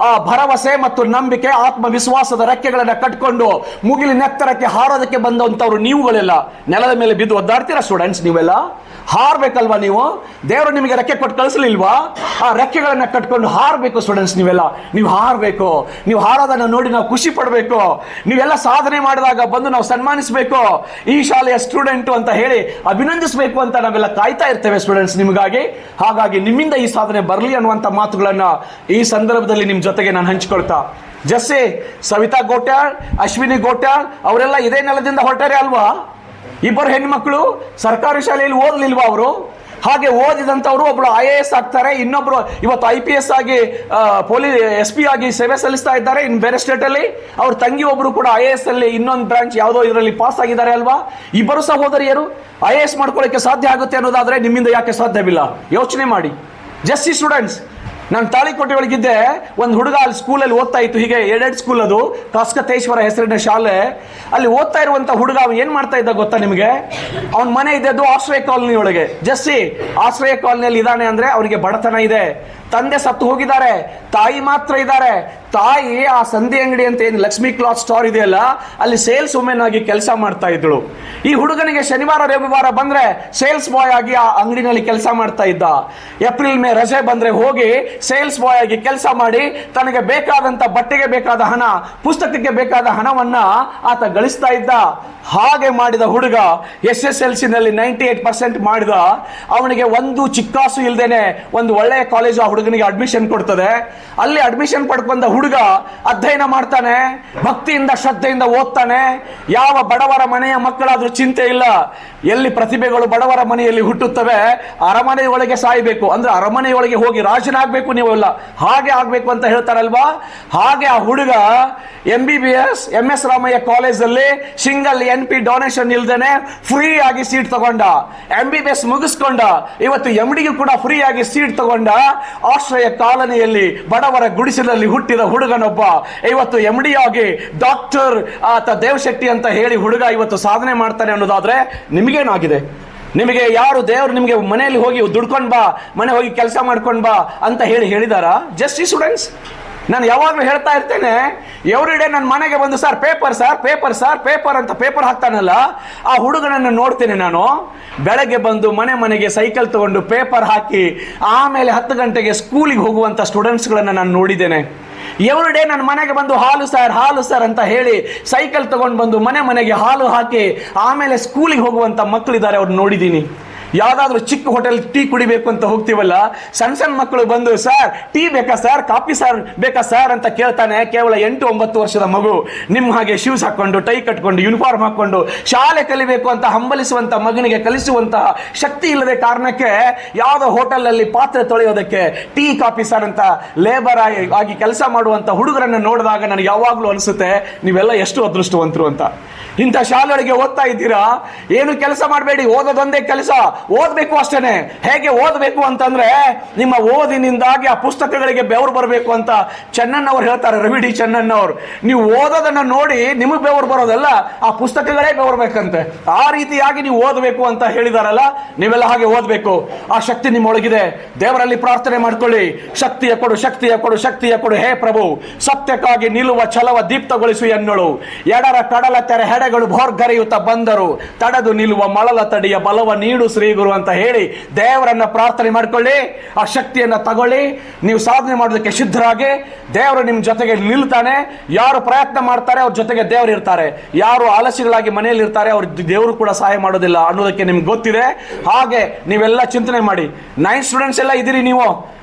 ಆ ಭರವಸೆ ಮತ್ತು ನಂಬಿಕೆ, ಆತ್ಮವಿಶ್ವಾಸದ ರೆಕ್ಕೆಗಳನ್ನ ಕಟ್ಕೊಂಡು ಮುಗಿಲಿನ ಎತ್ತರಕ್ಕೆ ಹಾರೋದಕ್ಕೆ ಬಂದಂತವ್ರು ನೀವುಗಳೆಲ್ಲ. ನೆಲದ ಮೇಲೆ ಬಿದ್ದು ಒದ್ದಾಡ್ತೀರಾ ಸ್ಟೂಡೆಂಟ್ಸ್ ನೀವೆಲ್ಲ? ಹಾರಬೇಕಲ್ವಾ ನೀವು? ದೇವರು ನಿಮಗೆ ರೆಕ್ಕೆ ಕೊಟ್ಟು ಕಳಿಸ್ಲಿಲ್ವಾ? ಆ ರೆಕ್ಕೆಗಳನ್ನ ಕಟ್ಕೊಂಡು ಹಾರಬೇಕು ಸ್ಟೂಡೆಂಟ್ಸ್. ನೀವು ಹಾರಬೇಕು. ನೀವು ಹಾರೋದನ್ನು ನೋಡಿ ನಾವು ಖುಷಿ ಪಡಬೇಕು. ನೀವೆಲ್ಲ ಸಾಧನೆ ಮಾಡಿದಾಗ ಬಂದು ನಾವು ಸನ್ಮಾನಿಸಬೇಕು. ಈ ಶಾಲೆಯ ಸ್ಟೂಡೆಂಟು ಅಂತ ಹೇಳಿ ಅಭಿನಂದಿಸಬೇಕು ಅಂತ ನಾವೆಲ್ಲ ಕಾಯ್ತಾ ಇರ್ತೇವೆ ಸ್ಟೂಡೆಂಟ್ಸ್ ನಿಮಗಾಗಿ. ಹಾಗಾಗಿ ನಿಮ್ಮಿಂದ ಈ ಸಾಧನೆ ಬರಲಿ ಅನ್ನುವಂಥ ಮಾತುಗಳನ್ನ ಈ ಸಂದರ್ಭದಲ್ಲಿ ನಿಮ್ಮ ಜೊತೆಗೆ ನಾನು ಹಂಚಿಕೊಳ್ತಾ, ಜಸ್ಸಿ, ಸವಿತಾ ಗೋಟ್ಯಾಳ್, ಅಶ್ವಿನಿ ಗೋಟ್ಯಾಳ್ ಅವರೆಲ್ಲ ಇದೇ ನೆಲದಿಂದ ಹೊರಟಾರೆ ಅಲ್ವಾ? ಇಬ್ಬರು ಹೆಣ್ಮಕ್ಳು ಸರ್ಕಾರಿ ಶಾಲೆಯಲ್ಲಿ ಓದಲಿಲ್ವಾ ಅವರು? ಹಾಗೆ ಓದಿದಂಥವ್ರು ಒಬ್ರು IAS ಆಗ್ತಾರೆ, ಇನ್ನೊಬ್ರು ಇವತ್ತು IPS ಆಗಿ SP ಆಗಿ ಸೇವೆ ಸಲ್ಲಿಸ್ತಾ ಇದ್ದಾರೆ ಇನ್ನು ಬೇರೆ ಸ್ಟೇಟಲ್ಲಿ. ಅವ್ರ ತಂಗಿ ಒಬ್ರು ಕೂಡ IAS ಅಲ್ಲಿ ಇನ್ನೊಂದು ಬ್ರಾಂಚ್ ಯಾವುದೋ ಇದರಲ್ಲಿ ಪಾಸ್ ಆಗಿದ್ದಾರೆ ಅಲ್ವಾ? ಇಬ್ಬರು ಸಹೋದರಿಯರು IAS ಮಾಡ್ಕೊಳ್ಳೋಕ್ಕೆ ಸಾಧ್ಯ ಆಗುತ್ತೆ ಅನ್ನೋದಾದ್ರೆ ನಿಮ್ಮಿಂದ ಯಾಕೆ ಸಾಧ್ಯವಿಲ್ಲ? ಯೋಚನೆ ಮಾಡಿ. ಜಸ್ಸಿ ಸ್ಟೂಡೆಂಟ್ಸ್, ನಾನು ತಾಳಿಕೋಟೆ ಒಳಗಿದ್ದೆ, ಒಂದು ಹುಡುಗ ಅಲ್ಲಿ ಸ್ಕೂಲಲ್ಲಿ ಓದ್ತಾ ಇತ್ತು, ಹೀಗೆ ಎರಡೆರಡು ಸ್ಕೂಲ್, ಅದು ಕಾಸ್ಕತೇಶ್ವರ ಹೆಸರಿನ ಶಾಲೆ. ಅಲ್ಲಿ ಓದ್ತಾ ಇರುವಂತ ಹುಡುಗ ಅವನು ಏನ್ ಮಾಡ್ತಾ ಇದ್ದ ಗೊತ್ತಾ ನಿಮಗೆ? ಅವನ ಮನೆ ಇದ್ದದ್ದು ಆಶ್ರಯ ಕಾಲನಿ ಒಳಗೆ. ಜಸ್ಸಿ, ಆಶ್ರಯ ಕಾಲನಿಯಲ್ಲಿ ಇದ್ದಾನೆ ಅಂದ್ರೆ ಅವನಿಗೆ ಬಡತನ ಇದೆ. ತಂದೆ ಸತ್ತು ಹೋಗಿದ್ದಾರೆ, ತಾಯಿ ಮಾತ್ರ ಇದ್ದಾರೆ. ತಾಯಿ ಆ ಸಂಧಿ ಅಂಗಡಿ ಅಂತ ಏನು ಲಕ್ಷ್ಮಿ ಕ್ಲಾತ್ ಸ್ಟೋರ್ ಇದೆಯಲ್ಲ, ಅಲ್ಲಿ ಸೇಲ್ಸ್ ವುಮೆನ್ ಆಗಿ ಕೆಲಸ ಮಾಡ್ತಾ ಇದ್ಳು. ಈ ಹುಡುಗನಿಗೆ ಶನಿವಾರ ರವಿವಾರ ಬಂದ್ರೆ ಸೇಲ್ಸ್ ಬಾಯ್ ಆಗಿ ಆ ಅಂಗಡಿನಲ್ಲಿ ಕೆಲಸ ಮಾಡ್ತಾ ಇದ್ದ. ಏಪ್ರಿಲ್ ಮೇ ರಜೆ ಬಂದ್ರೆ ಹೋಗಿ ಸೇಲ್ಸ್ ಬಾಯ್ ಆಗಿ ಕೆಲಸ ಮಾಡಿ ತನಗೆ ಬೇಕಾದಂತ ಬಟ್ಟೆಗೆ ಬೇಕಾದ ಹಣ, ಪುಸ್ತಕಕ್ಕೆ ಬೇಕಾದ ಹಣವನ್ನ ಆತ ಗಳಿಸ್ತಾ ಇದ್ದ. ಹಾಗೆ ಮಾಡಿದ ಹುಡುಗ SSLC ನಲ್ಲಿ 98% ಮಾಡಿದ. ಅವನಿಗೆ ಒಂದು ಚಿಕ್ಕಾಸು ಇಲ್ದೇನೆ ಒಂದು ಒಳ್ಳೆಯ ಕಾಲೇಜು ಆ ಹುಡುಗನಿಗೆ ಅಡ್ಮಿಷನ್ ಕೊಡ್ತದೆ. ಅಲ್ಲಿ ಅಡ್ಮಿಷನ್ ಪಡ್ಕೊಂಡ ಹುಡುಗ ಅಧ್ಯಯನ ಮಾಡ್ತಾನೆ, ಭಕ್ತಿಯಿಂದ ಶ್ರದ್ಧೆಯಿಂದ ಓದ್ತಾನೆ. ಯಾವ ಬಡವರ ಮನೆಯ ಮಕ್ಕಳಾದ್ರೂ ಚಿಂತೆ ಇಲ್ಲ. ಎಲ್ಲಿ ಪ್ರತಿಭೆಗಳು ಬಡವರ ಮನೆಯಲ್ಲಿ ಹುಟ್ಟುತ್ತವೆ, ಅರಮನೆಯೊಳಗೆ ಸಾಯಬೇಕು ಅಂದ್ರೆ ಅರಮನೆಯೊಳಗೆ ಹೋಗಿ ರಾಜನಾಗಬೇಕು ನೀವೆಲ್ಲ, ಹಾಗೆ ಆಗ್ಬೇಕು ಅಂತ ಹೇಳ್ತಾರಲ್ವಾ? ಹಾಗೆ ಆ ಹುಡುಗ MBBS MS ರಾಮಯ್ಯ ಕಾಲೇಜಲ್ಲಿ ಸಿಂಗಲ್ NP ಡೊನೇಷನ್ ಇಲ್ದೇನೆ ಫ್ರೀ ಆಗಿ ಸೀಟ್ ತಗೊಂಡ. MBBS ಮುಗಿಸ್ಕೊಂಡ. ಇವತ್ತು MDಗೂ ಕೂಡ ಫ್ರೀ ಆಗಿ ಸೀಟ್ ತಗೊಂಡ. ಆಶ್ರಯ ಕಾಲನಿಯಲ್ಲಿ ಬಡವರ ಗುಡಿಸಲಲ್ಲಿ ಹುಟ್ಟಿದ ಹುಡುಗನೊಬ್ಬ ಇವತ್ತು MD ಆಗಿ ಡಾಕ್ಟರ್ ದೇವಶೆಟ್ಟಿ ಅಂತ ಹೇಳಿ ಹುಡುಗ ಇವತ್ತು ಸಾಧನೆ ಮಾಡ್ತಾನೆ ಅನ್ನೋದಾದ್ರೆ ನಿಮಗೇನಾಗಿದೆ? ನಿಮಗೆ ಯಾರು ದೇವರು ನಿಮಗೆ ಮನೆಯಲ್ಲಿ ಹೋಗಿ ದುಡ್ಕೊಂಡ್ ಬಾ, ಮನೆ ಹೋಗಿ ಕೆಲಸ ಮಾಡ್ಕೊಂಡ್ ಬಾ ಅಂತ ಹೇಳಿದಾರಾ? ಜಸ್ಟ್ ಸ್ಟೂಡೆಂಟ್ಸ್, ನಾನು ಯಾವಾಗಲೂ ಹೇಳ್ತಾ ಇರ್ತೇನೆ, ಎವ್ರಿ ಡೇ ನನ್ನ ಮನೆಗೆ ಬಂದು ಸರ್ ಪೇಪರ್ ಅಂತ ಪೇಪರ್ ಹಾಕ್ತಾನಲ್ಲ, ಆ ಹುಡುಗನನ್ನು ನೋಡ್ತೇನೆ ನಾನು. ಬೆಳಗ್ಗೆ ಬಂದು ಮನೆಗೆ ಸೈಕಲ್ ತಗೊಂಡು ಪೇಪರ್ ಹಾಕಿ ಆಮೇಲೆ 10 ಗಂಟೆಗೆ ಸ್ಕೂಲಿಗೆ ಹೋಗುವಂತ ಸ್ಟೂಡೆಂಟ್ಸ್ಗಳನ್ನು ನಾನು ನೋಡಿದ್ದೇನೆ. ಎವ್ರಿ ಡೇ ನನ್ನ ಮನೆಗೆ ಬಂದು ಹಾಲು ಸರ್ ಅಂತ ಹೇಳಿ ಸೈಕಲ್ ತಗೊಂಡು ಬಂದು ಮನೆಗೆ ಹಾಲು ಹಾಕಿ ಆಮೇಲೆ ಸ್ಕೂಲಿಗೆ ಹೋಗುವಂತ ಮಕ್ಕಳಿದ್ದಾರೆ, ಅವ್ರು ನೋಡಿದ್ದೀನಿ. ಯಾವ್ದಾದ್ರು ಚಿಕ್ಕ ಹೋಟೆಲ್ ಟೀ ಕುಡಿಬೇಕು ಅಂತ ಹೋಗ್ತೀವಲ್ಲ, ಸಣ್ಣ ಮಕ್ಕಳು ಬಂದು ಸರ್ ಟೀ ಬೇಕಾ ಸರ್, ಕಾಫಿ ಸರ್ ಬೇಕಾ ಸರ್ ಅಂತ ಕೇಳ್ತಾನೆ. ಕೇವಲ 8-9 ವರ್ಷದ ಮಗು ನಿಮ್ಮ ಹಾಗೆ ಶೂಸ್ ಹಾಕೊಂಡು, ಟೈ ಕಟ್ಕೊಂಡು, ಯೂನಿಫಾರ್ಮ್ ಹಾಕೊಂಡು ಶಾಲೆ ಕಲಿಬೇಕು ಅಂತ ಹಂಬಲಿಸುವಂತ ಮಗನಿಗೆ ಕಲಿಸುವಂತಹ ಶಕ್ತಿ ಇಲ್ಲದೆ ಕಾರಣಕ್ಕೆ ಯಾವುದೋ ಹೋಟೆಲ್ ಅಲ್ಲಿ ಪಾತ್ರೆ ತೊಳೆಯೋದಕ್ಕೆ ಟೀ ಕಾಫಿ ಸರ್ ಅಂತ ಲೇಬರ್ ಆಗಿ ಕೆಲಸ ಮಾಡುವಂತ ಹುಡುಗರನ್ನು ನೋಡಿದಾಗ ನನಗೆ ಯಾವಾಗ್ಲೂ ಅನಿಸುತ್ತೆ, ನೀವೆಲ್ಲ ಎಷ್ಟು ಅದೃಷ್ಟವಂತರು ಅಂತ. ಇಂಥ ಶಾಲೆಗಳಿಗೆ ಓದ್ತಾ ಇದ್ದೀರಾ, ಏನು ಕೆಲಸ ಮಾಡಬೇಡಿ, ಓದೋದೊಂದೇ ಕೆಲಸ. ಓದಬೇಕು ಅಷ್ಟೇನೆ. ಹೇಗೆ ಓದಬೇಕು ಅಂತಂದ್ರೆ ನಿಮ್ಮ ಓದಿನಿಂದಾಗಿ ಆ ಪುಸ್ತಕಗಳಿಗೆ ಬೆವರು ಬರಬೇಕು ಅಂತ ಚೆನ್ನಣ್ಣವ್ರು ಹೇಳ್ತಾರೆ, ರವಿ ಡಿ ಚೆನ್ನಣ್ಣವ್ರು. ನೀವು ಓದೋದನ್ನ ನೋಡಿ ನಿಮಗೆ ಬೆವರು ಬರೋದಲ್ಲ, ಆ ಪುಸ್ತಕಗಳೇ ಬೆವರ್ಬೇಕಂತೆ. ಆ ರೀತಿಯಾಗಿ ನೀವು ಓದಬೇಕು ಅಂತ ಹೇಳಿದಾರಲ್ಲ, ನೀವೆಲ್ಲ ಹಾಗೆ ಓದಬೇಕು. ಆ ಶಕ್ತಿ ನಿಮ್ಮೊಳಗಿದೆ. ದೇವರಲ್ಲಿ ಪ್ರಾರ್ಥನೆ ಮಾಡ್ಕೊಳ್ಳಿ, ಶಕ್ತಿಯ ಕೊಡು ಹೇ ಪ್ರಭು, ಸತ್ಯಕ್ಕಾಗಿ ನಿಲ್ಲುವ ಛಲವ ದೀಪ್ತಗೊಳಿಸು ಎನ್ನಳು. ಎಡರ ಕಡಲ ತೆರೆ ಹೆಡೆಗಳು ಭೋರ್ಗರೆಯುತ್ತ ಬಂದರು, ತಡೆದು ನಿಲ್ಲುವ ಮಳಲ ತಡಿಯ ಬಲವ ನೀಡು ಶ್ರೀ ಗುರು ಅಂತ ಹೇಳಿ ದೇವರನ್ನ ಪ್ರಾರ್ಥನೆ ಮಾಡ್ಕೊಳ್ಳಿ. ಆ ಶಕ್ತಿಯನ್ನ ತಗೊಳ್ಳಿ. ನೀವು ಸಾಧನೆ ಮಾಡೋದಕ್ಕೆ ಸಿದ್ಧರಾಗಿ, ದೇವರು ನಿಮ್ ಜೊತೆಗೆ ನಿಲ್ತಾನೆ. ಯಾರು ಪ್ರಯತ್ನ ಮಾಡ್ತಾರೆ ಅವ್ರ ಜೊತೆಗೆ ದೇವರು ಇರ್ತಾರೆ. ಯಾರು ಆಲಸ್ಯಗಳಾಗಿ ಮನೆಯಲ್ಲಿ ಇರ್ತಾರೆ ಅವ್ರ ದೇವರು ಕೂಡ ಸಹಾಯ ಮಾಡೋದಿಲ್ಲ ಅನ್ನೋದಕ್ಕೆ ನಿಮ್ಗೆ ಗೊತ್ತಿದೆ. ಹಾಗೆ ನೀವೆಲ್ಲ ಚಿಂತನೆ ಮಾಡಿ. 9 ಸ್ಟೂಡೆಂಟ್ಸ್ ಎಲ್ಲ ಇದ್ದೀರಿ ನೀವು.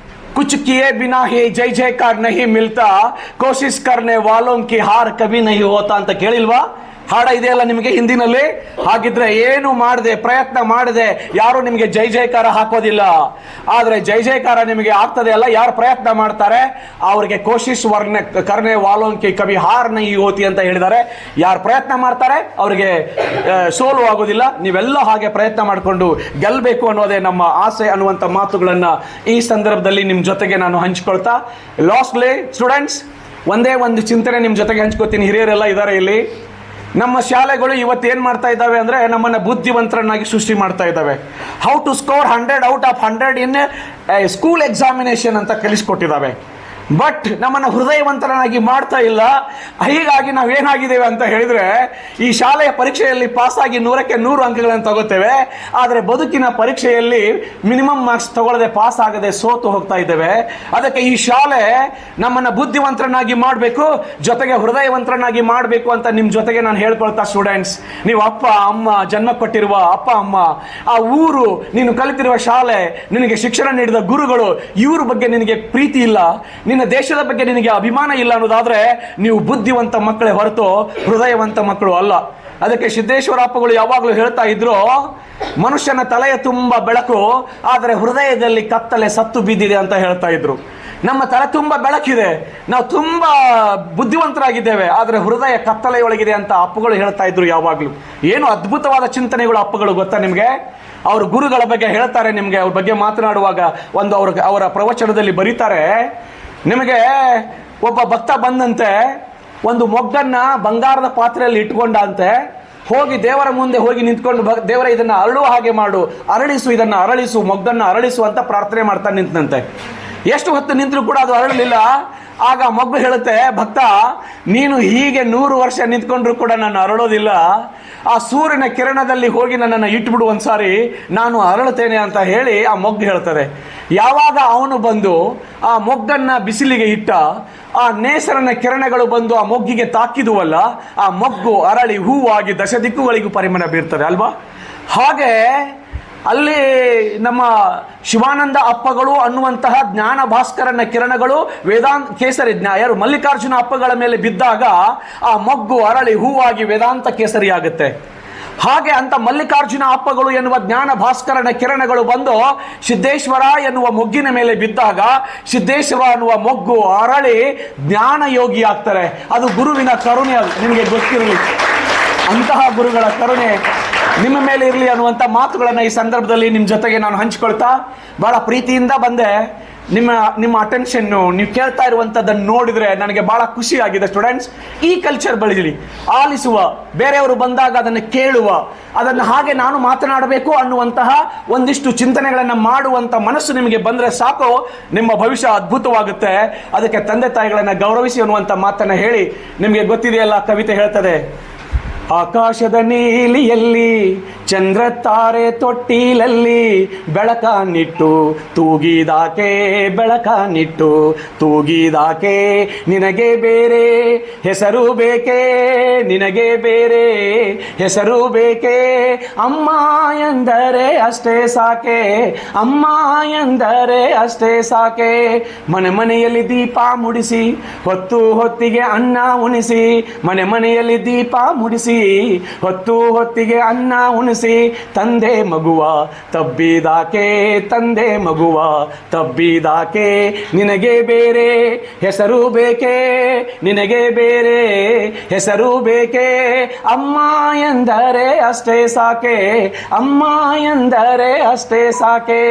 कुछ किए बिना ही जय जयकार नहीं मिलता, कोशिश करने वालों की हार कभी नहीं होता ಅಂತ ಕೇಳಿಲ್ವಾ? ಹಾಡ ಇದೆಯಲ್ಲ ನಿಮಗೆ ಹಿಂದಿನಲ್ಲಿ. ಹಾಗಿದ್ರೆ ಏನು ಮಾಡದೆ, ಪ್ರಯತ್ನ ಮಾಡದೆ ಯಾರು ನಿಮಗೆ ಜೈ ಜಯಕಾರ ಹಾಕೋದಿಲ್ಲ. ಆದ್ರೆ ಜೈ ಜಯಕಾರ ನಿಮಗೆ ಆಗ್ತದೆ ಅಲ್ಲ, ಯಾರು ಪ್ರಯತ್ನ ಮಾಡ್ತಾರೆ ಅವ್ರಿಗೆ ಕೋಶಿಶ್ ಕರ್ನೆ ವಾಲೋಂಕಿ ಕವಿ ಹಾರ್ ನಹಿ ಹೋತಿ ಅಂತ ಹೇಳಿದ್ದಾರೆ. ಯಾರು ಪ್ರಯತ್ನ ಮಾಡ್ತಾರೆ ಅವ್ರಿಗೆ ಸೋಲು ಆಗೋದಿಲ್ಲ. ನೀವೆಲ್ಲ ಹಾಗೆ ಪ್ರಯತ್ನ ಮಾಡಿಕೊಂಡು ಗೆಲ್ಲಬೇಕು ಅನ್ನೋದೇ ನಮ್ಮ ಆಸೆ ಅನ್ನುವಂಥ ಮಾತುಗಳನ್ನ ಈ ಸಂದರ್ಭದಲ್ಲಿ ನಿಮ್ಮ ಜೊತೆಗೆ ನಾನು ಹಂಚ್ಕೊಳ್ತಾ, ಲಾಸ್ಟ್ಲಿ ಸ್ಟೂಡೆಂಟ್ಸ್ ಒಂದೇ ಒಂದು ಚಿಂತನೆ ನಿಮ್ಮ ಜೊತೆಗೆ ಹಂಚ್ಕೊತೀನಿ. ಹಿರಿಯರೆಲ್ಲ ಇದ್ದಾರೆ ಇಲ್ಲಿ. ನಮ್ಮ ಶಾಲೆಗಳು ಇವತ್ತು ಏನು ಮಾಡ್ತಾ ಇದ್ದಾವೆ ಅಂದರೆ ನಮ್ಮನ್ನು ಬುದ್ಧಿವಂತರನ್ನಾಗಿ ಸೃಷ್ಟಿ ಮಾಡ್ತಾ ಇದ್ದಾವೆ. How to score 100 out of 100 in school examination ಅಂತ ಕಲಿಸ್ಕೊಟ್ಟಿದ್ದಾವೆ. ಬಟ್ ನಮ್ಮನ್ನು ಹೃದಯವಂತರನ್ನಾಗಿ ಮಾಡ್ತಾ ಇಲ್ಲ. ಹೀಗಾಗಿ ನಾವೇನಾಗಿದ್ದೇವೆ ಅಂತ ಹೇಳಿದ್ರೆ, ಈ ಶಾಲೆಯ ಪರೀಕ್ಷೆಯಲ್ಲಿ ಪಾಸಾಗಿ 100ಕ್ಕೆ 100 ಅಂಕಗಳನ್ನು ತಗೋತೇವೆ, ಆದರೆ ಬದುಕಿನ ಪರೀಕ್ಷೆಯಲ್ಲಿ ಮಿನಿಮಮ್ ಮಾರ್ಕ್ಸ್ ತಗೊಳ್ಳದೆ ಪಾಸ್ ಆಗದೆ ಸೋತು ಹೋಗ್ತಾ ಇದ್ದೇವೆ. ಅದಕ್ಕೆ ಈ ಶಾಲೆ ನಮ್ಮನ್ನು ಬುದ್ಧಿವಂತರನ್ನಾಗಿ ಮಾಡಬೇಕು, ಜೊತೆಗೆ ಹೃದಯವಂತರನ್ನಾಗಿ ಮಾಡಬೇಕು ಅಂತ ನಿಮ್ಮ ಜೊತೆಗೆ ನಾನು ಹೇಳ್ಕೊಳ್ತಾ ಸ್ಟೂಡೆಂಟ್ಸ್, ನೀವು ಅಪ್ಪ ಅಮ್ಮ, ಜನ್ಮ ಕೊಟ್ಟಿರುವ ಅಪ್ಪ ಅಮ್ಮ, ಆ ಊರು, ನೀನು ಕಲಿತಿರುವ ಶಾಲೆ, ನಿನಗೆ ಶಿಕ್ಷಣ ನೀಡಿದ ಗುರುಗಳು, ಇವ್ರ ಬಗ್ಗೆ ನಿನಗೆ ಪ್ರೀತಿ ಇಲ್ಲ, ನಿನ್ನ ದೇಶದ ಬಗ್ಗೆ ನಿನಗೆ ಅಭಿಮಾನ ಇಲ್ಲ ಅನ್ನೋದಾದ್ರೆ ನೀವು ಬುದ್ಧಿವಂತ ಮಕ್ಕಳೇ ಹೊರತು ಹೃದಯವಂತ ಮಕ್ಕಳು ಅಲ್ಲ. ಅದಕ್ಕೆ ಸಿದ್ದೇಶ್ವರಪ್ಪಗಳು ಯಾವಾಗಲೂ ಹೇಳ್ತಾ ಇದ್ರು, ಮನುಷ್ಯನ ತಲೆಯ ತುಂಬ ಬೆಳಕು, ಆದರೆ ಹೃದಯದಲ್ಲಿ ಕತ್ತಲೆ ಸತ್ತು ಬಿದ್ದಿದೆ ಅಂತ ಹೇಳ್ತಾ ಇದ್ರು. ನಮ್ಮ ತಲೆ ತುಂಬ ಬೆಳಕಿದೆ, ನಾವು ತುಂಬ ಬುದ್ಧಿವಂತರಾಗಿದ್ದೇವೆ, ಆದರೆ ಹೃದಯ ಕತ್ತಲೆಯೊಳಗಿದೆ ಅಂತ ಅಪ್ಪಗಳು ಹೇಳ್ತಾ ಇದ್ರು ಯಾವಾಗಲೂ. ಏನು ಅದ್ಭುತವಾದ ಚಿಂತನೆಗಳು ಅಪ್ಪಗಳು ಗೊತ್ತಾ ನಿಮಗೆ? ಅವರು ಗುರುಗಳ ಬಗ್ಗೆ ಹೇಳ್ತಾರೆ ನಿಮಗೆ, ಅವ್ರ ಬಗ್ಗೆ ಮಾತನಾಡುವಾಗ ಒಂದು ಅವರ ಪ್ರವಚನದಲ್ಲಿ ಬರೀತಾರೆ, ನಿಮಗೆ ಒಬ್ಬ ಭಕ್ತ ಬಂದಂತೆ ಒಂದು ಮೊಗ್ಗನ್ನ ಬಂಗಾರದ ಪಾತ್ರೆಯಲ್ಲಿ ಇಟ್ಕೊಂಡಂತೆ, ಹೋಗಿ ದೇವರ ಮುಂದೆ ಹೋಗಿ ನಿಂತ್ಕೊಂಡು ದೇವರ ಇದನ್ನು ಅರಳುವ ಹಾಗೆ ಮಾಡು, ಅರಳಿಸು, ಇದನ್ನು ಅರಳಿಸು, ಮೊಗ್ಗನ್ನು ಅರಳಿಸು ಅಂತ ಪ್ರಾರ್ಥನೆ ಮಾಡ್ತಾ ನಿಂತಂತೆ. ಎಷ್ಟು ಹೊತ್ತು ನಿಂತರೂ ಕೂಡ ಅದು ಅರಳಲಿಲ್ಲ. ಆಗ ಮೊಗ್ಗು ಹೇಳುತ್ತೆ, ಭಕ್ತ ನೀನು ಹೀಗೆ 100 ವರ್ಷ ನಿಂತ್ಕೊಂಡ್ರು ಕೂಡ ನಾನು ಅರಳೋದಿಲ್ಲ, ಆ ಸೂರ್ಯನ ಕಿರಣದಲ್ಲಿ ಹೋಗಿ ನನ್ನನ್ನು ಇಟ್ಬಿಡು ಒಂದ್ಸಾರಿ, ನಾನು ಅರಳುತ್ತೇನೆ ಅಂತ ಹೇಳಿ ಆ ಮೊಗ್ಗು ಹೇಳ್ತದೆ. ಯಾವಾಗ ಅವನು ಬಂದು ಆ ಮೊಗ್ಗನ್ನ ಬಿಸಿಲಿಗೆ ಇಟ್ಟ, ಆ ನೇಸರನ ಕಿರಣಗಳು ಬಂದು ಆ ಮೊಗ್ಗಿಗೆ ತಾಕಿದುವಲ್ಲ, ಆ ಮೊಗ್ಗು ಅರಳಿ ಹೂವಾಗಿ ದಶ ದಿಕ್ಕುಗಳಿಗೂ ಪರಿಮಳ ಬೀರ್ತದೆ ಅಲ್ವಾ? ಹಾಗೆ ಅಲ್ಲಿ ನಮ್ಮ ಶಿವಾನಂದ ಅಪ್ಪಗಳು ಅನ್ನುವಂತಹ ಜ್ಞಾನ ಭಾಸ್ಕರನ ಕಿರಣಗಳು ವೇದಾಂತ ಕೇಸರಿ ಯಾರು ಮಲ್ಲಿಕಾರ್ಜುನ ಅಪ್ಪಗಳ ಮೇಲೆ ಬಿದ್ದಾಗ ಆ ಮೊಗ್ಗು ಅರಳಿ ಹೂವಾಗಿ ವೇದಾಂತ ಕೇಸರಿ ಆಗುತ್ತೆ. ಹಾಗೆ ಅಂತ ಮಲ್ಲಿಕಾರ್ಜುನ ಅಪ್ಪಗಳು ಎನ್ನುವ ಜ್ಞಾನ ಭಾಸ್ಕರನ ಕಿರಣಗಳು ಬಂದು ಸಿದ್ದೇಶ್ವರ ಎನ್ನುವ ಮೊಗ್ಗಿನ ಮೇಲೆ ಬಿದ್ದಾಗ ಸಿದ್ದೇಶ್ವರ ಅನ್ನುವ ಮೊಗ್ಗು ಅರಳಿ ಜ್ಞಾನ ಯೋಗಿ ಆಗ್ತಾರೆ. ಅದು ಗುರುವಿನ ಕರುಣೆ, ಅದು ನಿಮಗೆ ಗೊತ್ತಿರಲಿ. ಅಂತಹ ಗುರುಗಳ ಕರುಣೆ ನಿಮ್ಮ ಮೇಲೆ ಇರಲಿ ಅನ್ನುವಂಥ ಮಾತುಗಳನ್ನು ಈ ಸಂದರ್ಭದಲ್ಲಿ ನಿಮ್ಮ ಜೊತೆಗೆ ನಾನು ಹಂಚಿಕೊಳ್ತಾ ಬಹಳ ಪ್ರೀತಿಯಿಂದ ಬಂದೆ. ನಿಮ್ಮ ಅಟೆನ್ಷನ್ನು ನೀವು ಕೇಳ್ತಾ ಇರುವಂಥದ್ದನ್ನು ನೋಡಿದರೆ ನನಗೆ ಬಹಳ ಖುಷಿ ಆಗಿದೆ ಸ್ಟೂಡೆಂಟ್ಸ್. ಈ ಕಲ್ಚರ್ ಬೆಳೆಯಲಿ, ಆಲಿಸುವ, ಬೇರೆಯವರು ಬಂದಾಗ ಅದನ್ನು ಕೇಳುವ, ಅದನ್ನು ಹಾಗೆ ನಾನು ಮಾತನಾಡಬೇಕು ಅನ್ನುವಂತಹ ಒಂದಿಷ್ಟು ಚಿಂತನೆಗಳನ್ನು ಮಾಡುವಂಥ ಮನಸ್ಸು ನಿಮಗೆ ಬಂದರೆ ಸಾಕು, ನಿಮ್ಮ ಭವಿಷ್ಯ ಅದ್ಭುತವಾಗುತ್ತೆ. ಅದಕ್ಕೆ ತಂದೆ ತಾಯಿಗಳನ್ನು ಗೌರವಿಸಿ ಅನ್ನುವಂಥ ಮಾತನ್ನು ಹೇಳಿ, ನಿಮಗೆ ಗೊತ್ತಿದೆಯಲ್ಲ, ಕವಿತೆ ಹೇಳ್ತದೆ, ಆಕಾಶದ ನೀಲಿಯಲ್ಲಿ ಚಂದ್ರ ತಾರೆ ತೊಟ್ಟಿಲಲ್ಲಿ ಬೆಳಕನ್ನಿಟ್ಟು ತೂಗಿದಾಕೆ, ಬೆಳಕನ್ನಿಟ್ಟು ತೂಗಿದಾಕೆ, ನಿನಗೆ ಬೇರೆ ಹೆಸರು ಬೇಕೆ, ನಿನಗೆ ಬೇರೆ ಹೆಸರು ಬೇಕೆ, ಅಮ್ಮ ಎಂದರೆ ಅಷ್ಟೇ ಸಾಕೆ, ಅಮ್ಮ ಎಂದರೆ ಅಷ್ಟೇ ಸಾಕೆ, ಮನೆ ಮನೆಯಲ್ಲಿ ದೀಪ ಮುಡಿಸಿ ಹೊತ್ತು ಹೊತ್ತಿಗೆ ಅನ್ನ ಉಣಿಸಿ, ಮನೆ ಮನೆಯಲ್ಲಿ ದೀಪ ಮುಡಿಸಿ ಹೊತ್ತು ಹೊತ್ತಿಗೆ ಅನ್ನ ಉಣಿಸಿ, ತಂದೆ ಮಗುವ ತಬ್ಬಿದಾಕೆ, ತಂದೆ ಮಗುವ ತಬ್ಬಿದಾಕೆ, ನಿನಗೆ ಬೇರೆ ಹೆಸರು ಬೇಕೆ, ನಿನಗೆ ಬೇರೆ ಹೆಸರು ಬೇಕೆ, ಅಮ್ಮ ಎಂದರೆ ಅಷ್ಟೇ ಸಾಕೆ, ಅಮ್ಮ ಎಂದರೆ ಅಷ್ಟೇ ಸಾಕೆ.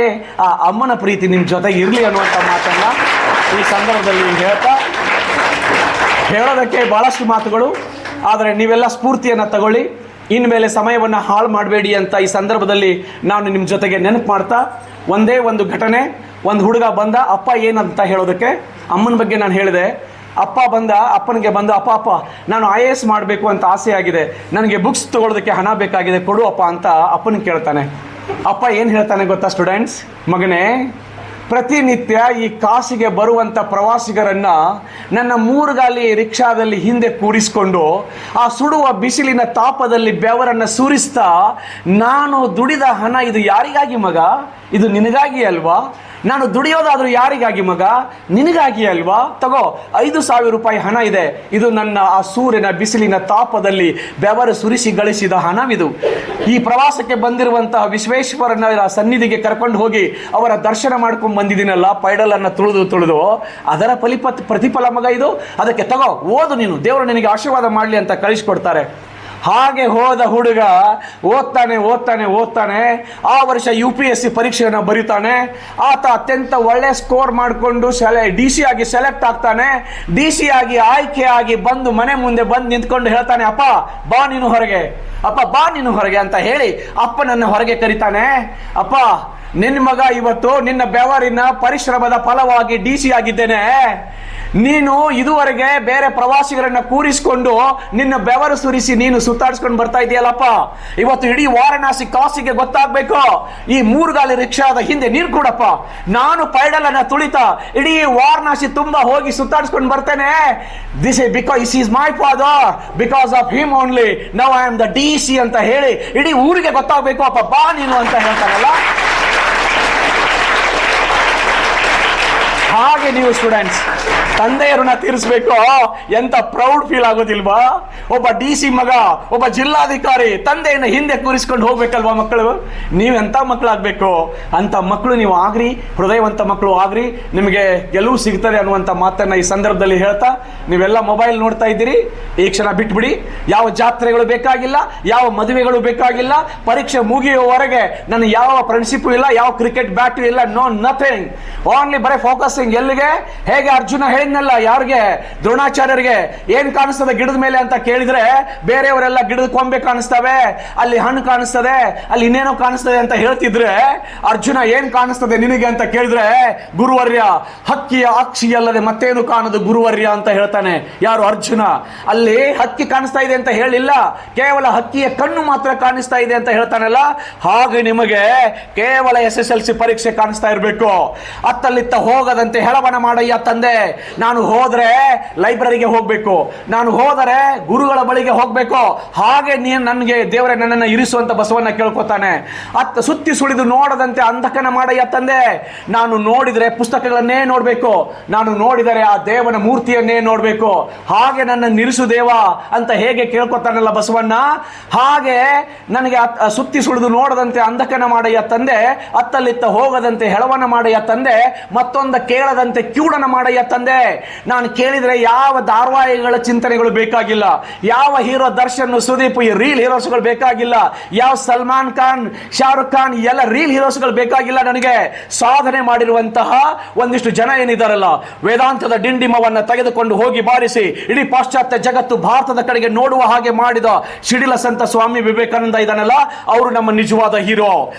ಆ ಅಮ್ಮನ ಪ್ರೀತಿ ನಿಮ್ಮ ಜೊತೆಗೆ ಇರಲಿ ಅನ್ನುವಂಥ ಮಾತನ್ನ ಈ ಸಂದರ್ಭದಲ್ಲಿ ಹೇಳ್ತಾ, ಹೇಳೋದಕ್ಕೆ ಬಹಳಷ್ಟು ಮಾತುಗಳು, ಆದರೆ ನೀವೆಲ್ಲ ಸ್ಫೂರ್ತಿಯನ್ನು ತಗೊಳ್ಳಿ, ಇನ್ಮೇಲೆ ಸಮಯವನ್ನು ಹಾಳು ಮಾಡಬೇಡಿ ಅಂತ ಈ ಸಂದರ್ಭದಲ್ಲಿ ನಾನು ನಿಮ್ಮ ಜೊತೆಗೆ ನೆನಪು ಮಾಡ್ತಾ, ಒಂದೇ ಒಂದು ಘಟನೆ, ಒಂದು ಹುಡುಗ ಬಂದ, ಅಪ್ಪ ಏನಂತ ಹೇಳೋದಕ್ಕೆ ಅಮ್ಮನ ಬಗ್ಗೆ ನಾನು ಹೇಳಿದೆ. ಅಪ್ಪ ಬಂದ, ಅಪ್ಪನಿಗೆ ಬಂದು, ಅಪ್ಪ ನಾನು IAS ಮಾಡಬೇಕು ಅಂತ ಆಸೆ ಆಗಿದೆ, ನನಗೆ ಬುಕ್ಸ್ ತೊಗೊಳೋದಕ್ಕೆ ಹಣ ಬೇಕಾಗಿದೆ, ಕೊಡು ಅಪ್ಪ ಅಂತ ಅಪ್ಪನಿಗೆ ಕೇಳ್ತಾನೆ. ಅಪ್ಪ ಏನು ಹೇಳ್ತಾನೆ ಗೊತ್ತಾ ಸ್ಟೂಡೆಂಟ್ಸ್? ಮಗನೇ, ಪ್ರತಿನಿತ್ಯ ಈ ಕಾಶಿಗೆ ಬರುವಂಥ ಪ್ರವಾಸಿಗರನ್ನು ನನ್ನ 3 ಗಾಲಿ ರಿಕ್ಷಾದಲ್ಲಿ ಹಿಂದೆ ಕೂರಿಸಿಕೊಂಡು ಆ ಸುಡುವ ಬಿಸಿಲಿನ ತಾಪದಲ್ಲಿ ಬೆವರನ್ನು ಸುರಿಸ್ತಾ ನಾನು ದುಡಿದ ಹಣ ಇದು ಯಾರಿಗಾಗಿ ಮಗ? ಇದು ನಿನಗಾಗಿ ಅಲ್ವಾ? ನಾನು ದುಡಿಯೋದಾದ್ರೂ ಯಾರಿಗಾಗಿ ಮಗ? ನಿನಗಾಗಿ ಅಲ್ವಾ? ತಗೋ, 5,000 ರೂಪಾಯಿ ಹಣ ಇದೆ, ಇದು ನನ್ನ ಆ ಸೂರ್ಯನ ಬಿಸಿಲಿನ ತಾಪದಲ್ಲಿ ಬೆವರು ಸುರಿಸಿ ಗಳಿಸಿದ ಹಣವಿದು. ಈ ಪ್ರವಾಸಕ್ಕೆ ಬಂದಿರುವಂತಹ ವಿಶ್ವೇಶ್ವರನ ಸನ್ನಿಧಿಗೆ ಕರ್ಕೊಂಡು ಹೋಗಿ ಅವರ ದರ್ಶನ ಮಾಡ್ಕೊಂಡು ಬಂದಿದ್ದೀನಲ್ಲ, ಪೈಡಲನ್ನು ತುಳಿದು ಅದರ ಪ್ರತಿಫಲ ಮಗ ಇದು. ಅದಕ್ಕೆ ತಗೋ, ಓದು ನೀನು, ದೇವರು ನಿನಗೆ ಆಶೀರ್ವಾದ ಮಾಡಲಿ ಅಂತ ಕಳಿಸ್ಕೊಡ್ತಾರೆ. ಹಾಗೆ ಹೋದ ಹುಡುಗ ಓದ್ತಾನೆ. ಆ ವರ್ಷ UPSC ಪರೀಕ್ಷೆಯನ್ನು ಬರೀತಾನೆ. ಆತ ಅತ್ಯಂತ ಒಳ್ಳೆ ಸ್ಕೋರ್ ಮಾಡಿಕೊಂಡು DC ಆಗಿ ಸೆಲೆಕ್ಟ್ ಆಗ್ತಾನೆ. DC ಆಗಿ ಆಯ್ಕೆ ಆಗಿ ಬಂದು ಮನೆ ಮುಂದೆ ಬಂದು ನಿಂತ್ಕೊಂಡು ಹೇಳ್ತಾನೆ, ಅಪ್ಪ ಬಾ ನೀನು ಹೊರಗೆ ಅಂತ ಹೇಳಿ ಅಪ್ಪನನ್ನು ಹೊರಗೆ ಕರೀತಾನೆ. ಅಪ್ಪ, ನಿನ್ನ ಮಗ ಇವತ್ತು ನಿನ್ನ ಬೆವರಿನ ಪರಿಶ್ರಮದ ಫಲವಾಗಿ DC ಆಗಿದ್ದೇನೆ. ನೀನು ಇದುವರೆಗೆ ಬೇರೆ ಪ್ರವಾಸಿಗರನ್ನ ಕೂರಿಸಿಕೊಂಡು ನಿನ್ನ ಬೆವರು ಸುರಿಸಿ ನೀನು ಸುತ್ತಾಡಿಸ್ಕೊಂಡು ಬರ್ತಾ ಇದೆಯಲ್ಲಪ್ಪ, ಇವತ್ತು ಇಡೀ ವಾರಣಾಸಿ ಕಾಸಿಗೆ ಗೊತ್ತಾಗ್ಬೇಕು. ಈ 3 ಗಾಲಿ ರಿಕ್ಷಾದ ಹಿಂದೆ ನೀರು ಕೊಡಪ್ಪ, ನಾನು ಪೈಡಲ್ ಅನ್ನ ತುಳಿತಾ ಇಡೀ ವಾರಣಾಸಿ ತುಂಬಾ ಹೋಗಿ ಸುತ್ತಾಡಿಸ್ಕೊಂಡು ಬರ್ತೇನೆ. This is my father, because of him only now I am the DC ಅಂತ ಹೇಳಿ ಇಡೀ ಊರಿಗೆ ಗೊತ್ತಾಗ್ಬೇಕು. ಅಪ್ಪ ಬಾ ನೀನು ಅಂತ ಹೇಳ್ತಾರಲ್ಲ. ಹಾಗೆ ನೀವು ಸ್ಟೂಡೆಂಟ್ಸ್ ತಂದೆಯ ಋಣ ತೀರಿಸಬೇಕು. ಎಂತ ಪ್ರೌಡ್ ಫೀಲ್ ಆಗೋದಿಲ್ವಾ? ಒಬ್ಬ DC ಮಗ, ಒಬ್ಬ ಜಿಲ್ಲಾಧಿಕಾರಿ ತಂದೆಯನ್ನ ಹಿಂದೆ ಕೂರಿಸ್ಕೊಂಡು ಹೋಗ್ಬೇಕಲ್ವಾ ಮಕ್ಕಳು? ನೀವೆಂತ ಮಕ್ಕಳಾಗ್ಬೇಕು? ಅಂತ ಮಕ್ಕಳು ನೀವು ಆಗ್ರಿ, ಹೃದಯವಂತ ಮಕ್ಕಳು ಆಗ್ರಿ, ನಿಮಗೆ ಗೆಲುವು ಸಿಗ್ತದೆ ಅನ್ನುವಂಥ ಮಾತನ್ನ ಈ ಸಂದರ್ಭದಲ್ಲಿ ಹೇಳ್ತಾ, ನೀವೆಲ್ಲ ಮೊಬೈಲ್ ನೋಡ್ತಾ ಇದ್ದೀರಿ, ಈ ಕ್ಷಣ ಬಿಟ್ಬಿಡಿ. ಯಾವ ಜಾತ್ರೆಗಳು ಬೇಕಾಗಿಲ್ಲ, ಯಾವ ಮದುವೆಗಳು ಬೇಕಾಗಿಲ್ಲ. ಪರೀಕ್ಷೆ ಮುಗಿಯುವವರೆಗೆ ನನ್ನ ಯಾವ ಫ್ರೆಂಡ್ಶಿಪ್ ಇಲ್ಲ, ಯಾವ ಕ್ರಿಕೆಟ್ ಬ್ಯಾಟು ಇಲ್ಲ, ನೋ ನಥಿಂಗ್. ಓನ್ಲಿ ಬರೀ ಫೋಕಸಿಂಗ್ ಎಲ್ಲಿಗೆ? ಹೇಗೆ ಅರ್ಜುನ ಹೇಳಿದ್ನಲ್ಲ, ಯಾರಿಗೆ? ದ್ರೋಣಾಚಾರ್ಯರಿಗೆ. ಏನ್ ಕಾಣಿಸ್ತದೆ ಗಿಡದ ಮೇಲೆ ಅಂತ ಕೇಳಿದ್ರೆ, ಬೇರೆಯವರೆಲ್ಲ ಗಿಡದ ಕೊಂಬೆ ಕಾಣಿಸ್ತವೆ, ಅಲ್ಲಿ ಹಣ್ಣು ಕಾಣಿಸ್ತದೆ, ಅಲ್ಲಿ ಇನ್ನೇನೋ ಕಾಣಿಸ್ತದೆ ಅಂತ ಹೇಳ್ತಿದ್ರೆ, ಅರ್ಜುನ ಏನ್ ಕಾಣಿಸ್ತದೆ ನಿನಗೆ ಅಂತ ಕೇಳಿದ್ರೆ, ಗುರುವರ್ಯ, ಹಕ್ಕಿಯ ಅಕ್ಷಿ ಅಲ್ಲದೆ ಮತ್ತೇನು ಕಾಣದು ಗುರುವರ್ಯ ಅಂತ ಹೇಳ್ತಾನೆ. ಯಾರು? ಅರ್ಜುನ. ಅಲ್ಲಿ ಹಕ್ಕಿ ಕಾಣಿಸ್ತಾ ಇದೆ ಅಂತ ಹೇಳಿಲ್ಲ, ಕೇವಲ ಹಕ್ಕಿಯ ಕಣ್ಣು ಮಾತ್ರ ಕಾಣಿಸ್ತಾ ಇದೆ ಅಂತ ಹೇಳ್ತಾನಲ್ಲ. ಹಾಗೆ ನಿಮಗೆ ಕೇವಲ SSLC ಪರೀಕ್ಷೆ ಕಾಣಿಸ್ತಾ ಇರಬೇಕು. ಅತ್ತಲ್ಲಿತ್ತ ಹೋಗದಂತೆ ಹೆಳವನ ಮಾಡಯ್ಯ ತಂದೆ. ನಾನು ಹೋದ್ರೆ ಲೈಬ್ರರಿಗೆ ಹೋಗ್ಬೇಕು, ನಾನು ಹೋದರೆ ಗುರುಗಳ ಬಳಿಗೆ ಹೋಗ್ಬೇಕು. ಹಾಗೆ ನೀನು ನನಗೆ ದೇವರೇ ನನ್ನನ್ನು ಇರಿಸುವಂತ ಬಸವನ್ನ ಕೇಳ್ಕೊತಾನೆ. ಅತ್ತ ಸುತ್ತಿ ಸುಳಿದು ನೋಡದಂತೆ ಅಂಧಕನ ಮಾಡಯ್ಯ ತಂದೆ. ನಾನು ನೋಡಿದ್ರೆ ಪುಸ್ತಕಗಳನ್ನೇ ನೋಡ್ಬೇಕು, ನಾನು ನೋಡಿದರೆ ಆ ದೇವನ ಮೂರ್ತಿಯನ್ನೇ ನೋಡ್ಬೇಕು. ಹಾಗೆ ನನ್ನ ನಿರಿಸು ದೇವ ಅಂತ ಹೇಗೆ ಕೇಳ್ಕೊತಾನಲ್ಲ ಬಸವಣ್ಣ, ಹಾಗೆ ನನಗೆ ಸುತ್ತಿ ಸುಳಿದು ನೋಡದಂತೆ ಅಂಧಕನ ಮಾಡಯ್ಯ ತಂದೆ, ಅತ್ತಲ್ಲಿತ್ತ ಹೋಗದಂತೆ ಹೆಳವನ ಮಾಡಯ್ಯ ತಂದೆ, ಮತ್ತೊಂದ ಕೇಳದಂತೆ ಕಿವುಡನ ಮಾಡಯ್ಯ ತಂದೆ. ನಾನು ಕೇಳಿದ್ರೆ ಯಾವ ಧಾರಾವಾಹಿಗಳ ಚಿಂತನೆಗಳು ಬೇಕಾಗಿಲ್ಲ, ಯಾವ ಹೀರೋ ದರ್ಶನ್, ಸುದೀಪ್, ಈ ರೀಲ್ ಹೀರೋಸ್ಗಳು ಬೇಕಾಗಿಲ್ಲ, ಯಾವ ಸಲ್ಮಾನ್ ಖಾನ್, ಶಾರುಖ್ ಖಾನ್ ಎಲ್ಲ ರೀಲ್ ಹೀರೋಸ್ಗಳು ಬೇಕಾಗಿಲ್ಲ. ನನಗೆ ಸಾಧನೆ ಮಾಡಿರುವಂತಹ ಒಂದಿಷ್ಟು ಜನ ಏನಿದಾರಲ್ಲ, ವೇದಾಂತದ ಡಿಂಡಿಮವನ್ನ ತೆಗೆದುಕೊಂಡು ಹೋಗಿ ಬಾರಿಸಿ ಇಡೀ ಪಾಶ್ಚಾತ್ಯ ಜಗತ್ತು ಭಾರತದ ಕಡೆಗೆ ನೋಡುವ ಹಾಗೆ ಮಾಡಿದ ಶಿಡಿಲ ಸಂತ ಸ್ವಾಮಿ ವಿವೇಕಾನಂದ ಇದಾನಲ್ಲ, ಅವರು ನಮ್ಮ ನಿಜವಾದ ಹೀರೋ.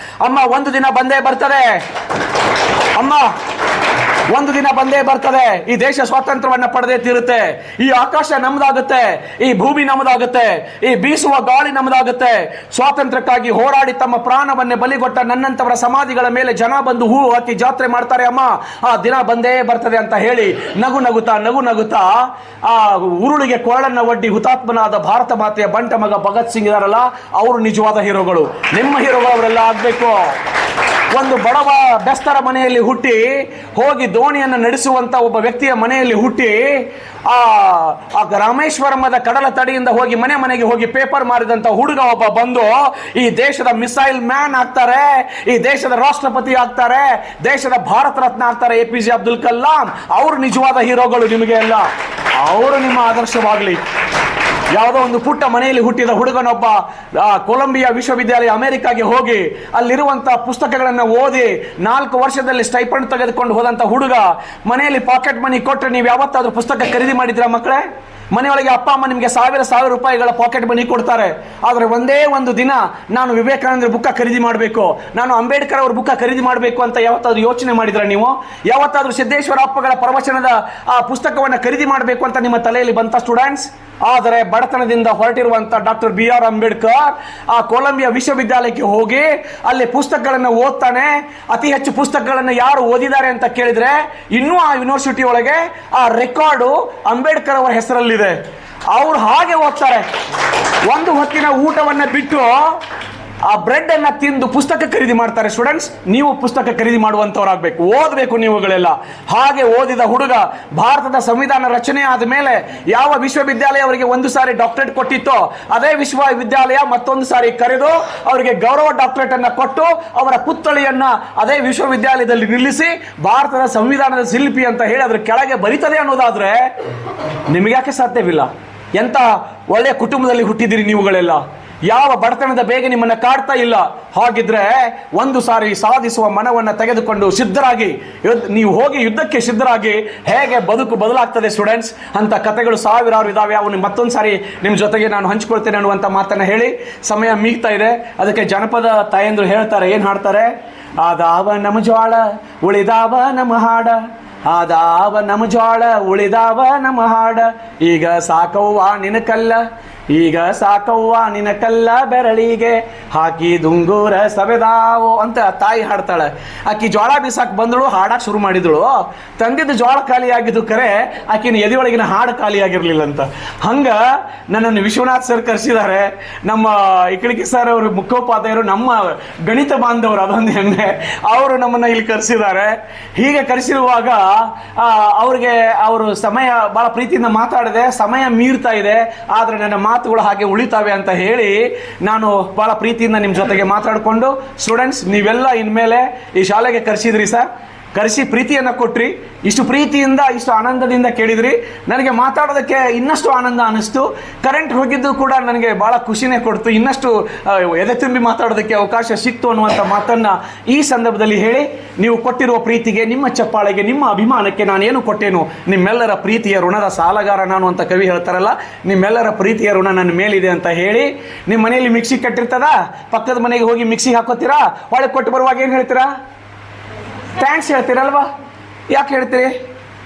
ಅಮ್ಮ, ಒಂದು ದಿನ ಬಂದೇ ಬರ್ತದೆ. ಅಮ್ಮ, ಒಂದು ದಿನ ಬಂದೇ ಬರ್ತದೆ. ಈ ದೇಶ ಸ್ವಾತಂತ್ರ್ಯವನ್ನ ಪಡೆದೇ ತೀರುತ್ತೆ. ಈ ಆಕಾಶ ನಮ್ಮದಾಗುತ್ತೆ, ಈ ಭೂಮಿ ನಮ್ಮದಾಗುತ್ತೆ, ಈ ಬೀಸುವ ಗಾಳಿ ನಮ್ಮದಾಗುತ್ತೆ. ಸ್ವಾತಂತ್ರ್ಯಕ್ಕಾಗಿ ಹೋರಾಡಿ ತಮ್ಮ ಪ್ರಾಣವನ್ನೇ ಬಲಿಗೊಟ್ಟ ನನ್ನಂತವರ ಸಮಾಧಿಗಳ ಮೇಲೆ ಜನ ಬಂದು ಹೂ ಹಾಕಿ ಜಾತ್ರೆ ಮಾಡ್ತಾರೆ. ಅಮ್ಮ, ಆ ದಿನ ಬಂದೇ ಬರ್ತದೆ ಅಂತ ಹೇಳಿ ನಗು ನಗುತ್ತಾ ಆ ಉರುಳಿಗೆ ಕೊರಳನ್ನ ಒಡ್ಡಿ ಹುತಾತ್ಮನಾದ ಭಾರತ ಮಾತೆಯ ಬಂಟ ಮಗ ಭಗತ್ ಸಿಂಗ್ ಇದಾರಲ್ಲ, ಅವರು ನಿಜವಾದ ಹೀರೋಗಳು. ನಿಮ್ಮ ಹೀರೋಗಳು ಅವರೆಲ್ಲ ಆಗ್ಬೇಕು. ಒಂದು ಬಡವ ಬೆಸ್ತರ ಮನೆಯಲ್ಲಿ ಹುಟ್ಟಿ ಹೋಗಿ ದೋಣಿಯನ್ನು ನಡೆಸುವಂತ ಒಬ್ಬ ವ್ಯಕ್ತಿಯ ಮನೆಯಲ್ಲಿ ಹುಟ್ಟಿ ಆ ರಾಮೇಶ್ವರಮದ ಕಡಲ ತಡಿಯಿಂದ ಹೋಗಿ ಮನೆಗೆ ಹೋಗಿ ಪೇಪರ್ ಮಾರಿದಂತ ಹುಡುಗ ಒಬ್ಬ ಬಂದು ಈ ದೇಶದ ಮಿಸೈಲ್ ಮ್ಯಾನ್ ಆಗ್ತಾರೆ, ಈ ದೇಶದ ರಾಷ್ಟ್ರಪತಿ ಆಗ್ತಾರೆ, ದೇಶದ ಭಾರತ ರತ್ನ ಆಗ್ತಾರೆ, APJ ಅಬ್ದುಲ್ ಕಲಾಂ. ಅವರು ನಿಜವಾದ ಹೀರೋಗಳು. ನಿಮಗೆ ಎಲ್ಲ ಅವರು ನಿಮ್ಮ ಆದರ್ಶವಾಗಲಿ. ಯಾವುದೋ ಒಂದು ಪುಟ್ಟ ಮನೆಯಲ್ಲಿ ಹುಟ್ಟಿದ ಹುಡುಗನೊಬ್ಬ ಕೊಲಂಬಿಯಾ ವಿಶ್ವವಿದ್ಯಾಲಯ ಅಮೆರಿಕಾಗೆ ಹೋಗಿ ಅಲ್ಲಿರುವಂತಹ ಪುಸ್ತಕಗಳನ್ನು ಓದಿ 4 ವರ್ಷದಲ್ಲಿ ಸ್ಟೈಪಂಡ್ ತೆಗೆದುಕೊಂಡು ಹೋದಂತ ಹುಡುಗ ಮನೆಯಲ್ಲಿ ಪಾಕೆಟ್ ಮನಿ ಕೊಟ್ಟರೆ ನೀವು ಯಾವತ್ತಾದ್ರೂ ಪುಸ್ತಕ ಖರೀದಿ ಮಾಡಿದ್ರಾ ಮಕ್ಕಳೇ? ಮನೆಯೊಳಗೆ ಅಪ್ಪ ಅಮ್ಮ ನಿಮಗೆ ಸಾವಿರ ರೂಪಾಯಿಗಳ ಪಾಕೆಟ್ ಮನಿ ಕೊಡ್ತಾರೆ. ಆದರೆ ಒಂದೇ ಒಂದು ದಿನ ನಾನು ವಿವೇಕಾನಂದರ ಬುಕ್ಕ ಖರೀದಿ ಮಾಡಬೇಕು, ನಾನು ಅಂಬೇಡ್ಕರ್ ಅವ್ರ ಬುಕ್ಕ ಖರೀದಿ ಮಾಡಬೇಕು ಅಂತ ಯಾವತ್ತಾದ್ರೂ ಯೋಚನೆ ಮಾಡಿದ್ರ ನೀವು? ಯಾವತ್ತಾದ್ರೂ ಸಿದ್ದೇಶ್ವರ ಅಪ್ಪಗಳ ಪ್ರವಚನದ ಆ ಪುಸ್ತಕವನ್ನು ಖರೀದಿ ಮಾಡಬೇಕು ಅಂತ ನಿಮ್ಮ ತಲೆಯಲ್ಲಿ ಬಂತ ಸ್ಟೂಡೆಂಟ್ಸ್? ಆದರೆ ಬಡತನದಿಂದ ಹೊರಟಿರುವಂತ ಡಾಕ್ಟರ್ BR ಅಂಬೇಡ್ಕರ್ ಆ ಕೊಲಂಬಿಯಾ ವಿಶ್ವವಿದ್ಯಾಲಯಕ್ಕೆ ಹೋಗಿ ಅಲ್ಲಿ ಪುಸ್ತಕಗಳನ್ನು ಓದ್ತಾನೆ. ಅತಿ ಹೆಚ್ಚು ಪುಸ್ತಕಗಳನ್ನು ಯಾರು ಓದಿದ್ದಾರೆ ಅಂತ ಕೇಳಿದ್ರೆ ಇನ್ನೂ ಆ ಯೂನಿವರ್ಸಿಟಿ ಒಳಗೆ ಆ ರೆಕಾರ್ಡು ಅಂಬೇಡ್ಕರ್ ಅವರ ಹೆಸರಲ್ಲಿದೆ. ಅವ್ರು ಹಾಗೆ ಓದ್ತಾರೆ. ಒಂದು ಹೊತ್ತಿನ ಊಟವನ್ನ ಬಿಟ್ಟು ಆ ಬ್ರೆಡ್ ಅನ್ನ ತಿಂದು ಪುಸ್ತಕ ಖರೀದಿ ಮಾಡ್ತಾರೆ. ಸ್ಟೂಡೆಂಟ್ಸ್, ನೀವು ಪುಸ್ತಕ ಖರೀದಿ ಮಾಡುವಂತವರಾಗಬೇಕು, ಓದಬೇಕು ನೀವುಗಳೆಲ್ಲ. ಹಾಗೆ ಓದಿದ ಹುಡುಗ ಭಾರತದ ಸಂವಿಧಾನ ರಚನೆ ಆದ ಮೇಲೆ ಯಾವ ವಿಶ್ವವಿದ್ಯಾಲಯ ಅವರಿಗೆ ಒಂದು ಸಾರಿ ಡಾಕ್ಟರೇಟ್ ಕೊಟ್ಟಿತ್ತೋ ಅದೇ ವಿಶ್ವವಿದ್ಯಾಲಯ ಮತ್ತೊಂದು ಸಾರಿ ಕರೆದು ಅವರಿಗೆ ಗೌರವ ಡಾಕ್ಟರೇಟ್ ಅನ್ನ ಕೊಟ್ಟು ಅವರ ಪುತ್ಥಳಿಯನ್ನ ಅದೇ ವಿಶ್ವವಿದ್ಯಾಲಯದಲ್ಲಿ ನಿಲ್ಲಿಸಿ ಭಾರತದ ಸಂವಿಧಾನದ ಶಿಲ್ಪಿ ಅಂತ ಹೇಳಿ ಅದ್ರ ಕೆಳಗೆ ಬರೀತದೆ ಅನ್ನೋದಾದ್ರೆ ನಿಮ್ಗೆ ಯಾಕೆ ಸಾಧ್ಯವಿಲ್ಲ? ಎಂಥ ಒಳ್ಳೆಯ ಕುಟುಂಬದಲ್ಲಿ ಹುಟ್ಟಿದಿರಿ ನೀವುಗಳೆಲ್ಲ. ಯಾವ ಬಡತನದ ಬೇಗ ನಿಮ್ಮನ್ನು ಕಾಡ್ತಾ ಇಲ್ಲ. ಹಾಗಿದ್ರೆ ಒಂದು ಸಾರಿ ಸಾಧಿಸುವ ಮನವನ್ನು ತೆಗೆದುಕೊಂಡು ಸಿದ್ಧರಾಗಿ ನೀವು ಹೋಗಿ ಯುದ್ಧಕ್ಕೆ ಸಿದ್ಧರಾಗಿ ಹೇಗೆ ಬದುಕು ಬದಲಾಗ್ತದೆ ಸ್ಟೂಡೆಂಟ್ಸ್ ಅಂತ ಕಥೆಗಳು ಸಾವಿರಾರು ಇದಾವೆ. ಅವನು ಮತ್ತೊಂದು ಸಾರಿ ನಿಮ್ಮ ಜೊತೆಗೆ ನಾನು ಹಂಚ್ಕೊಳ್ತೇನೆ ಅನ್ನುವಂಥ ಮಾತನ್ನು ಹೇಳಿ ಸಮಯ ಮೀಗ್ತಾ ಇದೆ. ಅದಕ್ಕೆ ಜನಪದ ತಾಯಂದ್ರು ಹೇಳ್ತಾರೆ, ಏನು ಹಾಡ್ತಾರೆ? ಆದಾವ ನಮ್ಮ ಜೋಳ ಉಳಿದಾವ ನಮ್ಮ ಹಾಡ, ಆದಾವ ನಮ್ಮ ಜೋಳ ಉಳಿದಾವ ನಮ್ಮ ಹಾಡ, ಈಗ ಸಾಕವ್ವ ನಿನ ಕಲ್ಲ, ಈಗ ಸಾಕವ್ವ ನಿನ ಕಲ್ಲ ಬೆರಳಿಗೆ ಹಾಕಿ ದುಂಗೂರ ಸವೆದಾವು ಅಂತ ತಾಯಿ ಹಾಡ್ತಾಳೆ. ಆಕಿ ಜೋಳ ಬೀಸಾಕ್ ಬಂದಳು, ಹಾಡಕ್ಕೆ ಶುರು ಮಾಡಿದಳು. ತಂದಿದ್ದು ಜೋಳ ಖಾಲಿಯಾಗಿದ್ದು ಕರೆ ಆಕಿನ ಎದೆಯೊಳಗಿನ ಹಾಡು ಖಾಲಿಯಾಗಿರ್ಲಿಲ್ಲ ಅಂತ. ಹಂಗ ನನ್ನನ್ನು ವಿಶ್ವನಾಥ್ ಸರ್ ಕರೆಸಿದ್ದಾರೆ. ನಮ್ಮ ಇಕಳಿಕೆ ಸರ್ ಅವರು ಮುಖ್ಯೋಪಾಧ್ಯಾಯರು, ನಮ್ಮ ಗಣಿತ ಬಾಂಧವರು, ಅದೊಂದು ಹೆಮ್ಮೆ. ಅವರು ನಮ್ಮನ್ನ ಇಲ್ಲಿ ಕರೆಸಿದ್ದಾರೆ. ಹೀಗೆ ಕರೆಸಿರುವಾಗ ಅವ್ರಿಗೆ ಅವರು ಸಮಯ ಬಹಳ ಪ್ರೀತಿಯಿಂದ ಮಾತಾಡಿದೆ. ಸಮಯ ಮೀರ್ತಾ ಇದೆ, ಆದರೆ ನನ್ನ ಮಾತುಗಳು ಹಾಗೆ ಉಳಿತಾವೆ ಅಂತ ಹೇಳಿ ನಾನು ಬಹಳ ಪ್ರೀತಿಯಿಂದ ನಿಮ್ಮ ಜೊತೆಗೆ ಮಾತಾಡಿಕೊಂಡು, ಸ್ಟೂಡೆಂಟ್ಸ್ ನೀವೆಲ್ಲ ಇನ್ಮೇಲೆ ಈ ಶಾಲೆಗೆ ಕರೆಸಿದ್ರಿ ಸರ್, ಕರೆಸಿ ಪ್ರೀತಿಯನ್ನು ಕೊಟ್ರಿ, ಇಷ್ಟು ಪ್ರೀತಿಯಿಂದ ಇಷ್ಟು ಆನಂದದಿಂದ ಕೇಳಿದ್ರಿ. ನನಗೆ ಮಾತಾಡೋದಕ್ಕೆ ಇನ್ನಷ್ಟು ಆನಂದ ಅನ್ನಿಸ್ತು. ಕರೆಂಟ್ ಹೋಗಿದ್ದು ಕೂಡ ನನಗೆ ಭಾಳ ಖುಷಿನೇ ಕೊಡ್ತು. ಇನ್ನಷ್ಟು ಎದೆ ತುಂಬಿ ಮಾತಾಡೋದಕ್ಕೆ ಅವಕಾಶ ಸಿಕ್ತು ಅನ್ನುವಂಥ ಮಾತನ್ನು ಈ ಸಂದರ್ಭದಲ್ಲಿ ಹೇಳಿ, ನೀವು ಕೊಟ್ಟಿರುವ ಪ್ರೀತಿಗೆ, ನಿಮ್ಮ ಚಪ್ಪಾಳೆಗೆ, ನಿಮ್ಮ ಅಭಿಮಾನಕ್ಕೆ ನಾನೇನು ಕೊಟ್ಟೇನು? ನಿಮ್ಮೆಲ್ಲರ ಪ್ರೀತಿಯ ಋಣದ ಸಾಲಗಾರ ನಾನು ಅಂತ ಕವಿ ಹೇಳ್ತಾರಲ್ಲ, ನಿಮ್ಮೆಲ್ಲರ ಪ್ರೀತಿಯ ಋಣ ನನ್ನ ಮೇಲಿದೆ ಅಂತ ಹೇಳಿ, ನಿಮ್ಮ ಮನೆಯಲ್ಲಿ ಮಿಕ್ಸಿ ಕಟ್ಟಿರ್ತದ, ಪಕ್ಕದ ಮನೆಗೆ ಹೋಗಿ ಮಿಕ್ಸಿ ಹಾಕೋತೀರಾ, ಒಳಗೆ ಕೊಟ್ಟು ಬರುವಾಗ ಏನು ಹೇಳ್ತೀರಾ? ಥ್ಯಾಂಕ್ಸ್ ಹೇಳ್ತೀರಲ್ವಾ? ಯಾಕೆ ಹೇಳ್ತೀರಿ?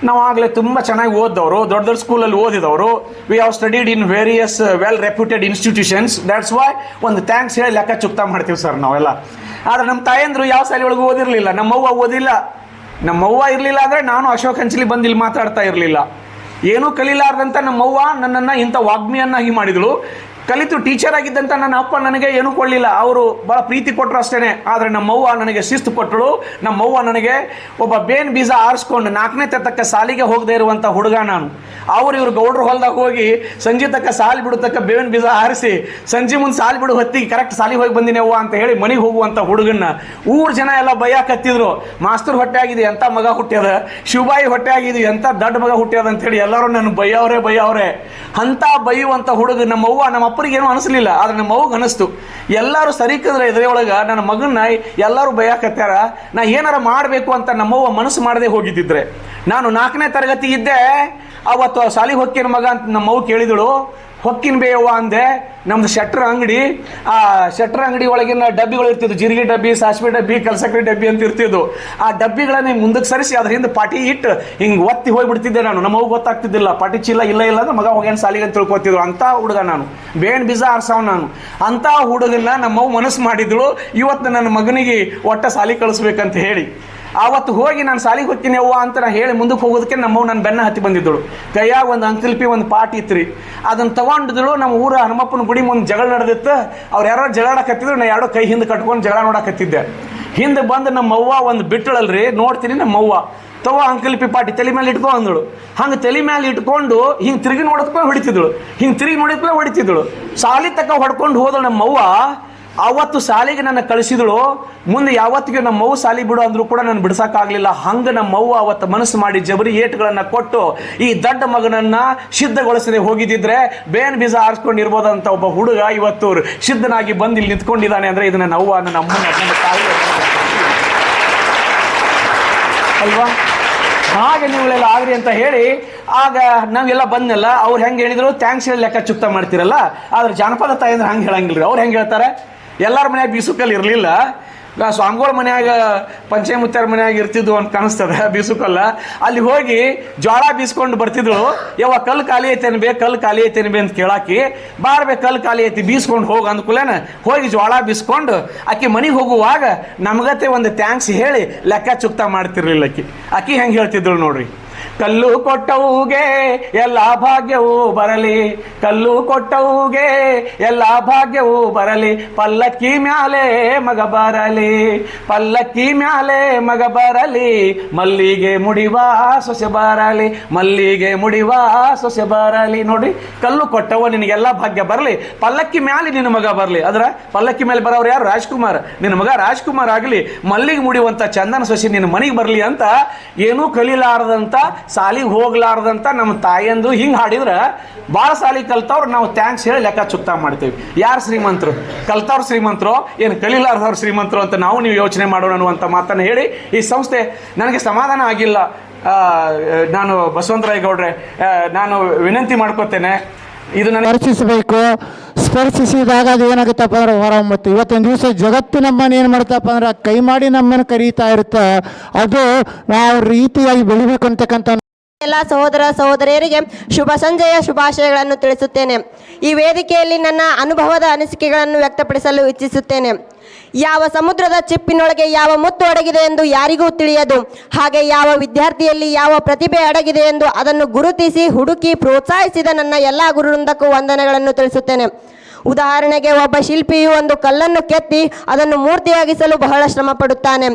ನಾವು ಆಗಲೇ ತುಂಬ ಚೆನ್ನಾಗಿ ಓದಿದವರು, ದೊಡ್ಡ ದೊಡ್ಡ ಸ್ಕೂಲಲ್ಲಿ ಓದಿದವರು, we have studied in various well reputed institutions, that's why ಒಂದು ಥ್ಯಾಂಕ್ಸ್ ಹೇಳಿ ಲೆಕ್ಕ ಚುಕ್ತಾ ಮಾಡ್ತೀವಿ ಸರ್ ನಾವೆಲ್ಲ. ಆದರೆ ನಮ್ಮ ತಾಯಂದ್ರು ಯಾವ ಶಾಲೆ ಒಳಗೆ ಓದಿರಲಿಲ್ಲ, ನಮ್ಮವ್ವ ಓದಿಲ್ಲ. ನಮ್ಮವ್ವ ಇರಲಿಲ್ಲ ಅಂದರೆ ನಾನು ಅಶೋಕ್ ಹಂಚಲಿ ಬಂದು ಇಲ್ಲಿ ಮಾತಾಡ್ತಾ ಇರಲಿಲ್ಲ. ಏನೂ ಕಲೀಲಾರ್ದಂಥ ನಮ್ಮವ್ವ ನನ್ನನ್ನು ಇಂಥ ವಾಗ್ಮಿಯನ್ನಾಗಿ ಮಾಡಿದಳು. ಕಲಿತು ಟೀಚರ್ ಆಗಿದ್ದಂಥ ನನ್ನ ಅಪ್ಪ ನನಗೆ ಏನೂ ಕೊಡಲಿಲ್ಲ, ಅವರು ಭಾಳ ಪ್ರೀತಿ ಕೊಟ್ಟರು ಅಷ್ಟೇ. ಆದರೆ ನಮ್ಮವ್ವ ನನಗೆ ಶಿಸ್ತು ಕೊಟ್ಟಳು. ನಮ್ಮವ್ವ ನನಗೆ ಒಬ್ಬ ಬೇನ್ ಬೀಜ ಆರಿಸ್ಕೊಂಡು 4ನೇ ತಕ್ಕ ಸಾಲಿಗೆ ಹೋಗದೆ ಇರುವಂಥ ಹುಡುಗ ನಾನು. ಇವರು ಗೌಡ್ರ ಹೊಲ್ದಾಗ ಹೋಗಿ ಸಂಜೆ ತಕ್ಕ ಸಾಲಿ ಬಿಡತಕ್ಕ ಬೇವಿನ ಬೀಜ ಆರಿಸಿ ಸಂಜೆ ಮುಂದೆ ಸಾಲಿ ಬಿಡು ಹೊತ್ತಿಗೆ ಕರೆಕ್ಟ್ ಸಾಲಿಗೆ ಹೋಗಿ ಬಂದಿನಿ ಅವ್ವ ಅಂತ ಹೇಳಿ ಮನೆಗೆ ಹೋಗುವಂಥ ಹುಡುಗನ್ನ ಊರು ಜನ ಎಲ್ಲ ಬೈಯಾಕತ್ತಿದ್ರು. ಮಾಸ್ತರ್ ಹೊಟ್ಟೆ ಆಗಿದೆ ಎಂಥ ಮಗ ಹುಟ್ಟ್ಯದ, ಶಿವಬಾಯಿ ಹೊಟ್ಟೆ ಆಗಿದೆ ಎಂಥ ದೊಡ್ಡ ಮಗ ಹುಟ್ಟ್ಯದ ಅಂತೇಳಿ ಎಲ್ಲರೂ ನನ್ನ ಬೈಯವ್ರೆ. ಅಂಥ ಬೈಯುವಂಥ ಹುಡುಗ ನಮ್ಮವ್ವ, ನಮ್ಮ ಅಪ್ಪರಿಗೆ ಏನೂ ಅನಿಸ್ಲಿಲ್ಲ, ಆದರೆ ನಮ್ಮ ಅವ್ಗೆ ಅನಿಸ್ತು. ಎಲ್ಲರೂ ಸರಿಕಿದ್ರೆ ಎದುರೊಳಗೆ ನನ್ನ ಮಗನ್ನ ಎಲ್ಲರೂ ಬೈಯಾಕತ್ಯಾರ, ನಾ ಏನಾರ ಮಾಡಬೇಕು ಅಂತ ನಮ್ಮವ್ವ ಮನಸ್ಸು ಮಾಡದೆ ಹೋಗಿದ್ದಿದ್ರೆ. ನಾನು 4ನೇ ತರಗತಿ ಇದ್ದೆ, ಅವತ್ತು ಶಾಲಿಗೆ ಹೊಕ್ಕಿನ ಮಗ ಅಂತ ನಮ್ಮವ್ವ ಕೇಳಿದಳು. ಹೊಕ್ಕಿನ ಬೇಯವ್ವ ಅಂದೆ. ನಮ್ದು ಶೆಟ್ರ್ ಅಂಗಡಿ, ಆ ಶೆಟ್ರ್ ಅಂಗಡಿ ಒಳಗಿನ ಡಬ್ಬಿಗಳು ಇರ್ತಿದ್ವು, ಜೀರಿಗೆ ಡಬ್ಬಿ, ಸಾಸಿವೆ ಡಬ್ಬಿ, ಕಲ್ಸಕ್ರಿ ಡಬ್ಬಿ ಅಂತ ಇರ್ತಿದ್ವು. ಆ ಡಬ್ಬಿಗಳನ್ನ ಮುಂದಕ್ಕೆ ಸರಿಸಿ ಅದ್ರ ಹಿಂದೆ ಪಾಟಿ ಇಟ್ಟು ಹಿಂಗೆ ಒತ್ತಿ ಹೋಗ್ಬಿಡ್ತಿದ್ದೆ ನಾನು. ನಮ್ಮವ್ವ ಗೊತ್ತಾಗ್ತಿದ್ದಿಲ್ಲ, ಪಾಟಿ ಚೀಲ ಇಲ್ಲ ಅಂದ್ರೆ ಮಗ ಹೋಗ್ಯಾನ ಸಾಲಿಗೆ ಅಂತ ತಿಳ್ಕೊತಿದ್ರು. ಅಂಥ ಹುಡುಗ ನಾನು, ಬೇಣ್ ಬೀಜ ಆರ್ಸವ್ ನಾನು. ಅಂಥ ಹುಡುಗನ್ನ ನಮ್ಮವ್ವ ಮನಸ್ಸು ಮಾಡಿದ್ಳು, ಇವತ್ತು ನನ್ನ ಮಗನಿಗೆ ಒಟ್ಟ ಸಾಲಿ ಕಳಿಸ್ಬೇಕಂತ ಹೇಳಿ. ಆವತ್ತು ಹೋಗಿ ನಾನು ಸಾಲಿಗೆ ಹೋಗ್ತೀನಿ ಅವ್ವ ಅಂತ ನಾ ಹೇಳಿ ಮುಂದಕ್ಕೆ ಹೋಗೋದಕ್ಕೆ ನಮ್ಮವ್ವ ನನ್ನ ಬೆನ್ನ ಹತ್ತಿ ಬಂದಿದ್ದಳು. ಕೈಯಾಗ ಒಂದು ಅಂಕಲ್ಪಿ ಒಂದು ಪಾಟ್ ಇತ್ತು ರೀ, ಅದನ್ನು ತಗೊಂಡಿದ್ದಳು. ನಮ್ಮ ಊರ ಹನುಮಪ್ಪನ ಗುಡಿ ಮುಂದೆ ಜಗಳ ನಡೆದಿತ್ತು. ಅವ್ರು ಯಾರೋ ಜಗಳಾಡಕತ್ತಿದ್ರು, ನಾ ಎರಡೋ ಕೈ ಹಿಂದೆ ಕಟ್ಕೊಂಡು ಜಗಳ ನೋಡಕತ್ತಿದ್ದೆ. ಹಿಂದೆ ಬಂದು ನಮ್ಮವ್ವ ಒಂದು ಬಿಟ್ಟಳಲ್ರಿ, ನೋಡ್ತೀನಿ ನಮ್ಮವ್ವ ತಗೋ ಅಂಕಲ್ಪಿ ಪಾಟಿ ತಲೆ ಮೇಲೆ ಇಟ್ಕೊ ಅಂದಳು. ಹಂಗೆ ತಲೆ ಮೇಲೆ ಇಟ್ಕೊಂಡು ಹಿಂಗೆ ತಿರುಗಿ ನೋಡೋದಕ್ಕೆ ಹೊಡಿತಿದ್ದಳು, ಹಿಂಗೆ ತಿರುಗಿ ನೋಡಿದ್ಕೂಳೆ ಹೊಡಿತಿದ್ದಳು. ಸಾಲಿ ತಕ್ಕ ಹೊಡ್ಕೊಂಡು ಹೋದಳು ನಮ್ಮವ್ವ. ಅವತ್ತು ಶಾಲೆಗೆ ನನ್ನ ಕಳಿಸಿದಳು. ಮುಂದೆ ಯಾವತ್ತಿಗೆ ನಮ್ಮವ್ವ ಶಾಲಿ ಬಿಡು ಅಂದರೂ ಕೂಡ ನಾನು ಬಿಡ್ಸೋಕ್ಕಾಗಲಿಲ್ಲ. ಹಂಗೆ ನಮ್ಮವ್ವ ಅವತ್ತು ಮನಸ್ಸು ಮಾಡಿ ಜಬರಿ ಏಟುಗಳನ್ನು ಕೊಟ್ಟು ಈ ದೊಡ್ಡ ಮಗನನ್ನು ಸಿದ್ಧಗೊಳಿಸದೆ ಹೋಗಿದ್ದಿದ್ರೆ ಬೇನ್ ಬೀಜ ಆರಿಸ್ಕೊಂಡಿರ್ಬೋದಂತ ಒಬ್ಬ ಹುಡುಗ ಇವತ್ತು ಸಿದ್ಧನಾಗಿ ಬಂದು ಇಲ್ಲಿ ನಿಂತ್ಕೊಂಡಿದ್ದಾನೆ ಅಂದರೆ ಇದು ನನ್ನ ಅವ್ವ, ನನ್ನ ಅಮ್ಮನ ತಾಯಿ ಅಲ್ವಾ? ಹಾಗೆ ನೀವುಗಳೆಲ್ಲ ಆಗ್ರಿ ಅಂತ ಹೇಳಿ ಆಗ ನಾವೆಲ್ಲ ಬಂದೆಲ್ಲ. ಅವ್ರು ಹೆಂಗೆ ಹೇಳಿದ್ರು, ಥ್ಯಾಂಕ್ಸ್ ಹೇಳಿ ಲೆಕ್ಕ ಚುಕ್ತ ಮಾಡ್ತಿರಲ್ಲ. ಆದ್ರೆ ಜಾನಪದ ತಾಯಿ ಅಂದ್ರೆ ಹಂಗೆ ಹೇಳಂಗಿಲ್ಲ ರೀ. ಅವ್ರು ಹೆಂಗೆ ಹೇಳ್ತಾರೆ, ಎಲ್ಲರ ಮನ್ಯಾಗ ಬೀಸುಕಲ್ ಇರಲಿಲ್ಲ, ಸ್ವಾಮಿಗಳ ಮನ್ಯಾಗ ಪಂಚಮುತ್ತರ ಮನ್ಯಾಗ ಇರ್ತಿದ್ವು ಅಂತ ಕಾಣಿಸ್ತದೆ ಬೀಸುಕಲ್ಲ. ಅಲ್ಲಿ ಹೋಗಿ ಜೋಳ ಬೀಸ್ಕೊಂಡು ಬರ್ತಿದ್ರು. ಯಾವ ಕಲ್ಲು ಖಾಲಿ ಐತೇನು ಬೇ, ಕಲ್ಲು ಖಾಲಿ ಐತೇನು ಬೇ ಅಂತ ಕೇಳಾಕಿ, ಬಾರ್ಬೇ ಕಲ್ಲು ಖಾಲಿ ಐತಿ ಬೀಸ್ಕೊಂಡು ಹೋಗಿ ಅಂದ್ಕೂಲೇನ ಹೋಗಿ ಜೋಳ ಬೀಸ್ಕೊಂಡು ಆಕಿ ಮನೆಗೆ ಹೋಗುವಾಗ ನಮಗತ್ತೆ ಒಂದು ಥ್ಯಾಂಕ್ಸ್ ಹೇಳಿ ಲೆಕ್ಕ ಚುಕ್ತ ಮಾಡ್ತಿರ್ಲಿಲ್ಲ. ಆಕಿ ಹೆಂಗೆ ಹೇಳ್ತಿದ್ರು ನೋಡ್ರಿ, ಕಲ್ಲು ಕೊಟ್ಟವುಗೆ ಎಲ್ಲ ಭಾಗ್ಯವೂ ಬರಲಿ, ಕಲ್ಲು ಕೊಟ್ಟವುಗೆ ಎಲ್ಲ ಭಾಗ್ಯವೂ ಬರಲಿ, ಪಲ್ಲಕ್ಕಿ ಮ್ಯಾಲೆ ಮಗ ಬರಲಿ, ಪಲ್ಲಕ್ಕಿ ಮ್ಯಾಲೆ ಮಗ ಬರಲಿ, ಮಲ್ಲಿಗೆ ಮುಡಿವ ಸೊಸೆ ಬರಲಿ, ಮಲ್ಲಿಗೆ ಮುಡಿವ ಸೊಸೆ ಬರಲಿ. ನೋಡಿ, ಕಲ್ಲು ಕೊಟ್ಟವ ನಿನಗೆಲ್ಲ ಭಾಗ್ಯ ಬರಲಿ, ಪಲ್ಲಕ್ಕಿ ಮ್ಯಾಲೆ ನಿನ್ನ ಮಗ ಬರಲಿ. ಅದ್ರ ಪಲ್ಲಕ್ಕಿ ಮೇಲೆ ಬರೋರು ಯಾರು? ರಾಜ್ಕುಮಾರ್. ನಿನ್ನ ಮಗ ರಾಜ್ಕುಮಾರ್ ಆಗಲಿ, ಮಲ್ಲಿಗೆ ಮುಡಿಯುವಂಥ ಚಂದನ ಸೊಸೆ ನಿನ್ನ ಮನೆಗೆ ಬರಲಿ ಅಂತ ಏನೂ ಕಲೀಲಾರದಂಥ ಸಾಲಿಗೆ ಹೋಗ್ಲಾರ್ದಂತ ನಮ್ಮ ತಾಯಿಯಂದು ಹಿಂಗೆ ಹಾಡಿದ್ರೆ ಭಾಳ ಸಾಲಿ ಕಲ್ತವ್ರು ನಾವು ಥ್ಯಾಂಕ್ಸ್ ಹೇಳಿ ಲೆಕ್ಕ ಚುಕ್ತಾ ಮಾಡ್ತೀವಿ. ಯಾರು ಶ್ರೀಮಂತರು? ಕಲ್ತವ್ರು ಶ್ರೀಮಂತರು, ಏನು ಕಲಿಲಾರ್ದವ್ರು ಶ್ರೀಮಂತರು ಅಂತ ನಾವು ನೀವು ಯೋಚನೆ ಮಾಡೋಣ ಅನ್ನುವಂಥ ಮಾತನ್ನು ಹೇಳಿ ಈ ಸಂಸ್ಥೆ ನನಗೆ ಸಮಾಧಾನ ಆಗಿಲ್ಲ. ನಾನು ಬಸವಂತರಾಯ ಗೌಡ್ರೆ, ನಾನು ವಿನಂತಿ ಮಾಡ್ಕೋತೇನೆ, ಇದು ನನಗೆ ಸ್ಪರ್ಶಿಸಬೇಕು. ಸ್ಪರ್ಶಿಸಿದಾಗ ಅದು ಏನಾಗುತ್ತಪ್ಪ ಅಂದ್ರೆ ಹೊರಹೊಮ್ಮುತ್ತೆ. ಇವತ್ತಿನ ದಿವಸ ಜಗತ್ತು ನಮ್ಮನ್ನು ಏನು ಮಾಡ್ತಪ್ಪ ಅಂದ್ರೆ ಕೈ ಮಾಡಿ ನಮ್ಮನ್ನು ಕರೀತಾ ಇರುತ್ತೆ. ಅದು ನಾವು ರೀತಿಯಾಗಿ ಬೆಳಿಬೇಕು ಅಂತಕ್ಕಂಥ ಎಲ್ಲ ಸಹೋದರ ಸಹೋದರಿಯರಿಗೆ ಶುಭ ಸಂಜೆಯ ಶುಭಾಶಯಗಳನ್ನು ತಿಳಿಸುತ್ತೇನೆ. ಈ ವೇದಿಕೆಯಲ್ಲಿ ನನ್ನ ಅನುಭವದ ಅನಿಸಿಕೆಗಳನ್ನು ವ್ಯಕ್ತಪಡಿಸಲು ಇಚ್ಛಿಸುತ್ತೇನೆ. ಯಾವ ಸಮುದ್ರದ ಚಿಪ್ಪಿನೊಳಗೆ ಯಾವ ಮುತ್ತು ಅಡಗಿದೆ ಎಂದು ಯಾರಿಗೂ ತಿಳಿಯದು. ಹಾಗೆ ಯಾವ ವಿದ್ಯಾರ್ಥಿಯಲ್ಲಿ ಯಾವ ಪ್ರತಿಭೆ ಅಡಗಿದೆ ಎಂದು ಅದನ್ನು ಗುರುತಿಸಿ ಹುಡುಕಿ ಪ್ರೋತ್ಸಾಹಿಸಿದ ನನ್ನ ಎಲ್ಲ ಗುರುವೃಂದಕ್ಕೂ ವಂದನೆಗಳನ್ನು ತಿಳಿಸುತ್ತೇನೆ. ಉದಾಹರಣೆಗೆ, ಒಬ್ಬ ಶಿಲ್ಪಿಯು ಒಂದು ಕಲ್ಲನ್ನು ಕೆತ್ತಿ ಅದನ್ನು ಮೂರ್ತಿಯಾಗಿಸಲು ಬಹಳ ಶ್ರಮ ಪಡುತ್ತಾನೆ.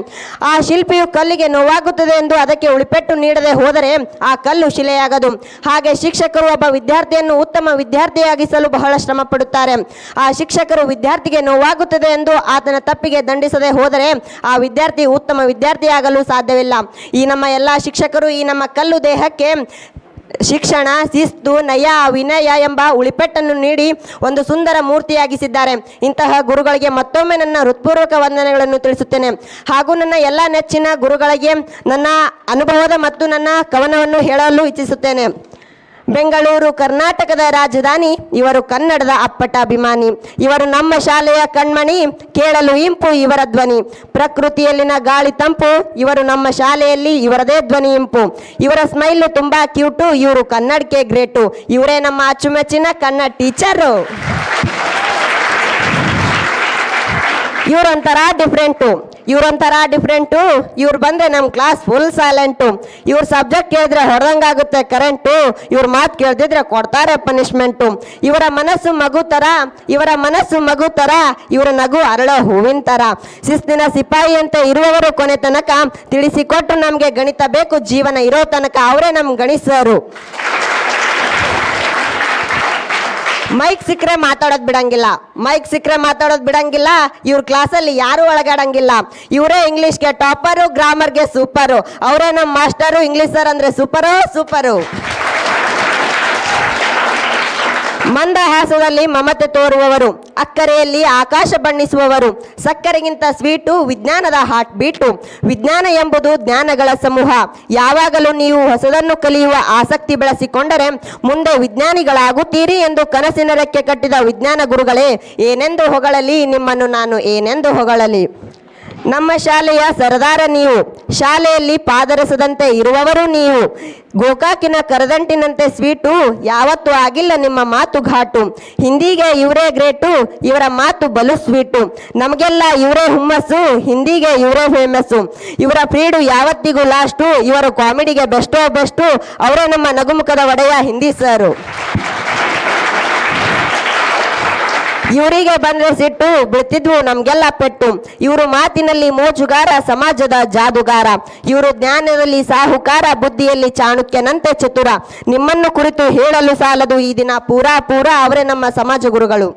ಆ ಶಿಲ್ಪಿಯು ಕಲ್ಲಿಗೆ ನೋವಾಗುತ್ತದೆ ಎಂದು ಅದಕ್ಕೆ ಉಳಿಪೆಟ್ಟು ನೀಡದೆ ಹೋದರೆ ಆ ಕಲ್ಲು ಶಿಲೆಯಾಗದು. ಹಾಗೆ ಶಿಕ್ಷಕರು ಒಬ್ಬ ವಿದ್ಯಾರ್ಥಿಯನ್ನು ಉತ್ತಮ ವಿದ್ಯಾರ್ಥಿಯಾಗಿಸಲು ಬಹಳ ಶ್ರಮ ಪಡುತ್ತಾರೆ. ಆ ಶಿಕ್ಷಕರು ವಿದ್ಯಾರ್ಥಿಗೆ ನೋವಾಗುತ್ತದೆ ಎಂದು ಆತನ ತಪ್ಪಿಗೆ ದಂಡಿಸದೆ ಹೋದರೆ ಆ ವಿದ್ಯಾರ್ಥಿ ಉತ್ತಮ ವಿದ್ಯಾರ್ಥಿಯಾಗಲು ಸಾಧ್ಯವಿಲ್ಲ. ಈ ನಮ್ಮ ಎಲ್ಲ ಶಿಕ್ಷಕರು ಈ ನಮ್ಮ ಕಲ್ಲು ದೇಹಕ್ಕೆ ಶಿಕ್ಷಣ, ಶಿಸ್ತು, ನಯ, ವಿನಯ ಎಂಬ ಉಳಿಪೆಟ್ಟನ್ನು ನೀಡಿ ಒಂದು ಸುಂದರ ಮೂರ್ತಿಯಾಗಿಸಿದ್ದಾರೆ. ಇಂತಹ ಗುರುಗಳಿಗೆ ಮತ್ತೊಮ್ಮೆ ನನ್ನ ಹೃತ್ಪೂರ್ವಕ ವಂದನೆಗಳನ್ನು ತಿಳಿಸುತ್ತೇನೆ. ಹಾಗೂ ನನ್ನ ಎಲ್ಲ ನೆಚ್ಚಿನ ಗುರುಗಳಿಗೆ ನನ್ನ ಅನುಭವದ ಮತ್ತು ನನ್ನ ಕವನವನ್ನು ಹೇಳಲು ಇಚ್ಛಿಸುತ್ತೇನೆ. ಬೆಂಗಳೂರು ಕರ್ನಾಟಕದ ರಾಜಧಾನಿ, ಇವರು ಕನ್ನಡದ ಅಪ್ಪಟ ಅಭಿಮಾನಿ. ಇವರು ನಮ್ಮ ಶಾಲೆಯ ಕಣ್ಮಣಿ, ಕೇಳಲು ಇಂಪು ಇವರ ಧ್ವನಿ. ಪ್ರಕೃತಿಯಲ್ಲಿನ ಗಾಳಿ ತಂಪು, ಇವರು ನಮ್ಮ ಶಾಲೆಯಲ್ಲಿ ಇವರದೇ ಧ್ವನಿ ಇಂಪು. ಇವರ ಸ್ಮೈಲು ತುಂಬಾ ಕ್ಯೂಟು, ಇವರು ಕನ್ನಡಕ್ಕೆ ಗ್ರೇಟು. ಇವರೇ ನಮ್ಮ ಅಚ್ಚುಮೆಚ್ಚಿನ ಕನ್ನಡ ಟೀಚರು. ಇವರೊಂಥರ ಡಿಫ್ರೆಂಟು. ಇವ್ರು ಬಂದರೆ ನಮ್ಮ ಕ್ಲಾಸ್ ಫುಲ್ ಸೈಲೆಂಟು. ಇವ್ರ ಸಬ್ಜೆಕ್ಟ್ ಕೇಳಿದ್ರೆ ಹೊಡೆದಂಗಾಗುತ್ತೆ ಕರೆಂಟು. ಇವ್ರ ಮಾತು ಕೇಳ್ದಿದ್ರೆ ಕೊಡ್ತಾರೆ ಪನಿಷ್ಮೆಂಟು. ಇವರ ಮನಸ್ಸು ಮಗು ಥರ, ಇವರ ನಗು ಅರಳೋ ಹೂವಿನ ಥರ. ಶಿಸ್ತಿನ ಸಿಪಾಯಿ ಅಂತ ಇರುವವರು ಕೊನೆ ತನಕ ತಿಳಿಸಿಕೊಟ್ಟು ನಮಗೆ ಗಣಿತ ಬೇಕು ಜೀವನ ಇರೋ ತನಕ. ಅವರೇ ನಮ್ಮ ಗಣಿಸರು. ಮೈಕ್ ಸಿಕ್ಕರೆ ಮಾತಾಡೋದು ಬಿಡಂಗಿಲ್ಲ. ಇವ್ರ ಕ್ಲಾಸಲ್ಲಿ ಯಾರು ಒಳಗಾಡಂಗಿಲ್ಲ. ಇವರೇ ಇಂಗ್ಲೀಷ್ಗೆ ಟಾಪರು, ಗ್ರಾಮರ್ಗೆ ಸೂಪರು. ಅವರೇ ನಮ್ಮ ಮಾಸ್ಟರು. ಇಂಗ್ಲೀಷ್ ಸರ್ ಅಂದರೆ ಸೂಪರು. ಮಂದಹಾಸದಲ್ಲಿ ಮಮತೆ ತೋರುವವರು, ಅಕ್ಕರೆಯಲ್ಲಿ ಆಕಾಶ ಬಣ್ಣಿಸುವವರು. ಸಕ್ಕರೆಗಿಂತ ಸ್ವೀಟು ವಿಜ್ಞಾನದ ಹಾರ್ಟ್ ಬೀಟು. ವಿಜ್ಞಾನ ಎಂಬುದು ಜ್ಞಾನಗಳ ಸಮೂಹ. ಯಾವಾಗಲೂ ನೀವು ಹೊಸದನ್ನು ಕಲಿಯುವ ಆಸಕ್ತಿ ಬೆಳೆಸಿಕೊಂಡರೆ ಮುಂದೆ ವಿಜ್ಞಾನಿಗಳಾಗುತ್ತೀರಿ ಎಂದು ಕನಸಿನ ರೆಕ್ಕೆ ಕಟ್ಟಿದ ವಿಜ್ಞಾನ ಗುರುಗಳೇ, ಏನೆಂದು ಹೊಗಳಲಿ ನಿಮ್ಮನ್ನು ನಾನು, ಏನೆಂದು ಹೊಗಳಲಿ. ನಮ್ಮ ಶಾಲೆಯ ಸರದಾರ ನೀವು, ಶಾಲೆಯಲ್ಲಿ ಪಾದರಸದಂತೆ ಇರುವವರು ನೀವು. ಗೋಕಾಕಿನ ಕರದಂಟಿನಂತೆ ಸ್ವೀಟು, ಯಾವತ್ತೂ ಆಗಿಲ್ಲ ನಿಮ್ಮ ಮಾತು ಘಾಟು. ಹಿಂದಿಗೆ ಇವರೇ ಗ್ರೇಟು, ಇವರ ಮಾತು ಬಲು ಸ್ವೀಟು. ನಮಗೆಲ್ಲ ಇವರೇ ಹುಮ್ಮಸ್ಸು, ಹಿಂದಿಗೆ ಇವರೇ ಫೇಮಸ್ಸು. ಇವರ ಫ್ರೀಡು ಯಾವತ್ತಿಗೂ ಲಾಸ್ಟು, ಇವರ ಕಾಮಿಡಿಗೆ ಬೆಸ್ಟು. ಅವರೇ ನಮ್ಮ ನಗುಮುಖದ ಒಡೆಯ ಹಿಂದಿ ಸರು. ಇವರಿಗೆ ಬಂದ್ರೆ ಸಿಟ್ಟು, ಬಿಡ್ತಿದ್ವು ನಮ್ಗೆಲ್ಲ ಪೆಟ್ಟು. ಇವರು ಮಾತಿನಲ್ಲಿ ಮೋಜುಗಾರ, ಸಮಾಜದ ಜಾದುಗಾರ. ಇವರು ಜ್ಞಾನದಲ್ಲಿ ಸಾಹುಕಾರ, ಬುದ್ಧಿಯಲ್ಲಿ ಚಾಣಕ್ಯನಂತೆ ಚತುರ. ನಿಮ್ಮನ್ನು ಕುರಿತು ಹೇಳಲು ಸಾಲದು ಈ ದಿನ ಪೂರಾ ಅವರೇ ನಮ್ಮ ಸಮಾಜ ಗುರುಗಳು.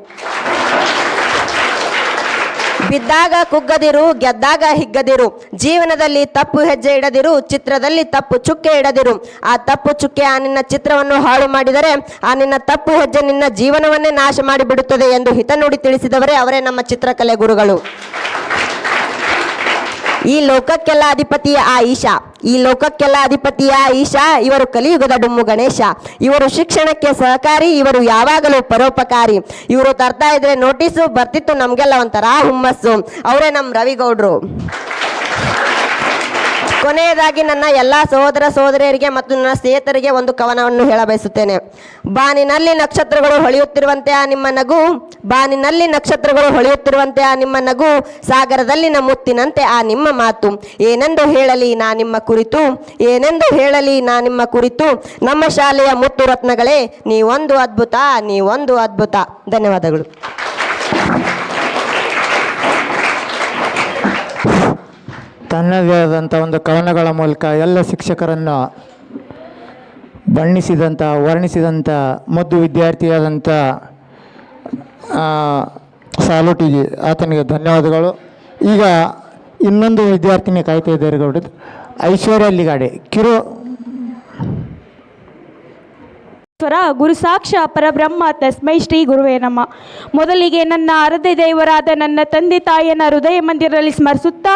ಬಿದ್ದಾಗ ಕುಗ್ಗದಿರು, ಗೆದ್ದಾಗ ಹಿಗ್ಗದಿರು. ಜೀವನದಲ್ಲಿ ತಪ್ಪು ಹೆಜ್ಜೆ ಇಡದಿರು, ಚಿತ್ರದಲ್ಲಿ ತಪ್ಪು ಚುಕ್ಕೆ ಇಡದಿರು. ಆ ತಪ್ಪು ಚುಕ್ಕೆ ಆ ನಿನ್ನ ಚಿತ್ರವನ್ನು ಹಾಳು ಮಾಡಿದರೆ ಆ ನಿನ್ನ ತಪ್ಪು ಹೆಜ್ಜೆ ನಿನ್ನ ಜೀವನವನ್ನೇ ನಾಶ ಮಾಡಿಬಿಡುತ್ತದೆ ಎಂದು ಹಿತನುಡಿ ತಿಳಿಸಿದವರೇ ಅವರೇ ನಮ್ಮ ಚಿತ್ರಕಲೆ ಗುರುಗಳು. ಈ ಲೋಕಕ್ಕೆಲ್ಲ ಅಧಿಪತಿಯ ಈಶಾ, ಇವರು ಕಲಿಯುಗದ ಡುಮ್ಮು ಗಣೇಶ. ಇವರು ಶಿಕ್ಷಣಕ್ಕೆ ಸಹಕಾರಿ, ಇವರು ಯಾವಾಗಲೂ ಪರೋಪಕಾರಿ. ಇವರು ತರ್ತಾ ಇದ್ರೆ ನೋಟಿಸು ಬರ್ತಿತ್ತು ನಮ್ಗೆಲ್ಲ ಒಂಥರ ಹುಮ್ಮಸ್ಸು. ಅವರೇ ನಮ್ಮ ರವಿಗೌಡ್ರು. ಕೊನೆಯದಾಗಿ ನನ್ನ ಎಲ್ಲ ಸಹೋದರ ಸಹೋದರಿಯರಿಗೆ ಮತ್ತು ನನ್ನ ಸ್ನೇಹಿತರಿಗೆ ಒಂದು ಕವನವನ್ನು ಹೇಳಬಯಸುತ್ತೇನೆ. ಬಾನಿನಲ್ಲಿ ನಕ್ಷತ್ರಗಳು ಹೊಳೆಯುತ್ತಿರುವಂತೆ ಆ ನಿಮ್ಮ ನಗು, ಸಾಗರದಲ್ಲಿನ ಮುತ್ತಿನಂತೆ ಆ ನಿಮ್ಮ ಮಾತು. ಏನೆಂದು ಹೇಳಲಿ ನಾ ನಿಮ್ಮ ಕುರಿತು, ನಮ್ಮ ಶಾಲೆಯ ಮುತ್ತು ರತ್ನಗಳೇ, ನೀವೊಂದು ಅದ್ಭುತ. ಧನ್ಯವಾದಗಳು. ತನ್ನದೇ ಆದಂಥ ಒಂದು ಕವನಗಳ ಮೂಲಕ ಎಲ್ಲ ಶಿಕ್ಷಕರನ್ನು ವರ್ಣಿಸಿದಂಥ ಮುದ್ದು ವಿದ್ಯಾರ್ಥಿಯಾದಂಥ ಸಾಲುಟಿಗೆ ಆತನಿಗೆ ಧನ್ಯವಾದಗಳು. ಈಗ ಇನ್ನೊಂದು ವಿದ್ಯಾರ್ಥಿನಿ ಕಾಯ್ತಾ ಇದ್ದಾರೆ ಗೌಡ, ಐಶ್ವರ್ಯ ಲಿಗಾಡೆ ಕಿರು ಪರಮೇಶ್ವರ ಗುರು ಸಾಕ್ಷ ಪರಬ್ರಹ್ಮ ತಸ್ಮೈ ಶ್ರೀ ಗುರುವೇ ನಮಃ. ಮೊದಲಿಗೆ ನನ್ನ ಆರಾಧ್ಯ ದೇವರಾದ ನನ್ನ ತಂದೆ ತಾಯಿಯನ್ನು ಹೃದಯ ಮಂದಿರದಲ್ಲಿ ಸ್ಮರಿಸುತ್ತಾ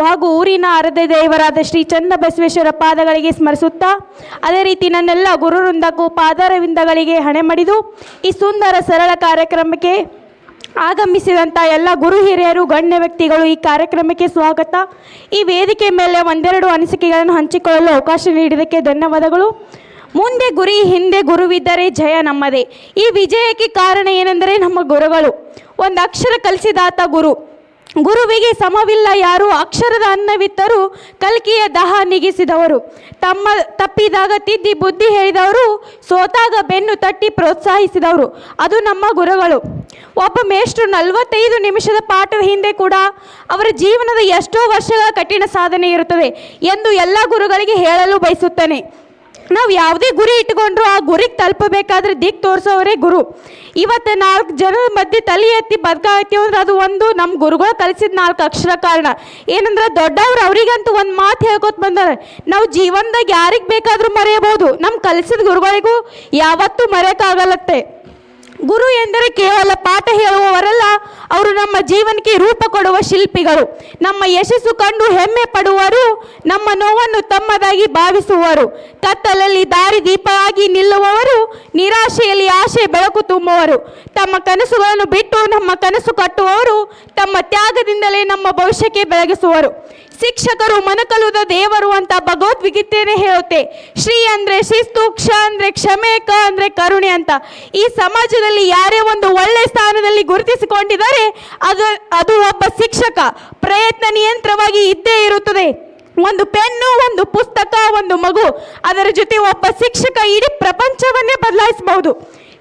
ಹಾಗೂ ಊರಿನ ಆರಾಧ್ಯ ದೇವರಾದ ಶ್ರೀ ಚನ್ನಬಸವೇಶ್ವರ ಪಾದಗಳಿಗೆ ಸ್ಮರಿಸುತ್ತಾ ಅದೇ ರೀತಿ ನನ್ನೆಲ್ಲ ಗುರುವೃಂದಕ್ಕೂ ಪಾದಾರವಿಂದಗಳಿಗೆ ಹಣೆ ಮಡಿದು ಈ ಸುಂದರ ಸರಳ ಕಾರ್ಯಕ್ರಮಕ್ಕೆ ಆಗಮಿಸಿದಂಥ ಎಲ್ಲ ಗುರು ಹಿರಿಯರು ಗಣ್ಯ ವ್ಯಕ್ತಿಗಳು ಈ ಕಾರ್ಯಕ್ರಮಕ್ಕೆ ಸ್ವಾಗತ. ಈ ವೇದಿಕೆ ಮೇಲೆ ಒಂದೆರಡು ಅನಿಸಿಕೆಗಳನ್ನು ಹಂಚಿಕೊಳ್ಳಲು ಅವಕಾಶ ನೀಡಿದ್ದಕ್ಕೆ ಧನ್ಯವಾದಗಳು. ಮುಂದೆ ಗುರಿ ಹಿಂದೆ ಗುರುವಿದ್ದರೆ ಜಯ ನಮ್ಮದೇ. ಈ ವಿಜಯಕ್ಕೆ ಕಾರಣ ಏನೆಂದರೆ ನಮ್ಮ ಗುರುಗಳು. ಒಂದು ಅಕ್ಷರ ಕಲಿಸಿದಾತ ಗುರು. ಗುರುವಿಗೆ ಸಮವಿಲ್ಲ ಯಾರು, ಅಕ್ಷರದ ಅನ್ನವಿತ್ತರು ಕಲ್ಕಿಯ ದಾಹ ನೀಗಿಸಿದವರು, ತಮ್ಮ ತಪ್ಪಿದಾಗ ತಿದ್ದಿ ಬುದ್ಧಿ ಹೇಳಿದವರು, ಸೋತಾಗ ಬೆನ್ನು ತಟ್ಟಿ ಪ್ರೋತ್ಸಾಹಿಸಿದವರು, ಅದು ನಮ್ಮ ಗುರುಗಳು. ಒಬ್ಬ ಮೇಷ್ಟ್ರು 45 ನಿಮಿಷದ ಪಾಠದ ಹಿಂದೆ ಕೂಡ ಅವರ ಜೀವನದ ಎಷ್ಟೋ ವರ್ಷಗಳ ಕಠಿಣ ಸಾಧನೆ ಇರುತ್ತದೆ ಎಂದು ಎಲ್ಲ ಗುರುಗಳಿಗೆ ಹೇಳಲು ಬಯಸುತ್ತೇನೆ. ನಾವು ಯಾವುದೇ ಗುರಿ ಇಟ್ಟುಕೊಂಡ್ರು ಆ ಗುರಿಗೆ ತಲುಪಬೇಕಾದ್ರೆ ದಿಕ್ಕು ತೋರಿಸೋವರೇ ಗುರು. ಇವತ್ತು 4 ಜನರ ಮಧ್ಯೆ ತಲೆ ಎತ್ತಿ ಬದುಕಾಗ್ತೀವಿ ಅಂದ್ರೆ ಅದು ಒಂದು ನಮ್ಮ ಗುರುಗಳು ಕಲಿಸಿದ 4 ಅಕ್ಷರ ಕಾರಣ. ಏನಂದ್ರೆ ದೊಡ್ಡವ್ರು ಅವರಿಗಂತೂ ಒಂದು ಮಾತು ಹೇಳ್ಕೊತ ಬಂದಾರೆ, ನಾವು ಜೀವನದಾಗ ಯಾರಿಗೆ ಬೇಕಾದರೂ ಮರೆಯಬಹುದು, ನಮ್ಮ ಕಲಿಸಿದ ಗುರುಗಳಿಗೂ ಯಾವತ್ತೂ ಮರೆಯೋಕ್ಕಾಗಲ್ಲತ್ತೆ. ಗುರು ಎಂದರೆ ಕೇವಲ ಪಾಠ ಹೇಳುವವರಲ್ಲ, ಅವರು ನಮ್ಮ ಜೀವನಕ್ಕೆ ರೂಪ ಕೊಡುವ ಶಿಲ್ಪಿಗಳು. ನಮ್ಮ ಯಶಸ್ಸು ಕಂಡು ಹೆಮ್ಮೆ ಪಡುವರು, ನಮ್ಮ ನೋವನ್ನು ತಮ್ಮದಾಗಿ ಭಾವಿಸುವರು, ಕತ್ತಲಲ್ಲಿ ದಾರಿ ದೀಪ ಆಗಿ ನಿಲ್ಲುವವರು, ನಿರಾಶೆಯಲ್ಲಿ ಆಶೆ ಬೆಳಕು ತುಂಬುವರು, ತಮ್ಮ ಕನಸುಗಳನ್ನು ಬಿಟ್ಟು ನಮ್ಮ ಕನಸು ಕಟ್ಟುವವರು, ತಮ್ಮ ತ್ಯಾಗದಿಂದಲೇ ನಮ್ಮ ಭವಿಷ್ಯಕ್ಕೆ ಬೆಳಗಿಸುವರು. ಶಿಕ್ಷಕರು ಮನಕಲುದ ದೇವರು ಅಂತ ಭಗವದ್ಗೀತೆನೇ ಹೇಳುತ್ತೆ. ಶ್ರೀ ಅಂದರೆ ಶಿಸ್ತು, ಕ್ಷ ಅಂದರೆ ಕ್ಷಮೆ, ಕ ಅಂದರೆ ಕರುಣೆ ಅಂತ. ಈ ಸಮಾಜದಲ್ಲಿ ಯಾರೇ ಒಂದು ಒಳ್ಳೆ ಸ್ಥಾನದಲ್ಲಿ ಗುರುತಿಸಿಕೊಂಡಿದ್ದಾರೆ ಅದು ಒಬ್ಬ ಶಿಕ್ಷಕ. ಪ್ರಯತ್ನ ನಿಯಂತ್ರವಾಗಿ ಇದ್ದೇ ಇರುತ್ತದೆ. ಒಂದು ಪೆನ್ನು, ಒಂದು ಪುಸ್ತಕ, ಒಂದು ಮಗು, ಅದರ ಜೊತೆ ಒಬ್ಬ ಶಿಕ್ಷಕ ಇಡೀ ಪ್ರಪಂಚವನ್ನೇ ಬದಲಾಯಿಸಬಹುದು.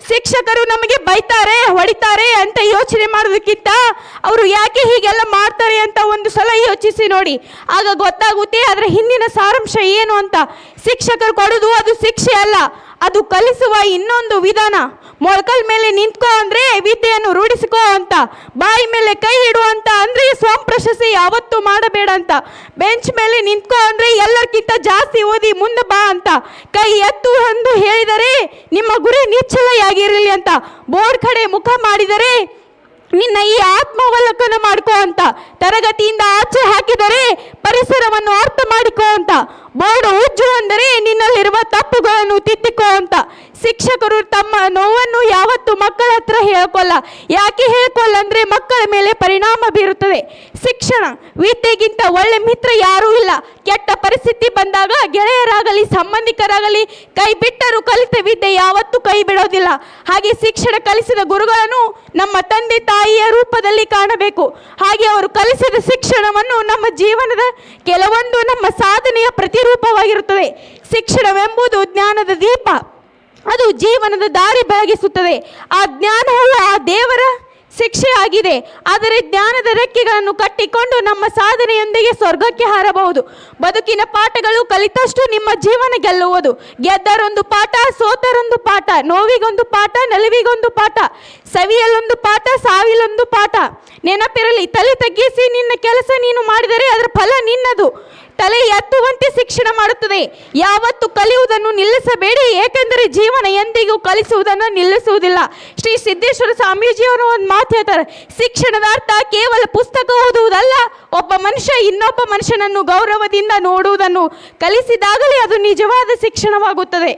ಶಿಕ್ಷಕರು ನಮಗೆ ಬೈತಾರೆ, ಹೊಡಿತಾರೆ ಅಂತ ಯೋಚನೆ ಮಾಡೋದಕ್ಕಿಂತ ಅವರು ಯಾಕೆ ಹೀಗೆಲ್ಲ ಮಾಡ್ತಾರೆ ಅಂತ ಒಂದು ಸಲ ಯೋಚಿಸಿ ನೋಡಿ, ಆಗ ಗೊತ್ತಾಗುತ್ತೆ ಅದರ ಹಿಂದಿನ ಸಾರಾಂಶ ಏನು ಅಂತ. ಶಿಕ್ಷಕರು ಕೊಡೋದು ಅದು ಶಿಕ್ಷೆ ಅಲ್ಲ, ಅದು ಕಲಿಸುವ ಇನ್ನೊಂದು ವಿಧಾನ. ಮೊಳಕಲ್ ಮೇಲೆ ನಿಂತ್ಕೋ ಅಂದರೆ ವಿದ್ಯೆಯನ್ನು ರೂಢಿಸಿಕೋ ಅಂತ, ಬಾಯಿ ಮೇಲೆ ಕೈ ಇಡು ಅಂತ ಅಂದರೆ ಸ್ವಪ್ರಶಸ್ತಿ ಯಾವತ್ತೂ ಮಾಡಬೇಡ ಅಂತ, ಬೆಂಚ್ ಮೇಲೆ ನಿಂತ್ಕೋ ಅಂದರೆ ಎಲ್ಲರಿಗಿಂತ ಜಾಸ್ತಿ ಓದಿ ಮುಂದೆ ಬಾ ಅಂತ, ಕೈ ಎತ್ತು ಎಂದು ಹೇಳಿದರೆ ನಿಮ್ಮ ಗುರಿ ನಿಶ್ಚಲೆಯಾಗಿರಲಿ ಅಂತ, ಬೋರ್ಡ್ ಕಡೆ ಮುಖ ಮಾಡಿದರೆ ನಿನ್ನ ಈ ಆತ್ಮಾವಲೋಕನ ಮಾಡ್ಕೋ ಅಂತ, ತರಗತಿಯಿಂದ ಆಚೆ ಹಾಕಿದರೆ ಪರಿಸರವನ್ನು ಅರ್ಥ ಮಾಡಿಕೋ ಅಂತ, ಬೋರ್ಡ್ ಉಜ್ಜು ಅಂದರೆ ನಿನ್ನಲ್ಲಿರುವ ತಪ್ಪುಗಳನ್ನು ತಿದ್ದಿಕೋ ಅಂತ. ಶಿಕ್ಷಕರು ತಮ್ಮ ನೋವನ್ನು ಯಾವತ್ತು ಮಕ್ಕಳ ಹತ್ರ ಹೇಳ್ಕೊಲ್ಲ. ಯಾಕೆ ಹೇಳ್ಕೊಲ್ಲ ಅಂದರೆ ಮಕ್ಕಳ ಮೇಲೆ ಪರಿಣಾಮ ಬೀರುತ್ತದೆ. ಶಿಕ್ಷಣ ವಿದ್ಯೆಗಿಂತ ಒಳ್ಳೆ ಮಿತ್ರ ಯಾರೂ ಇಲ್ಲ. ಕೆಟ್ಟ ಪರಿಸ್ಥಿತಿ ಬಂದಾಗ ಗೆಳೆಯರಾಗಲಿ ಸಂಬಂಧಿಕರಾಗಲಿ ಕೈ ಬಿಟ್ಟರೂ ಕಲಿತ ವಿದ್ಯೆ ಯಾವತ್ತೂ ಕೈ ಬಿಡೋದಿಲ್ಲ. ಹಾಗೆ ಶಿಕ್ಷಣ ಕಲಿಸಿದ ಗುರುಗಳನ್ನು ನಮ್ಮ ತಂದೆ ತಾಯಿಯ ರೂಪದಲ್ಲಿ ಕಾಣಬೇಕು. ಹಾಗೆ ಅವರು ಕಲಿಸಿದ ಶಿಕ್ಷಣವನ್ನು ನಮ್ಮ ಜೀವನದ ಕೆಲವೊಂದು ನಮ್ಮ ಸಾಧನೆಯ ಪ್ರತಿರೂಪವಾಗಿರುತ್ತದೆ. ಶಿಕ್ಷಣವೆಂಬುದು ಜ್ಞಾನದ ದೀಪ, ಅದು ಜೀವನದ ದಾರಿ ಬೆಳಗಿಸುತ್ತದೆ. ಆ ಜ್ಞಾನವು ಆ ದೇವರ ಶಿಕ್ಷೆ ಆಗಿದೆ. ಆದರೆ ಜ್ಞಾನದ ರೆಕ್ಕೆಗಳನ್ನು ಕಟ್ಟಿಕೊಂಡು ನಮ್ಮ ಸಾಧನೆಯೊಂದಿಗೆ ಸ್ವರ್ಗಕ್ಕೆ ಹಾರಬಹುದು. ಬದುಕಿನ ಪಾಠಗಳು ಕಲಿತಷ್ಟು ನಿಮ್ಮ ಜೀವನ ಗೆಲ್ಲುವುದು. ಗೆದ್ದರೊಂದು ಪಾಠ, ಸೋತರೊಂದು ಪಾಠ, ನೋವಿಗೊಂದು ಪಾಠ, ನಲಿವಿಗೊಂದು ಪಾಠ, ಸವಿಯಲೊಂದು ಪಾಠ, ಸಾವಿಲೊಂದು ಪಾಠ. ನೆನಪಿರಲಿ, ತಲೆ ತಗ್ಗಿಸಿ ನಿನ್ನ ಕೆಲಸ ನೀನು ಮಾಡಿದರೆ ಅದರ ಫಲ ನಿನ್ನದು. ತಲೆ ಎತ್ತುವಂತೆ ಶಿಕ್ಷಣ ಮಾಡುತ್ತದೆ. ಯಾವತ್ತು ಕಲಿಯುವುದನ್ನು ನಿಲ್ಲಿಸಬೇಡಿ, ಏಕೆಂದರೆ ಜೀವನ ಎಂದಿಗೂ ಕಲಿಸುವುದನ್ನು ನಿಲ್ಲಿಸುವುದಿಲ್ಲ. ಶ್ರೀ ಸಿದ್ದೇಶ್ವರ ಸ್ವಾಮೀಜಿಯವರು ಒಂದು ಮಾತು ಹೇಳ್ತಾರೆ, ಶಿಕ್ಷಣದ ಅರ್ಥ ಕೇವಲ ಪುಸ್ತಕ ಓದುವುದಲ್ಲ, ಒಬ್ಬ ಮನುಷ್ಯ ಇನ್ನೊಬ್ಬ ಮನುಷ್ಯನನ್ನು ಗೌರವದಿಂದ ನೋಡುವುದನ್ನು ಕಲಿಸಿದಾಗಲೇ ಅದು ನಿಜವಾದ ಶಿಕ್ಷಣವಾಗುತ್ತದೆ.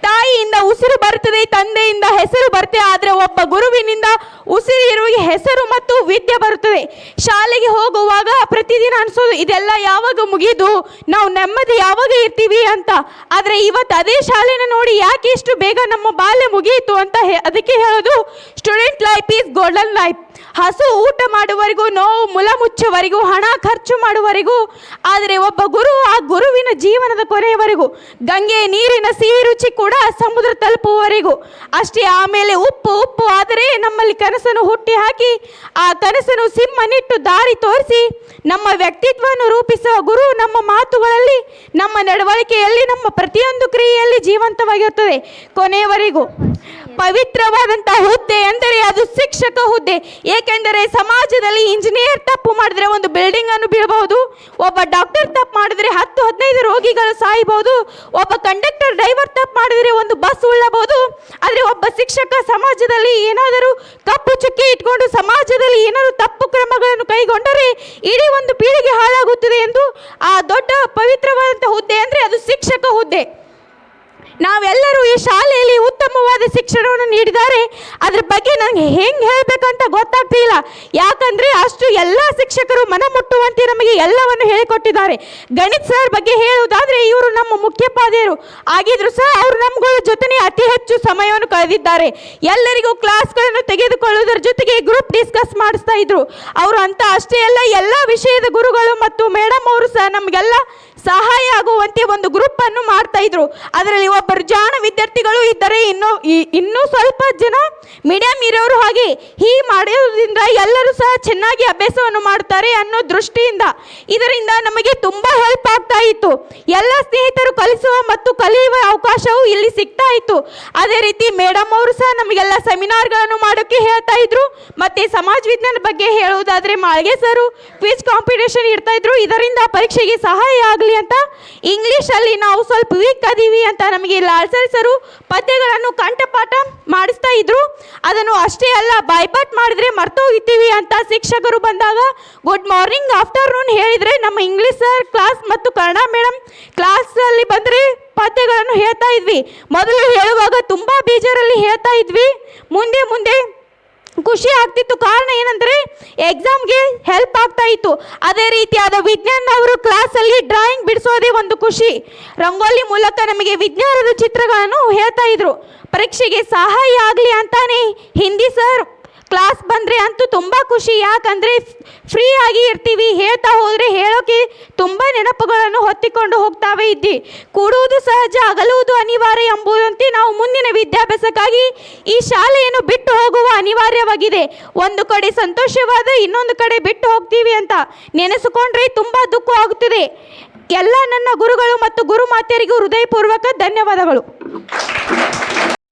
ತಾಯಿಯಿಂದ ಉಸಿರು ಬರುತ್ತದೆ, ತಂದೆಯಿಂದ ಹೆಸರು ಬರುತ್ತೆ, ಆದರೆ ಒಬ್ಬ ಗುರುವಿನಿಂದ ಉಸಿರಿರುವ ಹೆಸರು ಮತ್ತು ವಿದ್ಯೆ ಬರುತ್ತದೆ. ಶಾಲೆಗೆ ಹೋಗುವಾಗ ಪ್ರತಿದಿನ ಅನಿಸೋದು ಇದೆಲ್ಲ ಯಾವಾಗ ಮುಗಿದು ನಾವು ನೆಮ್ಮದಿ ಯಾವಾಗ ಇರ್ತೀವಿ ಅಂತ. ಆದರೆ ಇವತ್ತು ಅದೇ ಶಾಲೆನ ನೋಡಿ ಯಾಕೆ ಇಷ್ಟು ಬೇಗ ನಮ್ಮ ಬಾಲ್ಯ ಮುಗಿಯಿತು ಅಂತ ಅದಕ್ಕೆ ಹೇಳೋದು student life is golden life. ಹಸು ಊಟ ಮಾಡುವವರೆಗೂ, ನೋವು ಮುಲ ಮುಚ್ಚುವವರೆಗೂ, ಹಣ ಖರ್ಚು ಮಾಡುವವರೆಗೂ, ಆದರೆ ಒಬ್ಬ ಗುರು ಆ ಗುರುವಿನ ಜೀವನದ ಕೊನೆಯವರೆಗೂ, ಗಂಗೆ ನೀರಿನ ಸಿಹಿ ರುಚಿ ಕೂಡ ಸಮುದ್ರ ತಲುಪುವವರೆಗೂ ಅಷ್ಟೇ. ಆಮೇಲೆ ಉಪ್ಪು ಆದರೆ ನಮ್ಮಲ್ಲಿ ಕನಸನ್ನು ಹುಟ್ಟಿ ಹಾಕಿ ಆ ಕನಸನ್ನು ಸಿಂಹನಿಟ್ಟು ದಾರಿ ತೋರಿಸಿ ನಮ್ಮ ವ್ಯಕ್ತಿತ್ವವನ್ನು ರೂಪಿಸುವ ಗುರು ನಮ್ಮ ಮಾತುಗಳಲ್ಲಿ, ನಮ್ಮ ನಡವಳಿಕೆಯಲ್ಲಿ, ನಮ್ಮ ಪ್ರತಿಯೊಂದು ಕ್ರಿಯೆಯಲ್ಲಿ ಜೀವಂತವಾಗಿರುತ್ತದೆ ಕೊನೆಯವರೆಗೂ. ಪವಿತ್ರವಾದಂಥ ಹುದ್ದೆ ಅಂದರೆ ಅದು ಶಿಕ್ಷಕ ಹುದ್ದೆ. ಏಕೆಂದರೆ ಸಮಾಜದಲ್ಲಿ ಇಂಜಿನಿಯರ್ ತಪ್ಪು ಮಾಡಿದ್ರೆ ಒಂದು ಬಿಲ್ಡಿಂಗ್ ಅನ್ನು ಬೀಳಬಹುದು, ಒಬ್ಬ ಡಾಕ್ಟರ್ ತಪ್ಪು ಮಾಡಿದ್ರೆ 10-15 ರೋಗಿಗಳು ಸಾಯಬಹುದು, ಒಬ್ಬ ಕಂಡಕ್ಟರ್ ಡ್ರೈವರ್ ತಪ್ಪು ಮಾಡಿದ್ರೆ ಒಂದು ಬಸ್ ಉಳ್ಳಬಹುದು. ಆದರೆ ಒಬ್ಬ ಶಿಕ್ಷಕ ಸಮಾಜದಲ್ಲಿ ಏನಾದರೂ ಕಪ್ಪು ಚುಕ್ಕಿ ಇಟ್ಕೊಂಡು ಸಮಾಜದಲ್ಲಿ ಏನಾದರೂ ತಪ್ಪು ಕ್ರಮಗಳನ್ನು ಕೈಗೊಂಡರೆ ಇಡೀ ಒಂದು ಪೀಳಿಗೆ ಹಾಳಾಗುತ್ತದೆ ಎಂದು ಆ ದೊಡ್ಡ ಪವಿತ್ರವಾದಂಥ ಹುದ್ದೆ ಅಂದರೆ ಅದು ಶಿಕ್ಷಕ ಹುದ್ದೆ. ನಾವೆಲ್ಲರೂ ಈ ಶಾಲೆಯಲ್ಲಿ ಉತ್ತಮವಾದ ಶಿಕ್ಷಣವನ್ನು ನೀಡಿದ್ದಾರೆ. ಅದ್ರ ಬಗ್ಗೆ ನನಗೆ ಹೆಂಗೆ ಹೇಳಬೇಕಂತ ಗೊತ್ತಾಗ್ತಿಲ್ಲ. ಯಾಕಂದರೆ ಅಷ್ಟು ಎಲ್ಲ ಶಿಕ್ಷಕರು ಮನಮುಟ್ಟುವಂತೆ ನಮಗೆ ಎಲ್ಲವನ್ನು ಹೇಳಿಕೊಟ್ಟಿದ್ದಾರೆ. ಗಣಿತ ಸರ್ ಬಗ್ಗೆ ಹೇಳುವುದಾದರೆ ಇವರು ನಮ್ಮ ಮುಖ್ಯೋಪಾಧ್ಯಾಯರು ಆಗಿದ್ರು ಸಹ ಅವರು ನಮ್ಮಗಳ ಜೊತೆ ಅತಿ ಹೆಚ್ಚು ಸಮಯವನ್ನು ಕಳೆದಿದ್ದಾರೆ. ಎಲ್ಲರಿಗೂ ಕ್ಲಾಸ್ಗಳನ್ನು ತೆಗೆದುಕೊಳ್ಳುವುದರ ಜೊತೆಗೆ ಗ್ರೂಪ್ ಡಿಸ್ಕಸ್ ಮಾಡಿಸ್ತಾ ಇದ್ರು ಅವರು. ಅಂತ ಅಷ್ಟೇ ಅಲ್ಲ, ಎಲ್ಲ ವಿಷಯದ ಗುರುಗಳು ಮತ್ತು ಮೇಡಮ್ ಅವರು ಸಹ ನಮಗೆಲ್ಲ ಸಹಾಯ ಆಗುವಂತೆ ಒಂದು ಗ್ರೂಪ್ ಅನ್ನು ಮಾಡ್ತಾ ಇದ್ರು. ಅದರಲ್ಲಿ ಒಬ್ಬರು ಜಾಣ ವಿದ್ಯಾರ್ಥಿಗಳು ಇದ್ದರೆ, ಇನ್ನೂ ಸ್ವಲ್ಪ ಜನ ಮೀಡಿಯಂ ಇರೋರು. ಹಾಗೆ ಹೀಗೆ ಮಾಡೋದ್ರಿಂದ ಎಲ್ಲರೂ ಸಹ ಚೆನ್ನಾಗಿ ಅಭ್ಯಾಸವನ್ನು ಮಾಡ್ತಾರೆ ಅನ್ನೋ ದೃಷ್ಟಿಯಿಂದ ಇದರಿಂದ ನಮಗೆ ತುಂಬ ಹೆಲ್ಪ್ ಆಗ್ತಾ ಇತ್ತು. ಎಲ್ಲ ಸ್ನೇಹಿತರು ಕಲಿಸುವ ಮತ್ತು ಕಲಿಯುವ ಅವಕಾಶವು ಇಲ್ಲಿ ಸಿಗ್ತಾ ಇತ್ತು. ಅದೇ ರೀತಿ ಮೇಡಮ್ ಅವರು ಸಹ ನಮಗೆಲ್ಲ ಸೆಮಿನಾರ್ಗಳನ್ನು ಮಾಡೋಕ್ಕೆ ಹೇಳ್ತಾ ಇದ್ರು. ಮತ್ತೆ ಸಮಾಜ ವಿಜ್ಞಾನ ಬಗ್ಗೆ ಹೇಳುವುದಾದರೆ ಮಾಳ್ಗೆ ಸರು ಕ್ವಿಜ್ ಕಾಂಪಿಟೇಷನ್ ಇಡ್ತಾ ಇದ್ರು. ಇದರಿಂದ ಪರೀಕ್ಷೆಗೆ ಸಹಾಯ ಆಗಲಿ ಅಂತ. ಇಂಗ್ಲಿಷಲ್ಲಿ ನಾವು ಸ್ವಲ್ಪ ವೀಕ್ ಅದೀವಿ ಅಂತ ನಮಗೆ ಲಾಲ್ಸರಿ ಸರು ಪದ್ಯಗಳನ್ನು ಕಂಠಪಾಠ ಮಾಡಿಸ್ತಾ ಇದ್ರು. ಅದನ್ನು ಅಷ್ಟೇ ಅಲ್ಲ, ಬಾಯ್ಪಾಟ್ ಮಾಡಿದ್ರೆ ಮರ್ತೋಗಿದ್ದೀವಿ ಅಂತ ಶಿಕ್ಷಕರು ಬಂದಾಗ ಗುಡ್ ಮಾರ್ನಿಂಗ್ ಆಫ್ಟರ್ನೂನ್ ಹೇಳಿದರೆ ನಮ್ಮ ಇಂಗ್ಲಿಷ್ ಸರ್ ಕ್ಲಾಸ್ ಮತ್ತು ಕನ್ನಡ ಮೇಡಮ್ ಕ್ಲಾಸಲ್ಲಿ ಬಂದರೆ ಪದ್ಯಗಳನ್ನು ಹೇಳ್ತಾ ಇದ್ವಿ. ಮೊದಲು ಹೇಳುವಾಗ ತುಂಬ ಬೇಜಾರಲ್ಲಿ ಹೇಳ್ತಾ ಇದ್ವಿ. ಮುಂದೆ ಮುಂದೆ ಖುಷಿ ಆಗ್ತಿತ್ತು. ಕಾರಣ ಏನಂದರೆ ಎಕ್ಸಾಮ್ಗೆ ಹೆಲ್ಪ್ ಆಗ್ತಾ ಇತ್ತು. ಅದೇ ರೀತಿಯಾದ ವಿಜ್ಞಾನ ಅವರು ಕ್ಲಾಸಲ್ಲಿ ಡ್ರಾಯಿಂಗ್ ಬಿಡಿಸೋದೇ ಒಂದು ಖುಷಿ. ರಂಗೋಲಿ ಮೂಲಕ ನಮಗೆ ವಿಜ್ಞಾನದ ಚಿತ್ರಗಳನ್ನು ಹೇಳ್ತಾ ಇದ್ರು. ಪರೀಕ್ಷೆಗೆ ಸಹಾಯ ಆಗಲಿ ಅಂತಾನೆ ಹಿಂದಿ ಸರ್ ಕ್ಲಾಸ್ ಬಂದರೆ ಅಂತೂ ತುಂಬ ಖುಷಿ. ಯಾಕಂದರೆ ಫ್ರೀ ಆಗಿ ಇರ್ತೀವಿ. ಹೇಳ್ತಾ ಹೋದರೆ ಹೇಳೋಕ್ಕೆ ತುಂಬ ನೆನಪುಗಳನ್ನು ಹೊತ್ತಿಕೊಂಡು ಹೋಗ್ತಾವೆ ಇದ್ದಿ. ಕೂಡುವುದು ಸಹಜ, ಅಗಲುವುದು ಅನಿವಾರ್ಯ ಎಂಬುದಂತೆ ನಾವು ಮುಂದಿನ ವಿದ್ಯಾಭ್ಯಾಸಕ್ಕಾಗಿ ಈ ಶಾಲೆಯನ್ನು ಬಿಟ್ಟು ಹೋಗುವ ಅನಿವಾರ್ಯವಾಗಿದೆ. ಒಂದು ಕಡೆ ಸಂತೋಷವಾದ, ಇನ್ನೊಂದು ಕಡೆ ಬಿಟ್ಟು ಹೋಗ್ತೀವಿ ಅಂತ ನೆನೆಸಿಕೊಂಡ್ರೆ ತುಂಬ ದುಃಖ ಆಗುತ್ತದೆ. ಎಲ್ಲ ನನ್ನ ಗುರುಗಳು ಮತ್ತು ಗುರುಮಾತೆಯರಿಗೂ ಹೃದಯಪೂರ್ವಕ ಧನ್ಯವಾದಗಳು.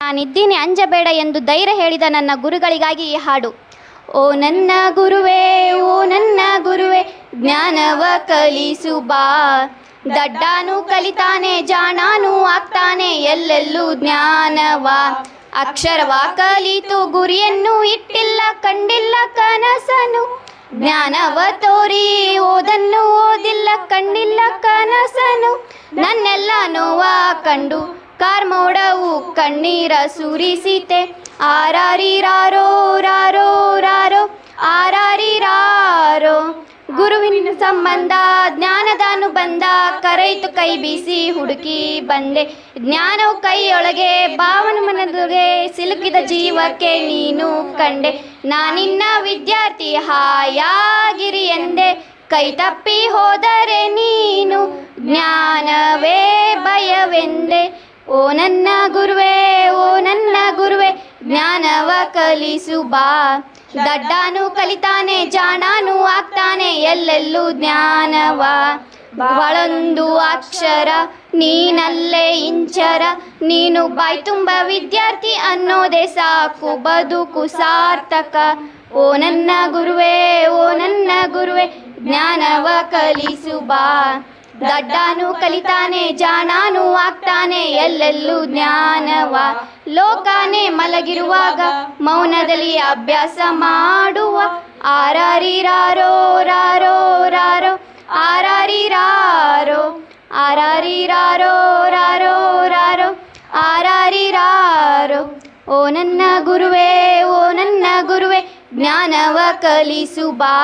ನಾನಿದ್ದೀನಿ ಅಂಜಬೇಡ ಎಂದು ಧೈರ್ಯ ಹೇಳಿದ ನನ್ನ ಗುರುಗಳಿಗಾಗಿ ಈ ಹಾಡು. ಓ ನನ್ನ ಗುರುವೇ, ಓ ನನ್ನ ಗುರುವೇ, ಜ್ಞಾನವ ಕಲಿಸು ಬಾ. ದಡ್ಡಾನು ಕಲಿತಾನೆ, ಜಾಣಾನು ಆಗ್ತಾನೆ, ಎಲ್ಲೆಲ್ಲೂ ಜ್ಞಾನವ. ಅಕ್ಷರವ ಕಲಿತು ಗುರಿಯನ್ನು ಇಟ್ಟಿಲ್ಲ, ಕಂಡಿಲ್ಲ ಕನಸನು. ಜ್ಞಾನವ ತೋರಿ ಓದನ್ನು ಓದಿಲ್ಲ, ಕಂಡಿಲ್ಲ ಕನಸನು. ನನ್ನೆಲ್ಲ ನೋವ ಕಂಡು ಕಾರ್ಮೋಡವು ಕಣ್ಣೀರ ಸುರಿಸಿತೆ. ಆರಾರಿರಾರೋ ರಾರೋ ರಾರೋ ಆರಾರಿರಾರೋ. ಗುರುವಿನ ಸಂಬಂಧ ಜ್ಞಾನದ ಅನುಬಂಧ, ಕರೆಯಿತು ಕೈ ಬೀಸಿ ಹುಡುಕಿ ಬಂದೆ. ಜ್ಞಾನವು ಕೈಯೊಳಗೆ ಭಾವನ ಮನದೊಳಗೆ, ಸಿಲುಕಿದ ಜೀವಕ್ಕೆ ನೀನು ಕಂಡೆ. ನಾನಿನ್ನ ವಿದ್ಯಾರ್ಥಿ ಹಾಯಾಗಿರಿ ಎಂದೆ, ಕೈ ತಪ್ಪಿ ಹೋದರೆ ನೀನು ಜ್ಞಾನವೇ ಭಯವೆಂದೆ. ಓ ನನ್ನ ಗುರುವೇ, ಓ ನನ್ನ ಗುರುವೇ, ಜ್ಞಾನವ ಕಲಿಸು ಬಾ. ದಡ್ಡಾನು ಕಲಿತಾನೆ, ಜಾಣಾನು ಆಗ್ತಾನೆ, ಎಲ್ಲೆಲ್ಲೂ ಜ್ಞಾನವ. ಬಾಳೊಂದು ಅಕ್ಷರ ನೀನಲ್ಲೇ ಇಂಚರ, ನೀನು ಬಾಯ್ ತುಂಬ ವಿದ್ಯಾರ್ಥಿ ಅನ್ನೋದೇ ಸಾಕು, ಬದುಕು ಸಾರ್ಥಕ. ಓ ನನ್ನ ಗುರುವೇ, ಓ ನನ್ನ ಗುರುವೇ, ಜ್ಞಾನವ ಕಲಿಸು ಬಾ. ದಡ್ಡಾನು ಕಲಿತಾನೆ, ಜಾಣಾನು ಆಗ್ತಾನೆ, ಎಲ್ಲೆಲ್ಲೂ ಜ್ಞಾನವ. ಲೋಕಾನೆ ಮಲಗಿರುವಾಗ ಮೌನದಲ್ಲಿ ಅಭ್ಯಾಸ ಮಾಡುವ. ಆರಾರಿರಾರೋ ರಾರೋ ರಾರೋ ಆರಾರಿರಾರೋ ಆರಾರಿರಾರೋ ರಾರೋ ರಾರೋ ಆರಾರಿರಾರೋ. ಓ ನನ್ನ ಗುರುವೇ, ಓ ನನ್ನ ಗುರುವೇ, ಜ್ಞಾನವ ಕಲಿಸು ಬಾ.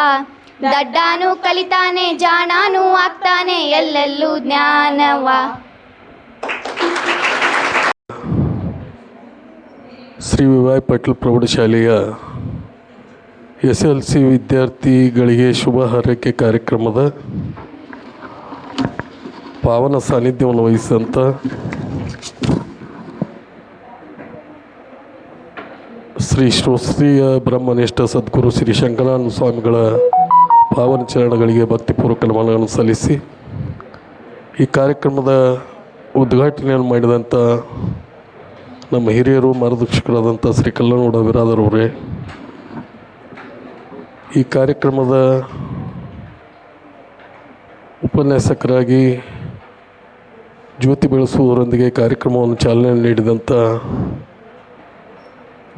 ದಡ್ಡಾನು ಕಲಿತಾನೆ, ಜಾಣಾನು ಆಗ್ತಾನೆ, ಎಲ್ಲೆಲ್ಲೂ ಜ್ಞಾನವ. ಶ್ರೀ ವಿವಾಯ್ ಪಾಟೀಲ್ ಪ್ರೌಢಶಾಲೆಯ SLC ವಿದ್ಯಾರ್ಥಿಗಳಿಗೆ ಶುಭ ಹಾರೈಕೆ ಕಾರ್ಯಕ್ರಮದ ಪಾವನ ಸಾನ್ನಿಧ್ಯವನ್ನು ವಹಿಸಿದಂಥ ಶ್ರೀ ಶ್ರೀಯ ಬ್ರಹ್ಮನಿಷ್ಠ ಸದ್ಗುರು ಶ್ರೀ ಶಂಕರಾನಂದ ಸ್ವಾಮಿಗಳ ಪಾವನ ಚರಣಗಳಿಗೆ ಭಕ್ತಿಪೂರ್ವಕ ನಮನಗಳನ್ನು ಸಲ್ಲಿಸಿ ಈ ಕಾರ್ಯಕ್ರಮದ ಉದ್ಘಾಟನೆಯನ್ನು ಮಾಡಿದಂಥ ನಮ್ಮ ಹಿರಿಯರು ಮಾರ್ಗದರ್ಶಕರಾದಂಥ ಶ್ರೀ ಕಲ್ಲನಗೌಡ ಬಿರಾದರವರೇ, ಈ ಕಾರ್ಯಕ್ರಮದ ಉಪನ್ಯಾಸಕರಾಗಿ ಜ್ಯೋತಿ ಬೆಳೆಸುವುದರೊಂದಿಗೆ ಕಾರ್ಯಕ್ರಮವನ್ನು ಚಾಲನೆ ನೀಡಿದಂಥ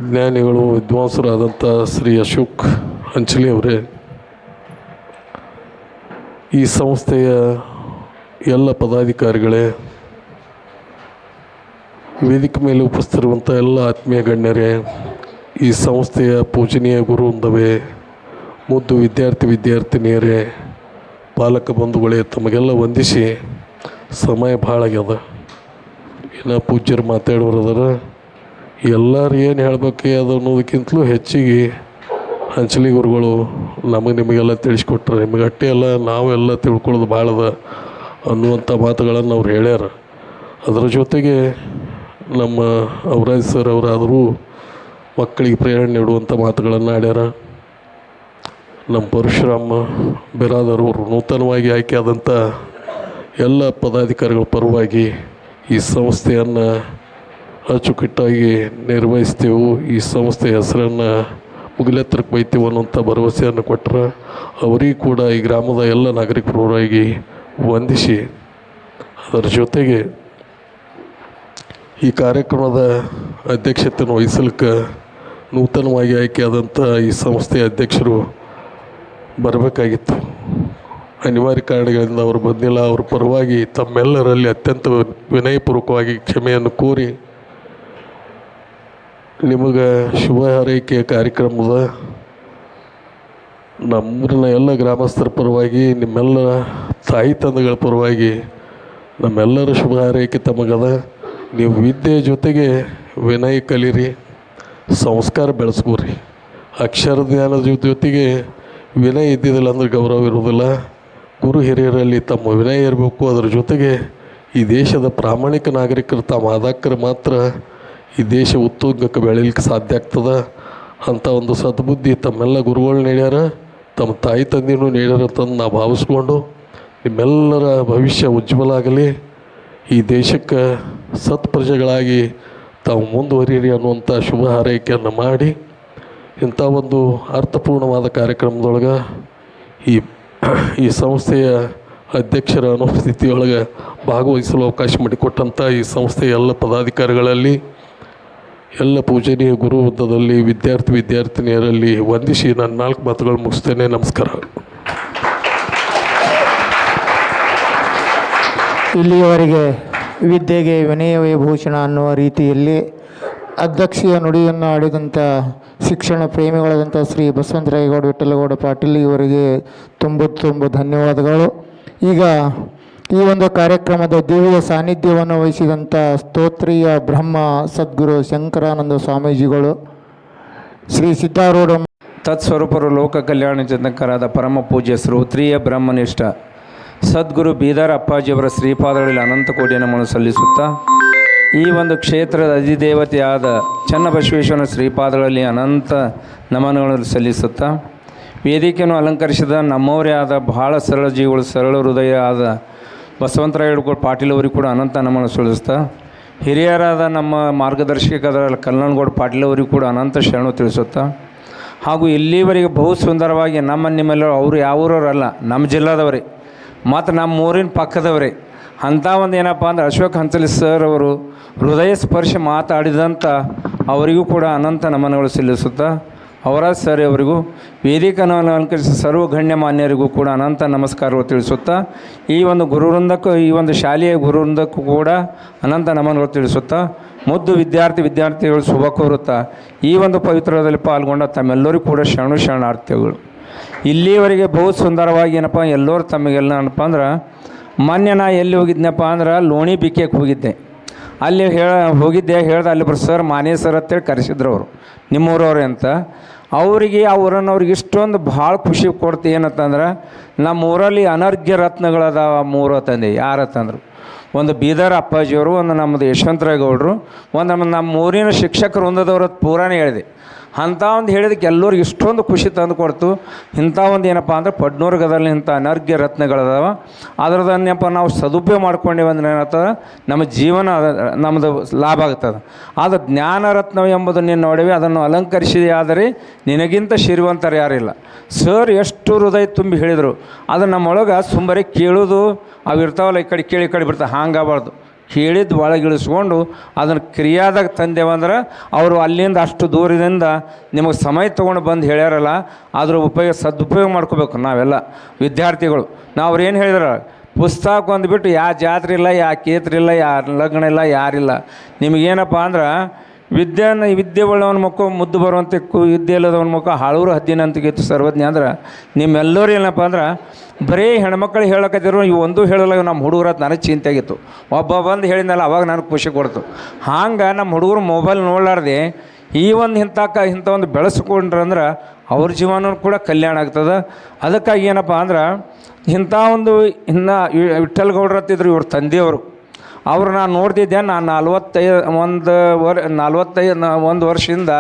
ಜ್ಞಾನಿಗಳು ವಿದ್ವಾಂಸರಾದಂಥ ಶ್ರೀ ಅಶೋಕ್ ಹಂಚಲಿ ಅವರೇ, ಈ ಸಂಸ್ಥೆಯ ಎಲ್ಲ ಪದಾಧಿಕಾರಿಗಳೇ, ವೇದಿಕೆ ಮೇಲೆ ಉಪಸ್ಥಿತಿರುವಂಥ ಎಲ್ಲ ಆತ್ಮೀಯ ಗಣ್ಯರೇ, ಈ ಸಂಸ್ಥೆಯ ಪೂಜನೀಯ ಗುರುವೃಂದವೇ, ಮುದ್ದು ವಿದ್ಯಾರ್ಥಿನಿಯರೇ, ಪಾಲಕ ಬಂಧುಗಳೇ, ತಮಗೆಲ್ಲ ವಂದಿಸಿ ಸಮಯ ಭಾಳ ಆಗ್ಯದ. ಇನ್ನು ಪೂಜ್ಯರು ಮಾತಾಡೋರದಾರ, ಎಲ್ಲರೂ ಏನು ಹೇಳ್ಬೇಕು ಅದು ಅನ್ನೋದಕ್ಕಿಂತಲೂ ಹೆಚ್ಚಿಗೆ ಹಂಚಲಿ ಗುರುಗಳು ನಿಮಗೆಲ್ಲ ತಿಳಿಸ್ಕೊಟ್ರೆ, ನಿಮಗೆ ಅಟ್ಟೆ ಎಲ್ಲ ನಾವೆಲ್ಲ ತಿಳ್ಕೊಳ್ಳೋದು ಭಾಳದ ಅನ್ನುವಂಥ ಮಾತುಗಳನ್ನು ಅವ್ರು ಹೇಳ್ಯಾರ. ಅದರ ಜೊತೆಗೆ ನಮ್ಮ ಅವರಾಜ್ ಸರ್ ಅವರಾದರೂ ಮಕ್ಕಳಿಗೆ ಪ್ರೇರಣೆ ನೀಡುವಂಥ ಮಾತುಗಳನ್ನು ಆಡ್ಯಾರ. ನಮ್ಮ ಪರಶುರಾಮ ಬಿರಾದರವರು ನೂತನವಾಗಿ ಆಯ್ಕೆಯಾದಂಥ ಎಲ್ಲ ಪದಾಧಿಕಾರಿಗಳ ಪರವಾಗಿ ಈ ಸಂಸ್ಥೆಯನ್ನು ಅಚ್ಚುಕಟ್ಟಾಗಿ ನಿರ್ವಹಿಸ್ತೇವೆ, ಈ ಸಂಸ್ಥೆಯ ಹೆಸರನ್ನು ಮುಗಿಲೆತ್ತರಕ್ಕೆ ಬೈತೇವೆ ಅನ್ನುವಂಥ ಭರವಸೆಯನ್ನು ಕೊಟ್ಟರೆ ಅವರಿಗೂ ಕೂಡ ಈ ಗ್ರಾಮದ ಎಲ್ಲ ನಾಗರಿಕರಾಗಿ ವಂದಿಸಿ, ಅದರ ಜೊತೆಗೆ ಈ ಕಾರ್ಯಕ್ರಮದ ಅಧ್ಯಕ್ಷತೆಯನ್ನು ವಹಿಸಲಿಕ್ಕೆ ನೂತನವಾಗಿ ಆಯ್ಕೆಯಾದಂಥ ಈ ಸಂಸ್ಥೆಯ ಅಧ್ಯಕ್ಷರು ಬರಬೇಕಾಗಿತ್ತು. ಅನಿವಾರ್ಯ ಕಾರಣಗಳಿಂದ ಅವರು ಬಂದಿಲ್ಲ. ಅವರ ಪರವಾಗಿ ತಮ್ಮೆಲ್ಲರಲ್ಲಿ ಅತ್ಯಂತ ವಿನಯಪೂರ್ವಕವಾಗಿ ಕ್ಷಮೆಯನ್ನು ಕೋರಿ ನಿಮಗೆ ಶುಭ ಹಾರೈಕೆಯ ಕಾರ್ಯಕ್ರಮದ ನಮ್ಮೂರಿನ ಎಲ್ಲ ಗ್ರಾಮಸ್ಥರ ಪರವಾಗಿ, ನಿಮ್ಮೆಲ್ಲ ತಾಯಿ ತಂದೆಗಳ ಪರವಾಗಿ ನಮ್ಮೆಲ್ಲರ ಶುಭ ಹಾರೈಕೆ ತಮಗದ. ನೀವು ವಿದ್ಯೆ ಜೊತೆಗೆ ವಿನಯ ಕಲೀರಿ, ಸಂಸ್ಕಾರ ಬೆಳೆಸ್ಕೋರಿ. ಅಕ್ಷರ ಜ್ಞಾನದ ಜೊತೆಗೆ ವಿನಯ ಇದ್ದಿದ್ದಿಲ್ಲ ಅಂದರೆ ಗೌರವ ಇರುವುದಿಲ್ಲ. ಗುರು ಹಿರಿಯರಲ್ಲಿ ತಮ್ಮ ವಿನಯ ಇರಬೇಕು. ಅದರ ಜೊತೆಗೆ ಈ ದೇಶದ ಪ್ರಾಮಾಣಿಕ ನಾಗರಿಕರು ತಾವು ಆದಾಕರೆ ಮಾತ್ರ ಈ ದೇಶ ಉತ್ತುಂಗಕ್ಕೆ ಬೆಳೀಲಿಕ್ಕೆ ಸಾಧ್ಯ ಆಗ್ತದೆ. ಅಂಥ ಒಂದು ಸದ್ಬುದ್ಧಿ ತಮ್ಮೆಲ್ಲ ಗುರುಗಳು ನೀಡ್ಯಾರ, ತಮ್ಮ ತಾಯಿ ತಂದೆಯೂ ನೀಡ್ಯಾರ ಅಂತಂದು ನಾವು ಭಾವಿಸ್ಕೊಂಡು ನಿಮ್ಮೆಲ್ಲರ ಭವಿಷ್ಯ ಉಜ್ವಲ ಆಗಲಿ, ಈ ದೇಶಕ್ಕೆ ಸತ್ಪ್ರಜೆಗಳಾಗಿ ತಾವು ಮುಂದುವರಿಯಿರಿ ಅನ್ನುವಂಥ ಶುಭ ಹಾರೈಕೆಯನ್ನು ಮಾಡಿ, ಇಂಥ ಒಂದು ಅರ್ಥಪೂರ್ಣವಾದ ಕಾರ್ಯಕ್ರಮದೊಳಗೆ ಈ ಸಂಸ್ಥೆಯ ಅಧ್ಯಕ್ಷರ ಅನುಪಸ್ಥಿತಿಯೊಳಗೆ ಭಾಗವಹಿಸಲು ಅವಕಾಶ ಮಾಡಿಕೊಟ್ಟಂಥ ಈ ಸಂಸ್ಥೆಯ ಎಲ್ಲ ಪದಾಧಿಕಾರಿಗಳಲ್ಲಿ, ಎಲ್ಲ ಪೂಜನೀಯ ಗುರುವೃಂದದಲ್ಲಿ, ವಿದ್ಯಾರ್ಥಿನಿಯರಲ್ಲಿ ವಂದಿಸಿ ನಾನು 4 ಮಾತುಗಳು ಮುಗಿಸ್ತೇನೆ. ನಮಸ್ಕಾರ. ಇಲ್ಲಿಯವರೆಗೆ ವಿದ್ಯೆಗೆ ವಿನಯವೇ ಭೂಷಣ ಅನ್ನುವ ರೀತಿಯಲ್ಲಿ ಅಧ್ಯಕ್ಷೀಯ ನುಡಿಯನ್ನು ಆಡಿದಂಥ ಶಿಕ್ಷಣ ಪ್ರೇಮಿಗಳಾದಂಥ ಶ್ರೀ ಬಸವಂತರಾಯಗೌಡ ವಿಠಲಗೌಡ ಪಾಟೀಲ್ ಇವರಿಗೆ ತುಂಬ ಧನ್ಯವಾದಗಳು. ಈಗ ಈ ಒಂದು ಕಾರ್ಯಕ್ರಮದ ದಿವ್ಯ ಸಾನ್ನಿಧ್ಯವನ್ನು ವಹಿಸಿದಂಥ ಸ್ತೋತ್ರೀಯ ಬ್ರಹ್ಮ ಸದ್ಗುರು ಶಂಕರಾನಂದ ಸ್ವಾಮೀಜಿಗಳು, ಶ್ರೀ ಸಿದ್ಧಾರೂಢ ತತ್ಸ್ವರೂಪರು ಲೋಕ ಕಲ್ಯಾಣ ಜನಕರಾದ ಪರಮ ಪೂಜ್ಯ ಶ್ರೋತ್ರೀಯ ಬ್ರಹ್ಮನಿಷ್ಠ ಸದ್ಗುರು ಬೀದರ್ ಅಪ್ಪಾಜಿಯವರ ಶ್ರೀಪಾದಗಳಲ್ಲಿ ಅನಂತ ಕೋಟಿ ನಮನ ಸಲ್ಲಿಸುತ್ತಾ, ಈ ಒಂದು ಕ್ಷೇತ್ರದ ಅಧಿದೇವತೆಯಾದ ಚನ್ನಬಸವೇಶ್ವರನ ಶ್ರೀಪಾದಗಳಲ್ಲಿ ಅನಂತ ನಮನಗಳನ್ನು ಸಲ್ಲಿಸುತ್ತಾ, ವೇದಿಕೆಯನ್ನು ಅಲಂಕರಿಸಿದ ನಮ್ಮವರೇ ಆದ ಬಹಳ ಸರಳ ಜೀವಿಗಳು, ಸರಳ ಹೃದಯ ಆದ ಬಸವಂತರಾಯಗೌಡ ಪಾಟೀಲ್ ಅವರಿಗೆ ಕೂಡ ಅನಂತ ನಮನ ಸಲ್ಲಿಸ್ತಾ, ಹಿರಿಯರಾದ ನಮ್ಮ ಮಾರ್ಗದರ್ಶಕರಾದ ಕಲ್ಲನಗೌಡ ಪಾಟೀಲ್ ಅವರಿಗೂ ಕೂಡ ಅನಂತ ಶರಣು ತಿಳಿಸುತ್ತಾ, ಹಾಗೂ ಇಲ್ಲಿವರೆಗೆ ಬಹು ಸುಂದರವಾಗಿ ನಿಮ್ಮೆಲ್ಲರೂ ಅವರು ಯಾವೂರವರಲ್ಲ, ನಮ್ಮ ಜಿಲ್ಲಾದವರೇ ಮತ್ತು ನಮ್ಮ ಊರಿನ ಪಕ್ಕದವರೇ ಅಂಥ ಒಂದು ಏನಪ್ಪ ಅಂದ್ರೆ ಅಶೋಕ್ ಹಂಚಲಿ ಸರ್ ಅವರು ಹೃದಯ ಸ್ಪರ್ಶ ಮಾತಾಡಿದಂಥ ಅವರಿಗೂ ಕೂಡ ಅನಂತ ನಮನಗಳು ಸಲ್ಲಿಸುತ್ತಾ, ಅವರಾಜ್ ಸರ್ ಅವರಿಗೂ ವೇದಿಕೆಯನ್ನು ಅಲಂಕರಿಸಿದ ಸರ್ವ ಗಣ್ಯ ಮಾನ್ಯರಿಗೂ ಕೂಡ ಅನಂತ ನಮಸ್ಕಾರಗಳು ತಿಳಿಸುತ್ತಾ, ಈ ಒಂದು ಗುರುವೃಂದಕ್ಕೂ ಈ ಒಂದು ಶಾಲೆಯ ಗುರುವೃಂದಕ್ಕೂ ಕೂಡ ಅನಂತ ನಮನಗಳು ತಿಳಿಸುತ್ತಾ, ಮುದ್ದು ವಿದ್ಯಾರ್ಥಿಗಳು ಶುಭ ಕೋರುತ್ತಾ, ಈ ಒಂದು ಪವಿತ್ರದಲ್ಲಿ ಪಾಲ್ಗೊಂಡ ತಮ್ಮೆಲ್ಲರಿಗೂ ಕೂಡ ಶರಣಾರ್ಥಿಗಳು. ಇಲ್ಲಿವರೆಗೆ ಬಹು ಸುಂದರವಾಗಿ ಏನಪ್ಪ ಎಲ್ಲರೂ ತಮಗೆಲ್ಲ ಏನಪ್ಪ ಅಂದ್ರೆ, ಮೊನ್ನೆ ನಾ ಎಲ್ಲಿ ಹೋಗಿದ್ನಪ್ಪ ಅಂದ್ರೆ ಲೋಣಿ ಬಿಕ್ಕಕ್ಕೆ ಹೋಗಿದ್ದೆ. ಅಲ್ಲಿ ಹೇಳ್ದೆ ಅಲ್ಲಿ ಬರ್ ಸರ್ ಮಾನೇ ಸರ್ ಅಂತೇಳಿ ಕರೆಸಿದ್ರು ಅವರು, ನಿಮ್ಮೂರವ್ರೆ ಅಂತ. ಅವರಿಗೆ ಆ ಊರನ್ನವ್ರಿಗೆ ಇಷ್ಟೊಂದು ಭಾಳ ಖುಷಿ ಕೊಡ್ತು ಏನಂತಂದ್ರೆ, ನಮ್ಮ ಊರಲ್ಲಿ ಅನರ್ಘ್ಯ ರತ್ನಗಳದ 3 ತಂದೆ. ಯಾರತ್ತಂದ್ರು ಒಂದು ಬೀದರ್ ಅಪ್ಪಾಜಿಯವರು, ಒಂದು ನಮ್ಮದು ಯಶವಂತರಾಯ ಗೌಡರು, ಒಂದು ನಮ್ಮ ಊರಿನ ಶಿಕ್ಷಕರು ಹೊಂದದವ್ರ ಪೂರಾನೇ ಹೇಳಿದೆ. ಅಂಥ ಒಂದು ಹೇಳಿದಕ್ಕೆ ಎಲ್ಲರಿಗೂ ಇಷ್ಟೊಂದು ಖುಷಿ ತಂದು ಕೊಡ್ತು. ಇಂಥ ಒಂದು ಏನಪ್ಪ ಅಂದ್ರೆ ಪಡ್ನೂರು ಗದಲ್ಲಿ ಇಂಥ ಅನರ್ಘ್ಯ ರತ್ನಗಳದಾವ. ಅದರದನ್ನಪ್ಪ ನಾವು ಸದುಪಯೋಗ ಮಾಡ್ಕೊಂಡೇವೆ ಅಂದ್ರೆ ಏನಾಗ್ತದೆ, ನಮ್ಮ ಜೀವನ ನಮ್ಮದು ಲಾಭ ಆಗ್ತದೆ. ಆದರೆ ಜ್ಞಾನ ರತ್ನ ಎಂಬುದು ನೀನು ನೋಡಿವೆ, ಅದನ್ನು ಅಲಂಕರಿಸಿದೆ. ಆದರೆ ನಿನಗಿಂತ ಶ್ರೀವಂತರು ಯಾರಿಲ್ಲ. ಸರ್ ಎಷ್ಟು ಹೃದಯ ತುಂಬಿ ಹೇಳಿದರು. ಅದು ನಮ್ಮೊಳಗೆ ಸುಮ್ಮನೆ ಕೇಳೋದು ಅವು ಇರ್ತಾವಲ್ಲ, ಈ ಕಡೆ ಕೇಳಿ ಈ ಕಡೆ ಬಿಡ್ತಾವೆ. ಹಾಗಾಗಬಾರ್ದು. ಕೇಳಿದ್ದು ಒಳಗಿಳಿಸ್ಕೊಂಡು ಅದನ್ನು ಕ್ರಿಯಾದಾಗ ತಂದೇವಂದ್ರೆ ಅವರು ಅಲ್ಲಿಂದ ಅಷ್ಟು ದೂರದಿಂದ ನಿಮಗೆ ಸಮಯ ತೊಗೊಂಡು ಬಂದು ಹೇಳ್ಯಾರಲ್ಲ, ಅದ್ರ ಸದುಪಯೋಗ ಮಾಡ್ಕೋಬೇಕು ನಾವೆಲ್ಲ ವಿದ್ಯಾರ್ಥಿಗಳು. ನಾವು ಅವ್ರು ಏನು ಹೇಳಿದ್ರು, ಪುಸ್ತಕ ಒಂದುಬಿಟ್ಟು ಯಾವ ಜಾತ್ರೆ ಇಲ್ಲ, ಯಾವ ಕೇತ್ರಿ ಇಲ್ಲ, ಯಾವ ಲಗ್ನ ಇಲ್ಲ, ಯಾರಿಲ್ಲ. ನಿಮಗೇನಪ್ಪ ಅಂದ್ರೆ ವಿದ್ಯೆ ಉಳ್ಳವನ ಮಕ್ಕಳು ಮುದ್ದು ಬರುವಂತೆ ವಿದ್ಯೆ ಇಲ್ಲದವನ ಮಕ್ಕಳು ಹಾಳೂರು ಹದ್ದಿನ ಅಂತಿತ್ತು ಸರ್ವಜ್ಞ. ಅಂದ್ರೆ ನಿಮ್ಮೆಲ್ಲರೂ ಏನಪ್ಪ ಅಂದ್ರೆ ಬರೀ ಹೆಣ್ಮಕ್ಳು ಹೇಳಕತ್ತಿದ್ರು, ಇವು ಒಂದೂ ಹೇಳಲ್ಲ. ನಮ್ಮ ಹುಡುಗರ ನನಗೆ ಚಿಂತೆ ಆಗಿತ್ತು. ಒಬ್ಬ ಬಂದು ಹೇಳಿದ್ನಲ್ಲ, ಅವಾಗ ನನಗೆ ಖುಷಿ ಕೊಡ್ತು. ಹಂಗೆ ನಮ್ಮ ಹುಡುಗರು ಮೊಬೈಲ್ ನೋಡಲಾರ್ದೆ ಈ ಒಂದು ಇಂಥ ಒಂದು ಬೆಳೆಸ್ಕೊಂಡ್ರಂದ್ರೆ ಅವ್ರ ಜೀವನ ಕೂಡ ಕಲ್ಯಾಣ ಆಗ್ತದೆ. ಅದಕ್ಕಾಗಿ ಏನಪ್ಪ ಅಂದ್ರೆ ಇಂಥ ಒಂದು ಇನ್ನು ವಿಠ್ಠಲ್ ಗೌಡ್ರು ಹತ್ತಿದ್ರು, ಇವ್ರ ತಂದೆಯವರು. ಅವ್ರು ನಾನು ನೋಡ್ತಿದ್ದೆ. ನಾನು 41 ವರ್ಷದಿಂದ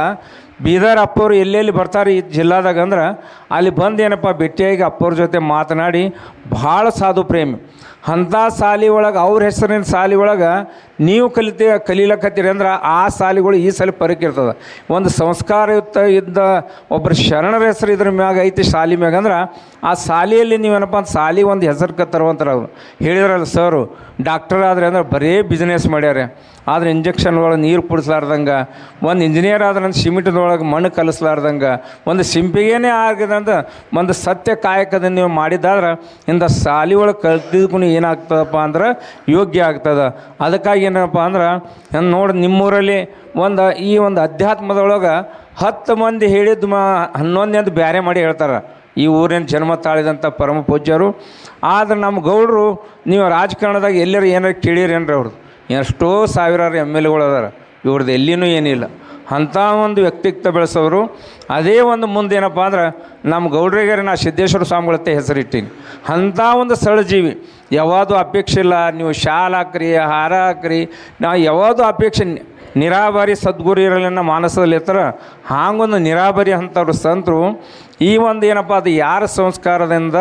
ಬೀದರ್ ಅಪ್ಪವ್ರು ಎಲ್ಲೆಲ್ಲಿ ಬರ್ತಾರೆ ಈ ಜಿಲ್ಲಾದಾಗ ಅಂದ್ರೆ ಅಲ್ಲಿ ಬಂದು ಏನಪ್ಪ ಭೇಟಿಯಾಗಿ ಅಪ್ಪವ್ರ ಜೊತೆ ಮಾತನಾಡಿ ಭಾಳ ಸಾಧು ಪ್ರೇಮಿ. ಅಂಥ ಸಾಲಿ ಒಳಗೆ ಅವ್ರ ಹೆಸರಿನ ಸಾಲಿ ಒಳಗೆ ನೀವು ಕಲೀಲಕತ್ತೀರಿ ಅಂದ್ರೆ ಆ ಸಾಲಿಗಳು ಈ ಸಲ ಪರಕ್ಕಿರ್ತದೆ. ಒಂದು ಸಂಸ್ಕಾರಯುಕ್ತ ಇದ್ದ ಒಬ್ಬರು ಶರಣರ ಹೆಸರು ಇದ್ರ ಮ್ಯಾಗ ಐತಿ ಶಾಲಿ ಮ್ಯಾಗ ಅಂದ್ರೆ ಆ ಶಾಲೆಯಲ್ಲಿ ನೀವೇನಪ್ಪ ಅಂತ ಶಾಲಿ ಒಂದು ಹೆಸರು ತರುವಂತಾರೆ. ಅವರು ಹೇಳಿದ್ರಲ್ಲ ಸರು, ಡಾಕ್ಟರ್ ಆದರೆ ಅಂದ್ರೆ ಬರೀ ಬಿಸ್ನೆಸ್ ಮಾಡ್ಯಾರೆ. ಆದರೆ ಇಂಜೆಕ್ಷನ್ ಒಳಗೆ ನೀರು ಕುಡಿಸ್ಲಾರ್ದಂಗೆ, ಒಂದು ಇಂಜಿನಿಯರ್ ಆದ್ರೆ ಸಿಮೆಂಟ್ದೊಳಗೆ ಮಣ್ಣು ಕಲಿಸ್ಲಾರ್ದಂಗೆ, ಒಂದು ಸಿಂಪಿಗೇನೆ ಆಗದಂತ ಒಂದು ಸತ್ಯ ಕಾಯಕದಿಂದ ನೀವು ಮಾಡಿದ್ದಾದ್ರೆ ಇಂಥ ಶಾಲೆ ಒಳಗೆ ಕಲ್ತಿದ್ಕೊಂಡು ಏನಾಗ್ತದಪ್ಪ ಅಂದ್ರೆ ಯೋಗ್ಯ ಆಗ್ತದೆ. ಅದಕ್ಕಾಗಿ ಏನಪ್ಪ ಅಂದ್ರೆ ನೋಡಿ ನಿಮ್ಮೂರಲ್ಲಿ ಈ ಒಂದು ಅಧ್ಯಾತ್ಮದೊಳಗೆ 10 ಮಂದಿ ಹೇಳಿದ್ದು 11 ಬೇರೆ ಮಾಡಿ ಹೇಳ್ತಾರೆ ಈ ಊರಿನ ಜನ್ಮ ತಾಳಿದಂಥ ಪರಮ ಪೂಜ್ಯರು. ಆದರೆ ನಮ್ಮ ಗೌಡರು ನೀವು ರಾಜಕಾರಣದಾಗ ಎಲ್ಲರೂ ಏನಾರು ಕೇಳಿರೇನ್ರಿ? ಅವ್ರದ್ದು ಎಷ್ಟೋ ಸಾವಿರಾರು MLAಗಳು ಅದಾರ, ಇವ್ರದ್ದು ಎಲ್ಲಿನೂ ಏನಿಲ್ಲ. ಅಂಥ ಒಂದು ವ್ಯಕ್ತಿತ್ವ ಬೆಳೆಸೋರು. ಅದೇ ಒಂದು ಮುಂದೇನಪ್ಪ ಅಂದ್ರೆ ನಮ್ಮ ಗೌಡ್ರಿಗೆ ನಾ ಸಿದ್ದೇಶ್ವರ ಸ್ವಾಮಿಗಳತ್ತೆ ಹೆಸರಿಟ್ಟೀನಿ. ಅಂಥ ಒಂದು ಸಳಜೀವಿ, ಯಾವುದು ಅಪೇಕ್ಷೆ ಇಲ್ಲ. ನೀವು ಶಾಲ್ ಹಾಕ್ರಿ, ಹಾರ ಹಾಕ್ರಿ, ನಾವು ಯಾವುದು ಅಪೇಕ್ಷೆ ನಿರಾಬಾರಿ ಸದ್ಗುರು ಇರಲಿನ ಮಾನಸದಲ್ಲಿ ಇರ್ತಾರ. ಹಾಗೊಂದು ನಿರಾಬಾರಿ ಅಂಥವ್ರು ಸಂತರು. ಈ ಒಂದು ಏನಪ್ಪ ಅದು ಯಾರ ಸಂಸ್ಕಾರದಿಂದ,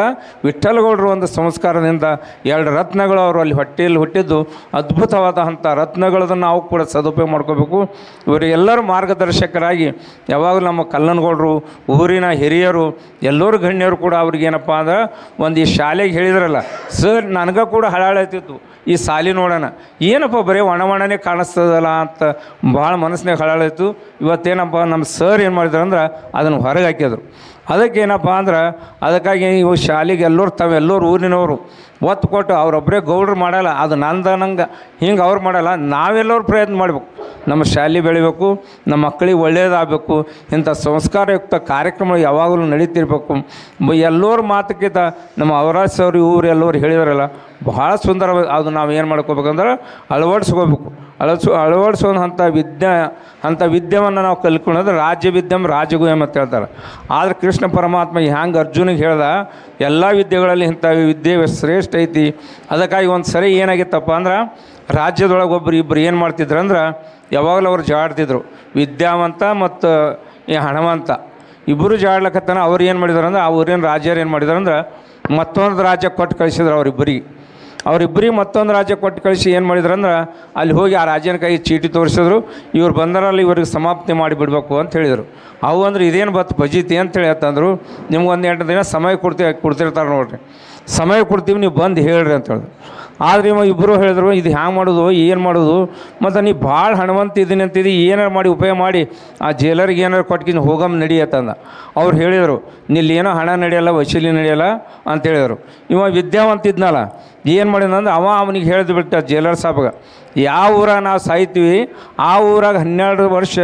ವಿಠ್ಠಲಗೌಡರು ಒಂದು ಸಂಸ್ಕಾರದಿಂದ 2 ರತ್ನಗಳು ಅವರು ಅಲ್ಲಿ ಹೊಟ್ಟೆಯಲ್ಲಿ ಹುಟ್ಟಿದ್ದು ಅದ್ಭುತವಾದ ಅಂಥ ರತ್ನಗಳನ್ನು ನಾವು ಕೂಡ ಸದುಪಯೋಗ ಮಾಡ್ಕೋಬೇಕು. ಇವರಿಗೆಲ್ಲರೂ ಮಾರ್ಗದರ್ಶಕರಾಗಿ ಯಾವಾಗಲೂ ನಮ್ಮ ಕಲ್ಲನಗೌಡರು, ಊರಿನ ಹಿರಿಯರು, ಎಲ್ಲರೂ ಗಣ್ಯರು ಕೂಡ ಅವ್ರಿಗೇನಪ್ಪ ಅಂದ್ರೆ ಒಂದು ಈ ಶಾಲೆಗೆ ಹೇಳಿದ್ರಲ್ಲ ಸರ್, ನನಗೆ ಕೂಡ ಹಳಾಳಾಯ್ತಿತ್ತು ಈ ಶಾಲೆ ನೋಡೋಣ, ಏನಪ್ಪ ಬರೀ ಒಣವಣನೇ ಕಾಣಿಸ್ತದಲ್ಲ ಅಂತ ಭಾಳ ಮನಸ್ಸಿನಾಗ ಹಳಾಳಾಯ್ತು. ಇವತ್ತೇನಪ್ಪ ನಮ್ಮ ಸರ್ ಏನು ಮಾಡಿದ್ರು ಅಂದ್ರೆ ಅದನ್ನು ಹೊರಗೆ ಹಾಕಿದ್ರು. ಅದಕ್ಕೇನಪ್ಪ ಅಂದ್ರೆ ಅದಕ್ಕಾಗಿ ಇವು ಶಾಲೆಗೆ ತಾವೆಲ್ಲರೂ ಊರಿನವರು ಒತ್ತು ಕೊಟ್ಟು ಅವರೊಬ್ಬರೇ ಗೌಡ್ರು ಮಾಡಲ್ಲ, ಅದು ನಂಗೆ ಹಿಂಗೆ ಅವ್ರು ಮಾಡಲ್ಲ. ನಾವೆಲ್ಲರೂ ಪ್ರಯತ್ನ ಮಾಡಬೇಕು, ನಮ್ಮ ಶಾಲೆ ಬೆಳಿಬೇಕು, ನಮ್ಮ ಮಕ್ಕಳಿಗೆ ಒಳ್ಳೆಯದಾಗಬೇಕು. ಇಂಥ ಸಂಸ್ಕಾರಯುಕ್ತ ಕಾರ್ಯಕ್ರಮ ಯಾವಾಗಲೂ ನಡೀತಿರ್ಬೇಕು. ಎಲ್ಲರ ಮಾತಕ್ಕಿಂತ ನಮ್ಮ ಅವರಾಜ್ ಸರ್ ಇವ್ರು ಎಲ್ಲರೂ ಹೇಳಿದಾರಲ್ಲ ಭಾಳ ಸುಂದರವಾಗಿ ಅದು ನಾವು ಏನು ಮಾಡ್ಕೋಬೇಕಂದ್ರೆ ಅಳವಡಿಸ್ಕೋಬೇಕು. ಅಳವಡಿಸೋದು ಅಂಥ ವಿದ್ಯೆಯನ್ನು ನಾವು ಕಲ್ತ್ಕೊಳ್ಳೋದು ರಾಜ್ಯ ವಿದ್ಯಂ ರಾಜಗುಹ್ಯಂ ಅಂತ ಹೇಳ್ತಾರೆ. ಆದರೆ ಕೃಷ್ಣ ಪರಮಾತ್ಮ ಹ್ಯಾಂಗೆ ಅರ್ಜುನಿಗೆ ಹೇಳ್ದ, ಎಲ್ಲ ವಿದ್ಯೆಗಳಲ್ಲಿ ಇಂಥ ವಿದ್ಯೆ ಶ್ರೇಷ್ಠ ಐತಿ. ಅದಕ್ಕಾಗಿ ಒಂದು ಸರಿ ಏನಾಗಿತ್ತಪ್ಪ ಅಂದ್ರೆ ರಾಜ್ಯದೊಳಗೆ ಇಬ್ಬರು ಏನು ಮಾಡ್ತಿದ್ರು ಅಂದ್ರೆ ಯಾವಾಗಲೂ ಅವ್ರು ಜಾಡ್ತಿದ್ರು. ವಿದ್ಯಾವಂತ ಮತ್ತು ಈ ಹಣವಂತ ಇಬ್ಬರು ಜಾಡ್ಲಕತ್ತಾನ. ಅವ್ರು ಏನು ಮಾಡಿದಾರೆ ಅಂದ್ರೆ ಆ ಊರಿನ ರಾಜ್ಯರು ಏನು ಮಾಡಿದಾರೆ ಅಂದ್ರೆ ಮತ್ತೊಂದು ರಾಜ್ಯ ಕೊಟ್ಟು ಕಳಿಸಿದ್ರು ಅವರಿಬ್ಬರಿಗೆ ಮತ್ತೊಂದು ರಾಜ್ಯ ಕೊಟ್ಟು ಕಳಿಸಿ ಏನು ಮಾಡಿದ್ರು ಅಂದ್ರೆ ಅಲ್ಲಿ ಹೋಗಿ ಆ ರಾಜ್ಯನ ಕೈ ಚೀಟಿ ತೋರಿಸಿದ್ರು. ಇವ್ರು ಬಂದರಲ್ಲಿ ಇವ್ರಿಗೆ ಸಮಾಪ್ತಿ ಮಾಡಿಬಿಡ್ಬೇಕು ಅಂತ ಹೇಳಿದರು. ಅವು ಅಂದ್ರೆ ಇದೇನು ಬತ್ತು ಬಜೀತಿ ಅಂತೇಳಿ ಅಂತಂದರು. ನಿಮ್ಗೊಂದು 8 ದಿನ ಸಮಯ ಕೊಡ್ತಿರ್ತಾರೆ ನೋಡಿರಿ, ಸಮಯ ಕೊಡ್ತೀವಿ, ನೀವು ಬಂದು ಹೇಳ್ರಿ ಅಂತ ಹೇಳಿದ್ರು. ಆದರೆ ಇಬ್ಬರು ಹೇಳಿದ್ರು, ಇದು ಹ್ಯಾಂಗೆ ಮಾಡೋದು, ಏನು ಮಾಡೋದು, ಮತ್ತು ನೀ ಭಾಳ ಹಣವಂತ ಇದ್ದೀನಿ ಅಂತಿದ್ದು, ಏನಾರು ಮಾಡಿ ಉಪಯೋಗ ಮಾಡಿ ಆ ಜೈಲರಿಗೆ ಏನಾರು ಕೊಟ್ಕಿಂದು ಹೋಗಮ್ಮ ನಡಿಯತ್ತಂದ. ಅವ್ರು ಹೇಳಿದರು, ನಿಲ್ಲಿ ಏನೋ ಹಣ ನಡೆಯಲ್ಲ, ವಸೂಲಿ ನಡೆಯಲ್ಲ ಅಂತ ಹೇಳಿದರು. ವಿದ್ಯಾವಂತ ಇದ್ನಲ್ಲ ಏನು ಮಾಡಿದಂದ್ರೆ ಅವನಿಗೆ ಹೇಳಿದು ಬಿಟ್ಟ ಜೈಲರ್ ಸಾಬ್ಗೆ, ಯಾವ ಊರಾಗ ನಾವು ಸಾಯ್ತೀವಿ ಆ ಊರಾಗ 12 ವರ್ಷ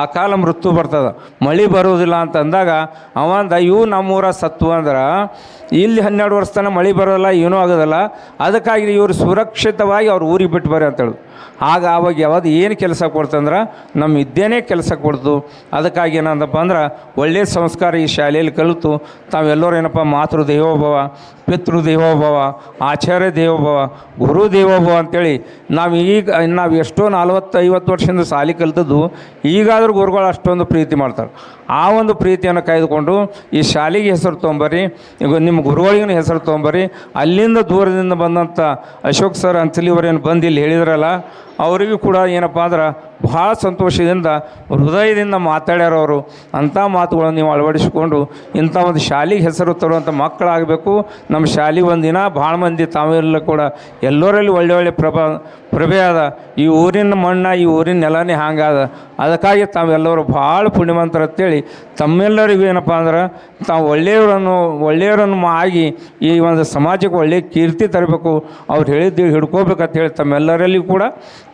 ಅಕಾಲ ಮೃತ್ಯು ಬರ್ತದೆ, ಮಳೆ ಬರೋದಿಲ್ಲ ಅಂತ ಅಂದಾಗ ಅವಂದ ಇವು ನಮ್ಮೂರಾಗ ಸತ್ತು ಅಂದ್ರೆ ಇಲ್ಲಿ 12 ವರ್ಷ ತನಕ ಮಳೆ ಬರೋಲ್ಲ, ಏನೂ ಆಗೋದಿಲ್ಲ. ಅದಕ್ಕಾಗಿ ಇವರು ಸುರಕ್ಷಿತವಾಗಿ ಅವ್ರು ಊರಿಗೆ ಬಿಟ್ಟು ಬರ್ರಿ ಅಂತ ಹೇಳಿದ್ರು. ಆವಾಗ ಯಾವುದು ಏನು ಕೆಲಸ ಕೊಡ್ತಂದ್ರೆ ನಮ್ಮ ವಿದ್ಯೆನೇ ಕೆಲಸ ಕೊಡ್ತು. ಅದಕ್ಕಾಗಿ ಏನಂದಪ್ಪ ಅಂದ್ರೆ ಒಳ್ಳೆಯ ಸಂಸ್ಕಾರ ಈ ಶಾಲೆಯಲ್ಲಿ ಕಲಿತು ತಾವೆಲ್ಲರೂ ಏನಪ್ಪ ಮಾತೃ ದೇವೋಭವ, ಪಿತೃ ದೇವೋಭವ, ಆಚಾರ್ಯ ದೇವೋಭವ, ಗುರು ದೇವೋಭವ ಅಂಥೇಳಿ ನಾವು ಎಷ್ಟೋ 40-50 ವರ್ಷದಿಂದ ಶಾಲೆ ಕಲಿತದ್ದು ಈಗಾದರೂ ಗುರುಗಳು ಅಷ್ಟೊಂದು ಪ್ರೀತಿ ಮಾಡ್ತಾರೆ. ಆ ಒಂದು ಪ್ರೀತಿಯನ್ನು ಕಾಯ್ದುಕೊಂಡು ಈ ಶಾಲೆಗೆ ಹೆಸರು ತೊಗೊಂಬರ್ರಿ, ಈಗ ನಿಮ್ಮ ಗುರುಗಳಿಗೂ ಹೆಸರು ತೊಗೊಂಬರ್ರಿ. ಅಲ್ಲಿಂದ ದೂರದಿಂದ ಬಂದಂಥ ಅಶೋಕ್ ಸರ್ ಅಂಚಲಿಯವರೇನು ಬಂದು ಇಲ್ಲಿ ಹೇಳಿದ್ರಲ್ಲ, ಅವರಿಗೂ ಕೂಡ ಏನಪ್ಪ ಅಂದ್ರೆ ಭಾಳ ಸಂತೋಷದಿಂದ ಹೃದಯದಿಂದ ಮಾತಾಡ್ಯಾರವರು. ಅಂಥ ಮಾತುಗಳನ್ನು ನೀವು ಅಳವಡಿಸಿಕೊಂಡು ಇಂಥ ಒಂದು ಶಾಲೆಗೆ ಹೆಸರು ತರುವಂಥ ಮಕ್ಕಳಾಗಬೇಕು. ನಮ್ಮ ಶಾಲೆಗೆ ಒಂದಿನ ಭಾಳ ಮಂದಿ ತಾವೆಲ್ಲ ಕೂಡ ಎಲ್ಲರಲ್ಲಿ ಒಳ್ಳೆ ಪ್ರಭೆ ಅದ. ಈ ಊರಿನ ಮಣ್ಣ, ಈ ಊರಿನ ನೆಲನೇ ಹಾಂಗಾದ. ಅದಕ್ಕಾಗಿ ತಾವೆಲ್ಲರೂ ಭಾಳ ಪುಣ್ಯವಂತರ ಅಂತೇಳಿ ತಮ್ಮೆಲ್ಲರಿಗೂ ಏನಪ್ಪ ಅಂದ್ರೆ ತಾವು ಒಳ್ಳೆಯವರನ್ನು ಆಗಿ ಈ ಒಂದು ಸಮಾಜಕ್ಕೆ ಒಳ್ಳೆಯ ಕೀರ್ತಿ ತರಬೇಕು, ಅವ್ರು ಹೇಳಿದ್ದು ಹಿಡ್ಕೋಬೇಕಂತೇಳಿ ತಮ್ಮೆಲ್ಲರಲ್ಲಿಯೂ ಕೂಡ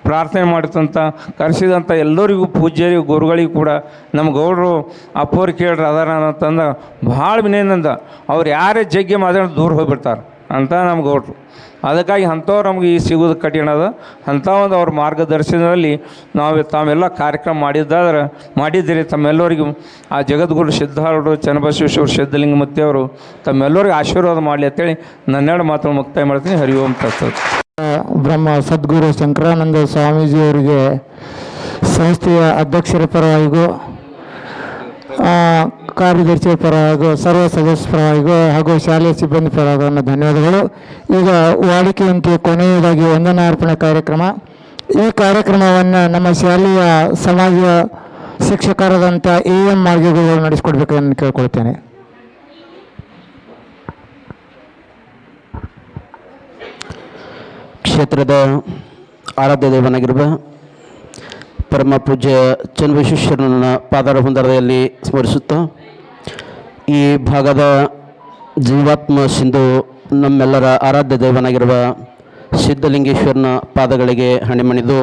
ಪ್ರಾರ್ಥನೆ ಮಾಡಿದಂಥ ಕರೆಸಿದಂಥ ಎಲ್ಲರಿಗೂ ಪೂಜ್ಯರಿಗೂ ಗುರುಗಳಿಗೂ ಕೂಡ ನಮ್ಮ ಗೌಡರು ಅಪ್ಪವ್ರು ಕೇಳ್ರಿ ಅದಾರ ಅಂತಂದ್ರೆ ಭಾಳ ವಿನಯದಿಂದ ಅವ್ರು ಯಾರೇ ಜಗ್ಗಿ ಮಾತಾಡಿ ದೂರ ಹೋಗ್ಬಿಡ್ತಾರೆ ಅಂತ ನಮ್ಮ ಗೌಡರು. ಅದಕ್ಕಾಗಿ ಅಂಥವ್ರು ನಮಗೆ ಈ ಸಿಗೋದು ಕಠಿಣ ಅದ. ಅಂಥ ಒಂದು ಅವ್ರ ಮಾರ್ಗದರ್ಶನದಲ್ಲಿ ತಾವೆಲ್ಲ ಕಾರ್ಯಕ್ರಮ ಮಾಡಿದ್ದೀರಿ. ತಮ್ಮೆಲ್ಲರಿಗೂ ಆ ಜಗದ್ಗುರು ಸಿದ್ಧಾರೂಢರು ಚನ್ನಬಸವೇಶ್ವರ ಸಿದ್ಧಲಿಂಗಮೂರ್ತಿ ಅವರು ತಮ್ಮೆಲ್ಲರಿಗೂ ಆಶೀರ್ವಾದ ಮಾಡಲಿ ಅಂತೇಳಿ ನನ್ನೆರಡು ಮಾತನ್ನು ಮುಕ್ತಾಯ ಮಾಡ್ತೀನಿ. ಹರಿ ಓಂ ತತ್ಸತ್. ಬ್ರಹ್ಮ ಸದ್ಗುರು ಶಂಕರಾನಂದ ಸ್ವಾಮೀಜಿಯವರಿಗೆ ಸಂಸ್ಥೆಯ ಅಧ್ಯಕ್ಷರ ಪರವಾಗಿಗೂ ಕಾರ್ಯದರ್ಶಿಯ ಪರವಾಗಿಗೂ ಸರ್ವ ಸದಸ್ಯ ಪರವಾಗಿಗೂ ಹಾಗೂ ಶಾಲೆಯ ಸಿಬ್ಬಂದಿ ಪರವಾಗಿ ಧನ್ಯವಾದಗಳು. ಈಗ ವಾಡಿಕೆಯಂತೆ ಕೊನೆಯದಾಗಿ ವಂದನಾರ್ಪಣೆ ಕಾರ್ಯಕ್ರಮ. ಈ ಕಾರ್ಯಕ್ರಮವನ್ನು ನಮ್ಮ ಶಾಲೆಯ ಸಮಾಜ ಶಿಕ್ಷಕರಾದಂಥ AM ಮಾರ್ಗಿಗಳು ನಡೆಸಿಕೊಡ್ಬೇಕನ್ನು ಕೇಳ್ಕೊಳ್ತೇನೆ. ಕ್ಷೇತ್ರದ ಆರಾಧ್ಯ ದೇವನಾಗಿರುವ ಪರಮ ಪೂಜ್ಯ ಚನ್ನಬಸವೇಶ್ವರನ ಪಾದಾರ ಹೊಂದರದಲ್ಲಿ ಸ್ಮರಿಸುತ್ತಾ ಈ ಭಾಗದ ಜೀವಾತ್ಮ ಸಿಂಧು ನಮ್ಮೆಲ್ಲರ ಆರಾಧ್ಯ ದೇವನಾಗಿರುವ ಸಿದ್ಧಲಿಂಗೇಶ್ವರನ ಪಾದಗಳಿಗೆ ಹಣೆಮಣಿದು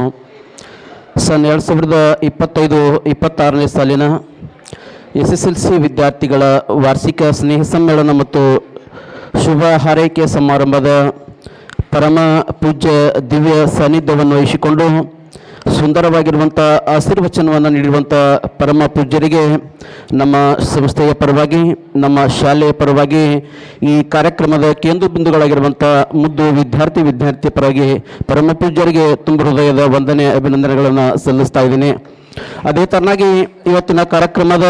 2025-26ನೇ ಸಾಲಿನ SSLC ವಿದ್ಯಾರ್ಥಿಗಳ ವಾರ್ಷಿಕ ಸ್ನೇಹ ಸಮ್ಮೇಳನ ಮತ್ತು ಶುಭ ಹಾರೈಕೆ ಸಮಾರಂಭದ ಪರಮ ಪೂಜ್ಯ ದಿವ್ಯ ಸಾನ್ನಿಧ್ಯವನ್ನು ವಹಿಸಿಕೊಂಡು ಸುಂದರವಾಗಿರುವಂಥ ಆಶೀರ್ವಚನವನ್ನು ನೀಡಿರುವಂಥ ಪರಮ ಪೂಜ್ಯರಿಗೆ ನಮ್ಮ ಸಂಸ್ಥೆಯ ಪರವಾಗಿ, ನಮ್ಮ ಶಾಲೆಯ ಪರವಾಗಿ, ಈ ಕಾರ್ಯಕ್ರಮದ ಕೇಂದ್ರ ಬಿಂದುಗಳಾಗಿರುವಂಥ ಮುದ್ದು ವಿದ್ಯಾರ್ಥಿ ಪರವಾಗಿ ಪರಮ ಪೂಜ್ಯರಿಗೆ ತುಂಬ ಹೃದಯದ ವಂದನೆ ಅಭಿನಂದನೆಗಳನ್ನು ಸಲ್ಲಿಸ್ತಾ ಇದ್ದೀನಿ. ಅದೇ ಥರನಾಗಿ ಇವತ್ತಿನ ಕಾರ್ಯಕ್ರಮದ